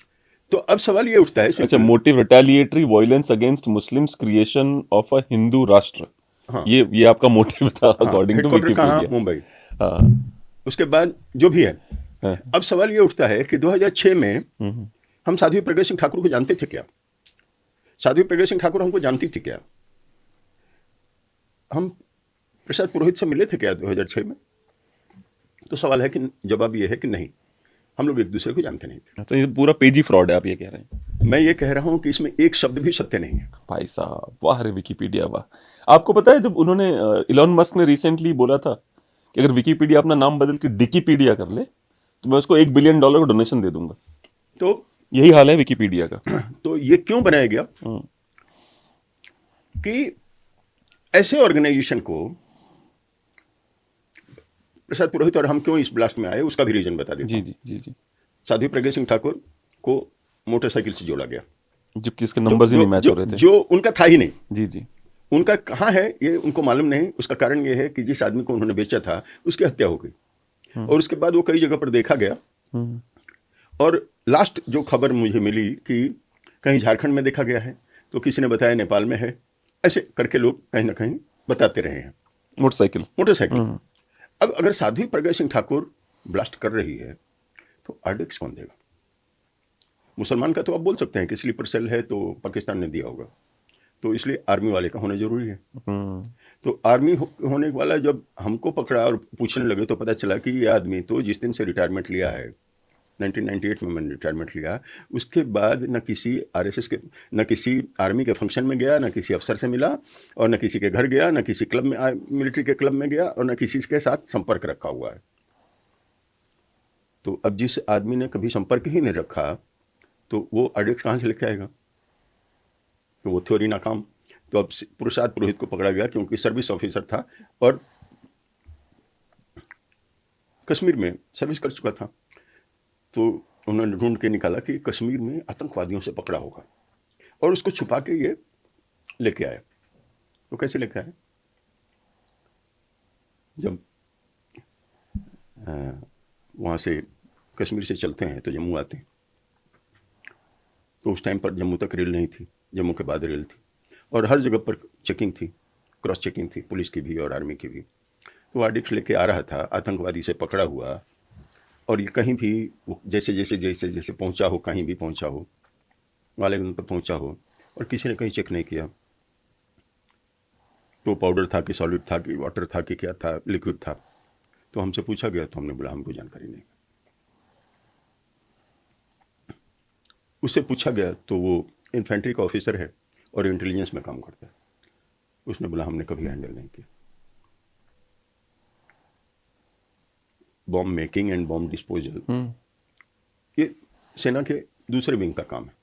तो अब सवाल ये उठता है, अच्छा, motive retaliatory violence against Muslims, creation of a Hindu राष्ट्र। हाँ। ये आपका मोटिव था अकॉर्डिंग टू हेडक्वार्टर कहाँ? विकिपीडिया। मुंबई। हाँ, उसके बाद जो भी है, हाँ। अब सवाल ये उठता है कि 2006 में हम साध्वी प्रज्ञा सिंह ठाकुर को जानते थे क्या? साध्वी प्रज्ञा सिंह ठाकुर हमको जानती थी क्या? हम प्रसाद पुरोहित से मिले थे क्या 2006 में? तो सवाल है कि जवाब ये है कि नहीं, हम लोग एक दूसरे को जानते नहीं थे। अच्छा, ये पूरा पेज ही फ्रॉड है, आप ये कह रहे हैं? मैं ये कह रहा हूं कि इसमें एक शब्द भी सत्य नहीं है। भाई साहब, वाह रे विकिपीडिया वाह। आपको पता है जब उन्होंने इलॉन मस्क ने रिसेंटली बोला था कि अगर विकिपीडिया अपना नाम बदल के डिकीपीडिया कर ले तो मैं उसको $1 बिलियन का डोनेशन दे दूंगा। तो यही हाल है विकिपीडिया का। तो ये क्यों बनाया गया कि ऐसे ऑर्गेनाइजेशन को, प्रसाद पुरोहित और हम क्यों इस ब्लास्ट में आए उसका भी रीजन बता देता जी हूं। जी जी जी। साध्वी प्रज्ञा सिंह ठाकुर को मोटरसाइकिल से जोड़ा गया, जबकि इसके नंबर्स ही नहीं मैच हो रहे थे। जो उनका था ही नहीं। जी जी। उनका कहाँ है ये उनको मालूम नहीं। उसका कारण ये है कि जिस आदमी को उन्होंने बेचा था उसकी हत्या हो गई और उसके बाद वो कई जगह पर देखा गया। और लास्ट जो खबर मुझे मिली कि कहीं झारखंड में देखा गया है, तो किसी ने बताया नेपाल में है, ऐसे करके लोग कहीं ना कहीं बताते रहे हैं। मोटरसाइकिल। अब अगर साध्वी प्रज्ञा सिंह ठाकुर ब्लास्ट कर रही है तो आरडीएक्स कौन देगा? मुसलमान का तो आप बोल सकते हैं कि स्लीपर सेल है तो पाकिस्तान ने दिया होगा, तो इसलिए आर्मी वाले का होना जरूरी है। तो आर्मी होने वाला जब हमको पकड़ा और पूछने लगे तो पता चला कि ये आदमी तो जिस दिन से रिटायरमेंट लिया है, 1998 में मैंने रिटायरमेंट लिया, उसके बाद न किसी आरएसएस के, न किसी आर्मी के फंक्शन में गया, न किसी अफसर से मिला, और न किसी के घर गया, न किसी क्लब में, मिलिट्री के क्लब में गया, और न किसी के साथ संपर्क रखा हुआ है। तो अब जिस आदमी ने कभी संपर्क ही नहीं रखा तो वो आरडीएक्स कहाँ से लेके आएगा? तो वो थ्योरी नाकाम। तो अब प्रसाद पुरोहित को पकड़ा गया क्योंकि सर्विस ऑफिसर था और कश्मीर में सर्विस कर चुका था। तो उन्होंने ढूंढ के निकाला कि कश्मीर में आतंकवादियों से पकड़ा होगा और उसको छुपा के ये लेके आया। तो कैसे लेके आया? जब वहाँ से कश्मीर से चलते हैं तो जम्मू आते हैं, तो उस टाइम पर जम्मू तक रेल नहीं थी, जम्मू के बाद रेल थी और हर जगह पर चेकिंग थी, क्रॉस चेकिंग थी, पुलिस की भी और आर्मी की भी। तो आरडीएक्स लेके आ रहा था, आतंकवादी से पकड़ा हुआ, और ये कहीं भी जैसे जैसे जैसे जैसे पहुंचा हो, कहीं भी पहुंचा हो, वालेगंज पर पहुंचा हो, और किसी ने कहीं चेक नहीं किया तो पाउडर था कि सॉलिड था कि वाटर था कि क्या था, लिक्विड था। तो हमसे पूछा गया तो हमने बोला हमको जानकारी नहीं। उससे पूछा गया तो वो इन्फेंट्री का ऑफिसर है और इंटेलिजेंस में काम करता है। उसने बोला हमने कभी हैंडल नहीं किया। Bomb making and bomb disposal ये सेना के दूसरे विंग का काम है।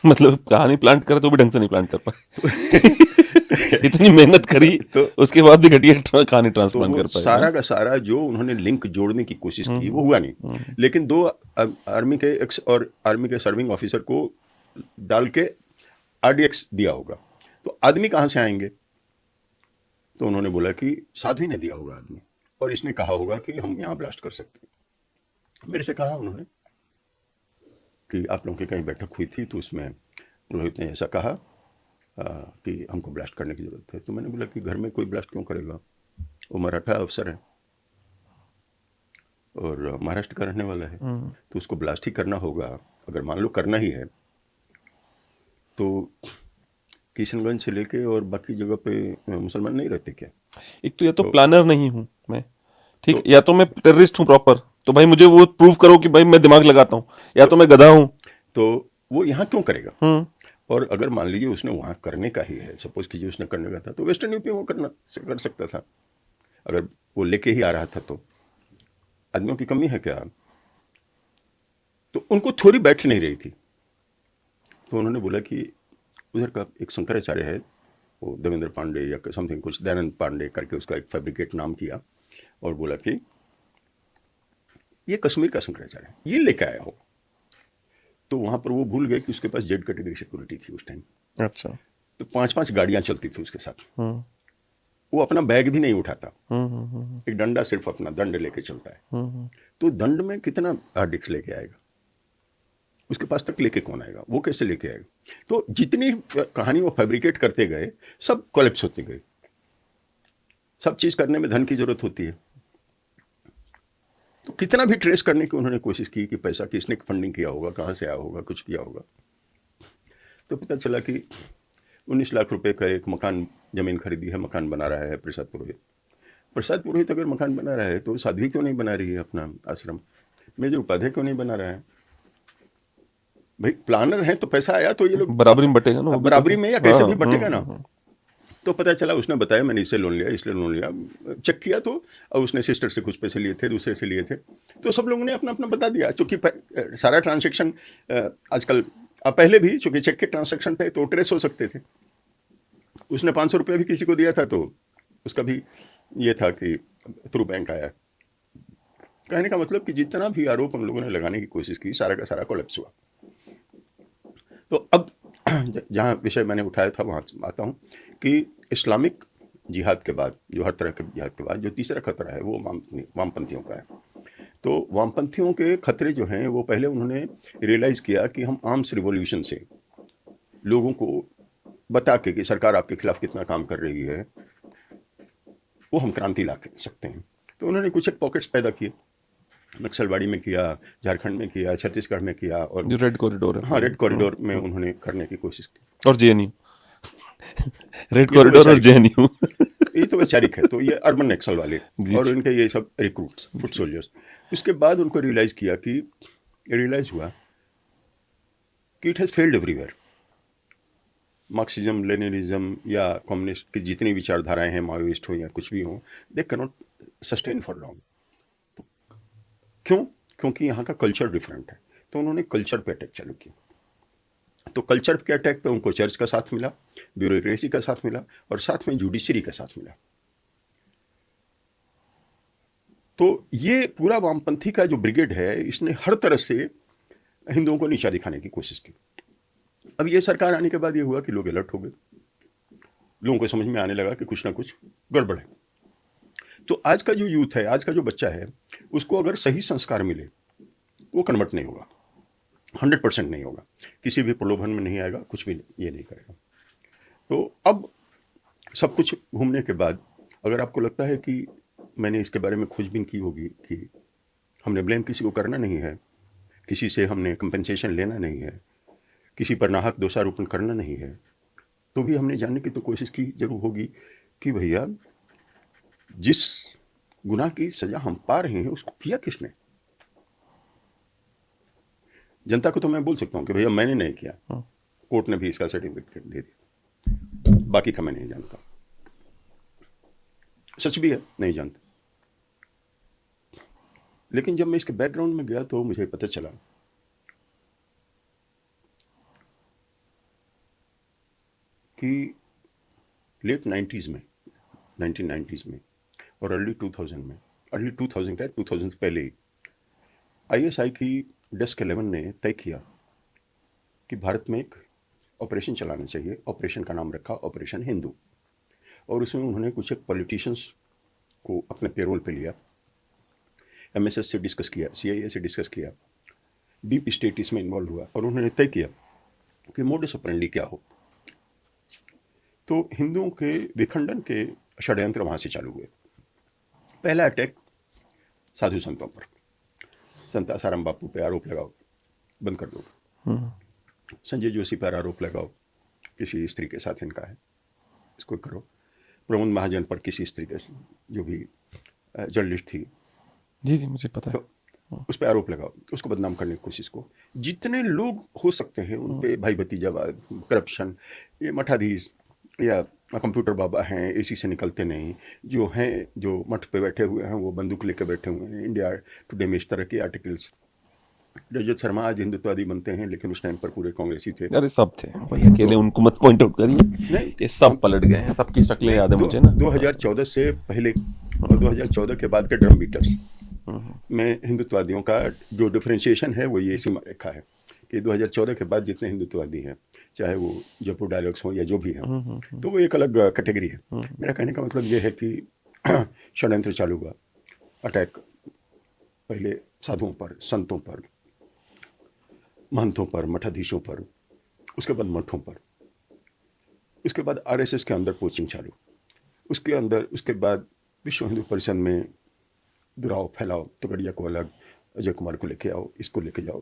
मतलब कहानी प्लांट करे तो भी ढंग से नहीं प्लांट कर पाए। इतनी मेहनत करी तो उसके बाद भी घटिया कहानी ट्रांसप्लांट कर पाए। सारा का सारा जो उन्होंने लिंक जोड़ने की कोशिश की वो हुआ नहीं। लेकिन दो आर्मी के एक्स और आर्मी के सर्विंग ऑफिसर को डाल के आरडीएक्स दिया होगा, तो आदमी कहाँ से आएंगे? तो उन्होंने बोला कि साध्वी ने दिया होगा आदमी, और इसने कहा होगा कि हम यहाँ ब्लास्ट कर सकते हैं। मेरे से कहा उन्होंने कि आप लोगों की कहीं बैठक हुई थी तो उसमें पुरोहित ने ऐसा कहा कि हमको ब्लास्ट करने की ज़रूरत है। तो मैंने बोला कि घर में कोई ब्लास्ट क्यों करेगा? वो मराठा अफसर है और महाराष्ट्र का रहने वाला है, तो उसको ब्लास्ट ही करना होगा। अगर मान लो करना ही है तो किशनगंज से लेके और बाकी जगह पे मुसलमान नहीं रहते क्या? एक तो या तो प्लानर नहीं हूँ मैं, ठीक, या तो मैं टेररिस्ट हूँ प्रॉपर, तो भाई मुझे वो प्रूव करो कि भाई मैं दिमाग लगाता हूँ, या तो मैं गधा हूँ। तो वो यहाँ क्यों करेगा? और अगर मान लीजिए उसने वहाँ करने का ही है, सपोज कीजिए उसने करने का था, तो वेस्टर्न यूपी वो कर सकता था। अगर वो लेके ही आ रहा था तो आदमियों की कमी है क्या? तो उनको थ्योरी बैठ नहीं रही थी। तो उन्होंने बोला कि उधर का एक शंकराचार्य है, वो देवेंद्र पांडे या समथिंग कुछ, दयानंद पांडे करके उसका एक फैब्रिकेट नाम किया और बोला कि ये कश्मीर का शंकराचार्य है, ये लेके आया हो। तो वहाँ पर वो भूल गए कि उसके पास जेड कैटेगरी सिक्योरिटी थी उस टाइम। अच्छा। तो 5-5 गाड़ियाँ चलती थी उसके साथ। वो अपना बैग भी नहीं उठाता, एक डंडा सिर्फ अपना दंड लेके चलता है। तो दंड में कितना आरडीएक्स लेके आएगा? उसके पास तक लेके कौन आएगा? वो कैसे लेके आएगा? तो जितनी कहानी वो फैब्रिकेट करते गए सब कोलैप्स होते गए। सब चीज़ करने में धन की जरूरत होती है। तो कितना भी ट्रेस करने की उन्होंने कोशिश की कि पैसा किसने फंडिंग किया होगा, कहाँ से आया होगा, कुछ किया होगा। तो पता चला कि 19 लाख रुपए का एक मकान जमीन खरीदी है, मकान बना रहा है प्रसाद पुरोहित। प्रसाद पुरोहित अगर मकान बना रहा है तो साध्वी क्यों नहीं बना रही है अपना आश्रम? मेजर उपाध्याय क्यों नहीं बना रहा है? भाई प्लानर है तो पैसा आया तो ये लोग बराबरी में बटेगा ना, बराबरी में या कैसे भी बटेगा ना। तो पता चला उसने बताया मैंने इससे लोन लिया, इसलिए लोन लिया। चेक किया तो और उसने सिस्टर से कुछ पैसे लिए थे, दूसरे से लिए थे, तो सब लोगों ने अपना अपना बता दिया। चूँकि सारा ट्रांजेक्शन आजकल पहले भी चूँकि चेक के ट्रांजेक्शन थे तो ट्रेस हो सकते थे। उसने 500 रुपया भी किसी को दिया था तो उसका भी ये था कि थ्रू बैंक आया। कहने का मतलब कि जितना भी आरोप हम लोगों ने लगाने की कोशिश की, सारा का सारा कोलैप्स हुआ। तो अब जहाँ विषय मैंने उठाया था वहाँ आता हूँ कि इस्लामिक जिहाद के बाद, जो हर तरह के जिहाद के बाद जो तीसरा खतरा है वो वामपंथियों का है। तो वामपंथियों के खतरे जो हैं वो पहले उन्होंने रियलाइज़ किया कि हम आर्म्स रिवॉल्यूशन से लोगों को बता के कि सरकार आपके खिलाफ कितना काम कर रही है, वो हम क्रांति ला सकते हैं। तो उन्होंने कुछ एक पॉकेट्स पैदा किए, नक्सलवाड़ी में किया, झारखंड में किया, छत्तीसगढ़ में किया, और जो रेड कॉरिडोर है, हाँ, रेड कॉरिडोर में उन्होंने करने की कोशिश की। और जेएनयू, रेड ये तो कॉरिडोर और वैचारिक जेएनयू। ये तो वैचारिक है। तो ये अर्बन नक्सल वाले जी, और जी। इनके ये सब रिक्रूट्स, फुट सोल्जर्स। उसके बाद उनको रियलाइज़ हुआ कि it has failed everywhere. Marxism, Leninism या कम्युनिस्ट की जितनी विचारधाराएं हैं, माओइस्ट हो या कुछ भी हो, they can not sustain for long. क्यों? क्योंकि यहाँ का कल्चर डिफरेंट है। तो उन्होंने कल्चर पे अटैक चालू किया। तो कल्चर के अटैक पे उनको चर्च का साथ मिला, ब्यूरोक्रेसी का साथ मिला, और साथ में जुडिशरी का साथ मिला। तो ये पूरा वामपंथी का जो ब्रिगेड है, इसने हर तरह से हिंदुओं को नीचा दिखाने की कोशिश की। अब ये सरकार आने के बाद ये हुआ कि लोग अलर्ट हो गए, लोगों को समझ में आने लगा कि कुछ ना कुछ गड़बड़ है। तो आज का जो यूथ है, आज का जो बच्चा है, उसको अगर सही संस्कार मिले, वो कन्वर्ट नहीं होगा, 100% नहीं होगा, किसी भी प्रलोभन में नहीं आएगा, कुछ भी ये नहीं करेगा। तो अब सब कुछ घूमने के बाद अगर आपको लगता है कि मैंने इसके बारे में खोजबीन की होगी कि हमने ब्लेम किसी को करना नहीं है, किसी से हमने कंपेंसेशन लेना नहीं है, किसी पर नाहक दोषारोपण करना नहीं है, तो भी हमने जानने की तो कोशिश की जरूर होगी कि भैया जिस गुनाह की सजा हम पा रहे हैं उसको किया किसने। जनता को तो मैं बोल सकता हूँ कि भैया मैंने नहीं किया, कोर्ट ने भी इसका सर्टिफिकेट दे दिया, बाकी का मैं नहीं जानता। सच भी है, नहीं जानता। लेकिन जब मैं इसके बैकग्राउंड में गया तो मुझे पता चला कि लेट 90s में, 1990s में और अर्ली 2000 में, अर्ली 2000 का 2000 से पहले ही ISI की डेस्क 11 ने तय किया कि भारत में एक ऑपरेशन चलाना चाहिए। ऑपरेशन का नाम रखा ऑपरेशन हिंदू, और उसमें उन्होंने कुछ एक पॉलिटिशियंस को अपने पेरोल पे लिया, MSS से डिस्कस किया, CIA से डिस्कस किया, डीप स्टेट इसमें इन्वॉल्व हुआ, और उन्होंने तय किया कि मोडस ऑपरेंडी क्या हो। तो हिंदुओं के विखंडन के षड्यंत्र वहाँ से चालू हुए। पहला अटैक साधु संतों पर, संत आसाराम बापू पे आरोप लगाओ, बंद कर दो। संजय जोशी पर आरोप लगाओ, किसी स्त्री के साथ इनका है, इसको करो। प्रमोद महाजन पर किसी स्त्री के, जो भी जर्नलिस्ट थी, जी जी मुझे पता है, तो उस पर आरोप लगाओ, उसको बदनाम करने की कोशिश को। जितने लोग हो सकते हैं उन पे भाई भतीजावाद, करप्शन, ये मठाधीश या कंप्यूटर बाबा हैं, एसी से निकलते नहीं, जो हैं, जो मठ पे बैठे हुए हैं, वो बंदूक लेके बैठे हुए हैं। इंडिया टुडे में इस तरह के आर्टिकल्स। रजत शर्मा आज हिंदुत्ववादी बनते हैं, लेकिन उस टाइम पर पूरे कांग्रेसी थे। अरे सब थे भाई, अकेले उनको मत पॉइंट आउट करिए, नहीं, ये सब पलट गए हैं, सबकी शक्लें याद है मुझे ना। 2014 से पहले और 2014 के बाद के ड्रम बीटर्स में हिंदुत्ववादियों का जो डिफरेंशिएशन है वो ये सीमा रेखा है कि 2014 के बाद जितने हिंदुत्ववादी हैं, चाहे वो जयपुर डायलॉग्स हों या जो भी हैं, तो वो एक अलग कैटेगरी है। मेरा कहने का मतलब ये है कि षड्यंत्र चालू हुआ, अटैक पहले साधुओं पर, संतों पर, महंतों पर, मठाधीशों पर, उसके बाद मठों पर, उसके बाद RSS के अंदर पोचिंग चालू, उसके बाद विश्व हिंदू परिषद में दुराव फैलाओ, तो गड़िया को अलग, अजय कुमार को लेके आओ, इसको लेके जाओ,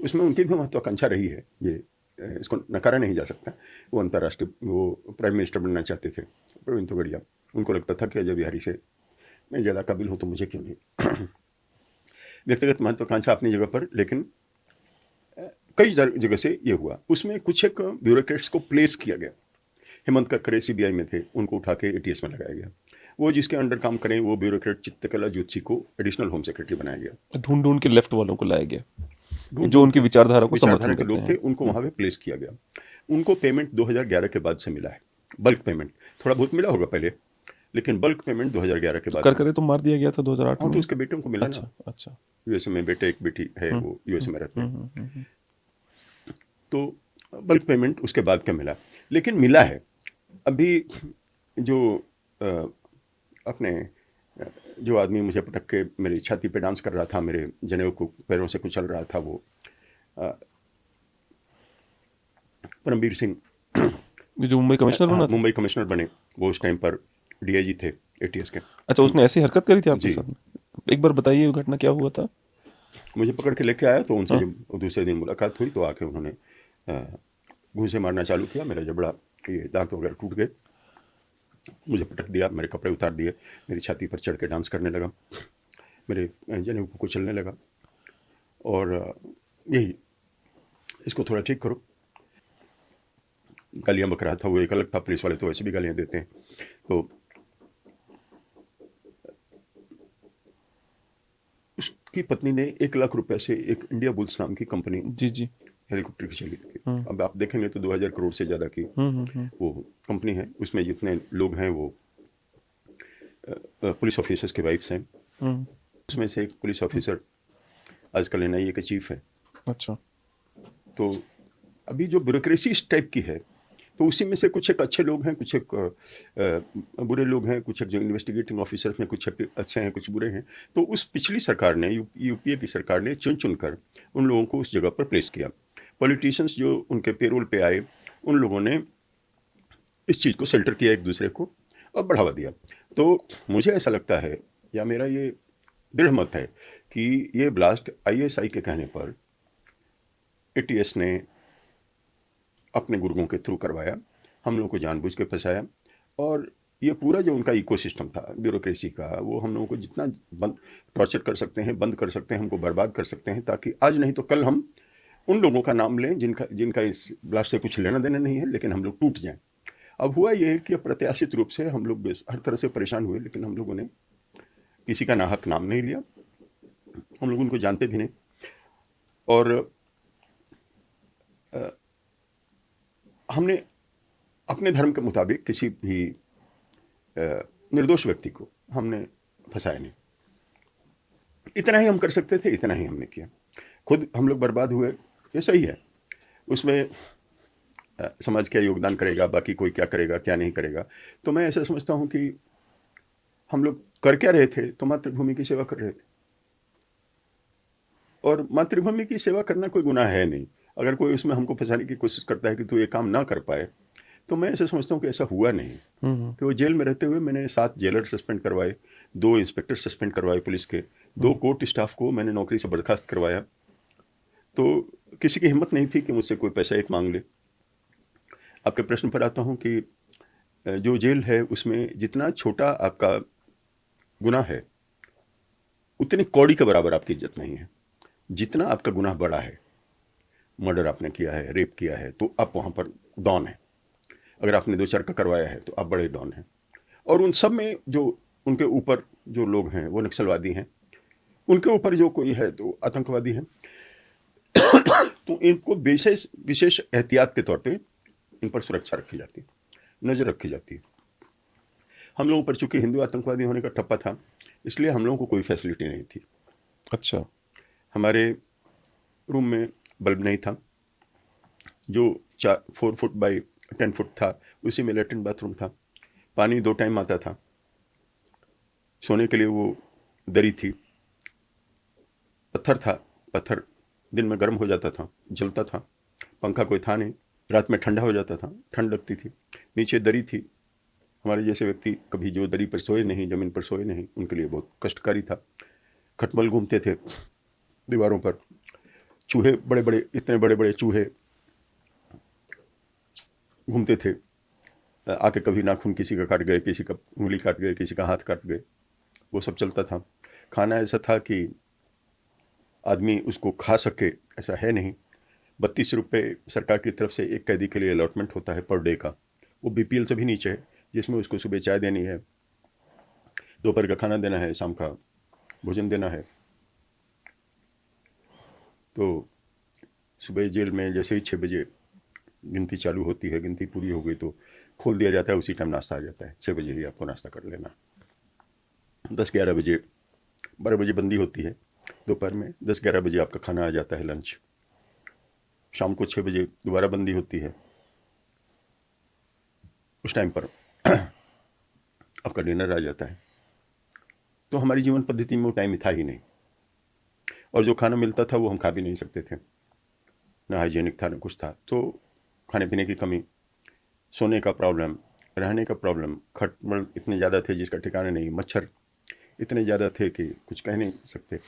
उसमें उनकी भी महत्वाकांक्षा रही है, ये इसको नकारा नहीं जा सकता। वो अंतर्राष्ट्रीय, वो प्राइम मिनिस्टर बनना चाहते थे प्रवीण तोगड़िया, उनको लगता था कि अजय बिहारी से मैं ज़्यादा काबिल हूँ, तो मुझे क्यों नहीं। व्यक्तिगत महत्वाकांक्षा अपनी जगह पर, लेकिन कई जगह से ये हुआ। उसमें कुछ एक ब्यूरोक्रेट्स को प्लेस किया गया। हेमंत करकरे CBI में थे, उनको उठा के ATS में लगाया गया। वो जिसके अंडर काम करें, वो ब्यूरोक्रेट चित्तकला जोशी को एडिशनल होम सेक्रेटरी बनाया गया। ढूंढ ढूंढ के लेफ्ट वालों को लाया गया, जो उनकी विचारधारा को समर्थन के लोग करते थे, उनको वहाँ पे प्लेस किया गया। उनको पेमेंट 2011 के बाद से मिला है, बल्क पेमेंट। थोड़ा बहुत मिला होगा पहले, लेकिन बल्क पेमेंट 2011 के बाद कर करे तो मार दिया गया था 2008 हाँ, में। तो उसके बेटों को मिला अच्छा ना। अच्छा। यूएसए में बेटे, एक बेटी है, वो यूएसए में रहते हैं। हम्म। तो बल्क पेमेंट उसके बाद क्या मिला, लेकिन मिला है। अभी जो अ, अपने जो आदमी मुझे पटक के मेरी छाती पे डांस कर रहा था, मेरे जनेऊ को पैरों से कुचल रहा था, वो परमवीर सिंह ये जो मुंबई कमिश्नर बना था। मुंबई कमिश्नर बने, वो उस टाइम पर डीआईजी थे एटीएस के। अच्छा, उसने ऐसी हरकत करी थी आपके जी। साथ में? एक बार बताइए वो घटना क्या हुआ था। मुझे पकड़ के लेके आया, तो उनसे जब दूसरे दिन मुलाकात हुई तो आके उन्होंने घूंसे मारना चालू किया, मेरा जबड़ा, ये दांत वगैरह टूट गए, मुझे पटक दिया, मेरे कपड़े उतार दिए, मेरी छाती पर चढ़ के डांस करने लगा, मेरे जनेऊ को कुचलने लगा, और यही, इसको थोड़ा ठीक करो। गालियाँ बक रहा था, वो एक अलग था, पुलिस वाले तो वैसे भी गालियाँ देते हैं। तो उसकी पत्नी ने 1 लाख रुपए से एक इंडिया बुल्स नाम की कंपनी, जी जी। हेलीकॉप्टर की चली थी, अब आप देखेंगे तो 2000 करोड़ से ज़्यादा की वो कंपनी है। उसमें जितने लोग हैं वो पुलिस ऑफिसर्स के वाइफ्स हैं। उसमें से एक पुलिस ऑफिसर आजकल एनआईए के चीफ है। अच्छा। तो अभी जो ब्यूरोक्रेसी इस टाइप की है, तो उसी में से कुछ एक अच्छे लोग हैं, कुछ एक बुरे लोग हैं, कुछ एक जो इन्वेस्टिगेटिंग ऑफिसर्स में कुछ अच्छे हैं, कुछ बुरे हैं। तो उस पिछली सरकार ने, यूपीए की सरकार ने चुन चुन कर उन लोगों को उस जगह पर प्लेस किया। पॉलिटिशियंस जो उनके पेरोल पे आए, उन लोगों ने इस चीज़ को सेल्टर किया एक दूसरे को और बढ़ावा दिया। तो मुझे ऐसा लगता है, या मेरा ये दृढ़ मत है, कि ये ब्लास्ट आईएसआई के कहने पर एटीएस ने अपने गुर्गों के थ्रू करवाया, हम लोगों को जानबूझ के फंसाया, और ये पूरा जो उनका इकोसिस्टम था ब्यूरोक्रेसी का, वो हम लोगों को जितना बंद टॉर्चर कर सकते हैं, बंद कर सकते हैं, हमको बर्बाद कर सकते हैं, ताकि आज नहीं तो कल हम उन लोगों का नाम लें जिनका इस ब्लास्ट से कुछ लेना देना नहीं है, लेकिन हम लोग टूट जाएं। अब हुआ ये है कि अप्रत्याशित रूप से हम लोग हर तरह से परेशान हुए, लेकिन हम लोगों ने किसी का नाहक नाम नहीं लिया, हम लोग उनको जानते भी नहीं, और हमने अपने धर्म के मुताबिक किसी भी निर्दोष व्यक्ति को हमने फंसाया नहीं। इतना ही हम कर सकते थे, इतना ही हमने किया। खुद हम लोग बर्बाद हुए, ये सही है, उसमें समाज क्या योगदान करेगा, बाकी कोई क्या करेगा क्या नहीं करेगा। तो मैं ऐसा समझता हूँ कि हम लोग कर क्या रहे थे, तो मातृभूमि की सेवा कर रहे थे, और मातृभूमि की सेवा करना कोई गुनाह है नहीं। अगर कोई उसमें हमको फंसाने की कोशिश करता है कि तू ये काम ना कर पाए, तो मैं ऐसा समझता हूँ कि ऐसा हुआ नहीं। कि वो जेल में रहते हुए मैंने 7 जेलर सस्पेंड करवाए, 2 इंस्पेक्टर सस्पेंड करवाए पुलिस के, 2 कोर्ट स्टाफ को मैंने नौकरी से बर्खास्त करवाया। तो किसी की हिम्मत नहीं थी कि मुझसे कोई पैसा एक मांग ले। आपके प्रश्न पर आता हूँ कि जो जेल है उसमें जितना छोटा आपका गुनाह है, उतनी कौड़ी के बराबर आपकी इज्जत नहीं है। जितना आपका गुनाह बड़ा है, मर्डर आपने किया है, रेप किया है, तो आप वहाँ पर डॉन है। अगर आपने 2 चरका करवाया है तो आप बड़े डॉन हैं। और उन सब में जो उनके ऊपर जो लोग हैं वो नक्सलवादी हैं, उनके ऊपर जो कोई है तो आतंकवादी हैं। तो इनको विशेष एहतियात के तौर पे इन पर सुरक्षा रखी जाती है, नज़र रखी जाती है। हम लोगों पर चूंकि हिंदू आतंकवादी होने का ठप्पा था, इसलिए हम लोगों को कोई फैसिलिटी नहीं थी। अच्छा। हमारे रूम में बल्ब नहीं था, जो 4 फुट बाई 10 फुट था, उसी में लेटरिन बाथरूम था। पानी 2 टाइम आता था। सोने के लिए वो दरी थी, पत्थर था, पत्थर दिन में गर्म हो जाता था, जलता था। पंखा कोई था नहीं, रात में ठंडा हो जाता था, ठंड लगती थी। नीचे दरी थी। हमारे जैसे व्यक्ति कभी जो दरी पर सोए नहीं, ज़मीन पर सोए नहीं, उनके लिए बहुत कष्टकारी था। खटमल घूमते थे दीवारों पर, चूहे बड़े बड़े, इतने बड़े बड़े चूहे घूमते थे। आके कभी नाखून किसी का काट गए, किसी का उंगली काट गए, किसी का हाथ काट गए, वो सब चलता था। खाना ऐसा था कि आदमी उसको खा सके ऐसा है नहीं। 32 रुपये सरकार की तरफ से एक कैदी के लिए अलॉटमेंट होता है पर डे का, वो बीपीएल से भी नीचे है, जिसमें उसको सुबह चाय देनी है, दोपहर का खाना देना है, शाम का भोजन देना है। तो सुबह जेल में जैसे ही 6 बजे गिनती चालू होती है, गिनती पूरी हो गई तो खोल दिया जाता है, उसी टाइम नाश्ता आ जाता है। 6 बजे ही आपको नाश्ता कर लेना। 10-11 बजे 12 बजे बंदी होती है दोपहर में। 10-11 बजे आपका खाना आ जाता है, लंच। शाम को 6 बजे दोबारा बंदी होती है। उस टाइम पर आपका डिनर आ जाता है। तो हमारी जीवन पद्धति में वो टाइम था ही नहीं, और जो खाना मिलता था वो हम खा भी नहीं सकते थे। ना हाइजीनिक था, ना कुछ था। तो खाने पीने की कमी, सोने का प्रॉब्लम, रहने का प्रॉब्लम, खटमल इतने ज़्यादा थे जिसका ठिकाना नहीं, मच्छर इतने ज़्यादा थे कि कुछ कह नहीं सकते।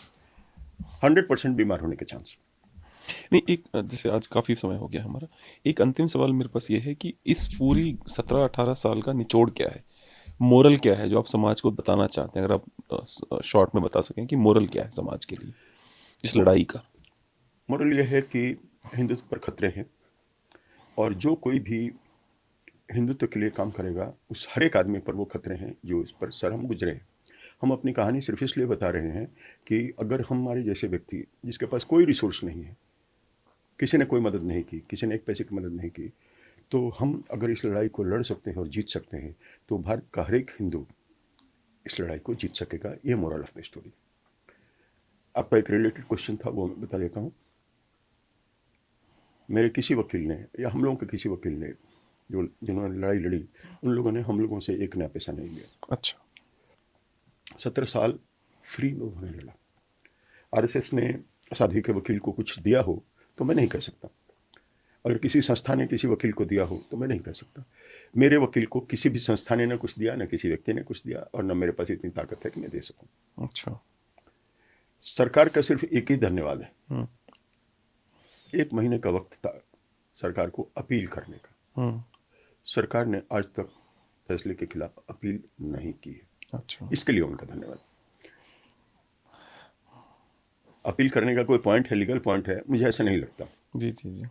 100% बीमार होने के चांस। नहीं, एक जैसे आज काफ़ी समय हो गया हमारा, एक अंतिम सवाल मेरे पास ये है कि इस पूरी 17-18 साल का निचोड़ क्या है, मोरल क्या है जो आप समाज को बताना चाहते हैं? अगर आप शॉर्ट में बता सकें कि मोरल क्या है समाज के लिए इस लड़ाई का। मोरल यह है कि हिंदुत्व पर खतरे हैं, और जो कोई भी हिंदुत्व के लिए काम करेगा उस हर एक आदमी पर वो खतरे हैं जो इस पर सर हम गुजरे हैं। हम अपनी कहानी सिर्फ इसलिए बता रहे हैं कि अगर हमारे जैसे व्यक्ति जिसके पास कोई रिसोर्स नहीं है, किसी ने कोई मदद नहीं की, किसी ने एक पैसे की मदद नहीं की, तो हम अगर इस लड़ाई को लड़ सकते हैं और जीत सकते हैं, तो भारत का हर एक हिंदू इस लड़ाई को जीत सकेगा। ये मोरल ऑफ द स्टोरी। आपका एक रिलेटेड क्वेश्चन था, वो मैं बता देता हूँ। मेरे किसी वकील ने, या हम लोगों के किसी वकील ने, जिन्होंने लड़ाई लड़ी, उन लोगों ने हम लोगों से एक नया पैसा नहीं लिया। अच्छा। 17 साल फ्री में उन्होंने लड़ा। आरएसएस ने साध्वी के वकील को कुछ दिया हो तो मैं नहीं कह सकता। अगर किसी संस्था ने किसी वकील को दिया हो तो मैं नहीं कह सकता। मेरे वकील को किसी भी संस्था ने न कुछ दिया, न किसी व्यक्ति ने कुछ दिया, और न मेरे पास इतनी ताकत है कि मैं दे सकूं। अच्छा। सरकार का सिर्फ एक ही धन्यवाद है। 1 महीने का वक्त था सरकार को अपील करने का। सरकार ने आज तक फैसले के खिलाफ अपील नहीं की है। अच्छा। इसके लिए उनका धन्यवाद। अपील करने का कोई पॉइंट है, लीगल पॉइंट है? मुझे ऐसा नहीं लगता। जी जी जी।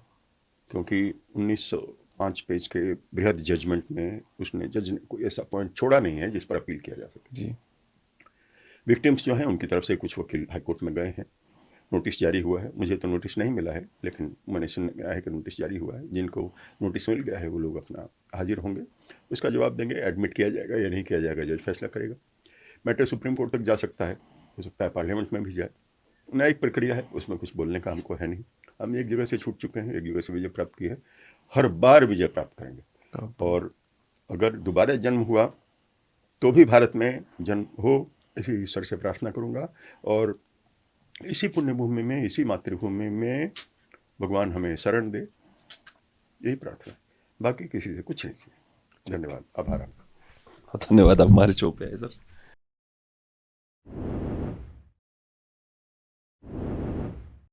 क्योंकि 1905 पेज के बृहद जजमेंट में उसने, जज ने कोई ऐसा पॉइंट छोड़ा नहीं है जिस पर अपील किया जा सके। जी। विक्टिम्स जो हैं उनकी तरफ से कुछ वकील हाईकोर्ट में गए हैं, नोटिस जारी हुआ है। मुझे तो नोटिस नहीं मिला है, लेकिन मैंने सुना गया है कि नोटिस जारी हुआ है। जिनको नोटिस मिल गया है वो लोग अपना हाजिर होंगे, उसका जवाब देंगे। एडमिट किया जाएगा या नहीं किया जाएगा, जज फैसला करेगा। मैटर सुप्रीम कोर्ट तक जा सकता है, हो सकता है पार्लियामेंट में भी जाए। न्यायिक प्रक्रिया है, उसमें कुछ बोलने का हमको है नहीं। हम एक जगह से छूट चुके हैं, एक जगह से विजय प्राप्त की है, हर बार विजय प्राप्त करेंगे। और अगर दोबारा जन्म हुआ तो भी भारत में जन्म हो, इसी ईश्वर से प्रार्थना करूँगा। और इसी पुण्यभूमि में, इसी मातृभूमि में भगवान हमें शरण दे, यही प्रार्थना है। बाकी किसी से कुछ नहीं चाहिए। धन्यवाद, आभार आपका। धन्यवाद, आप हमारे शो पे आए सर।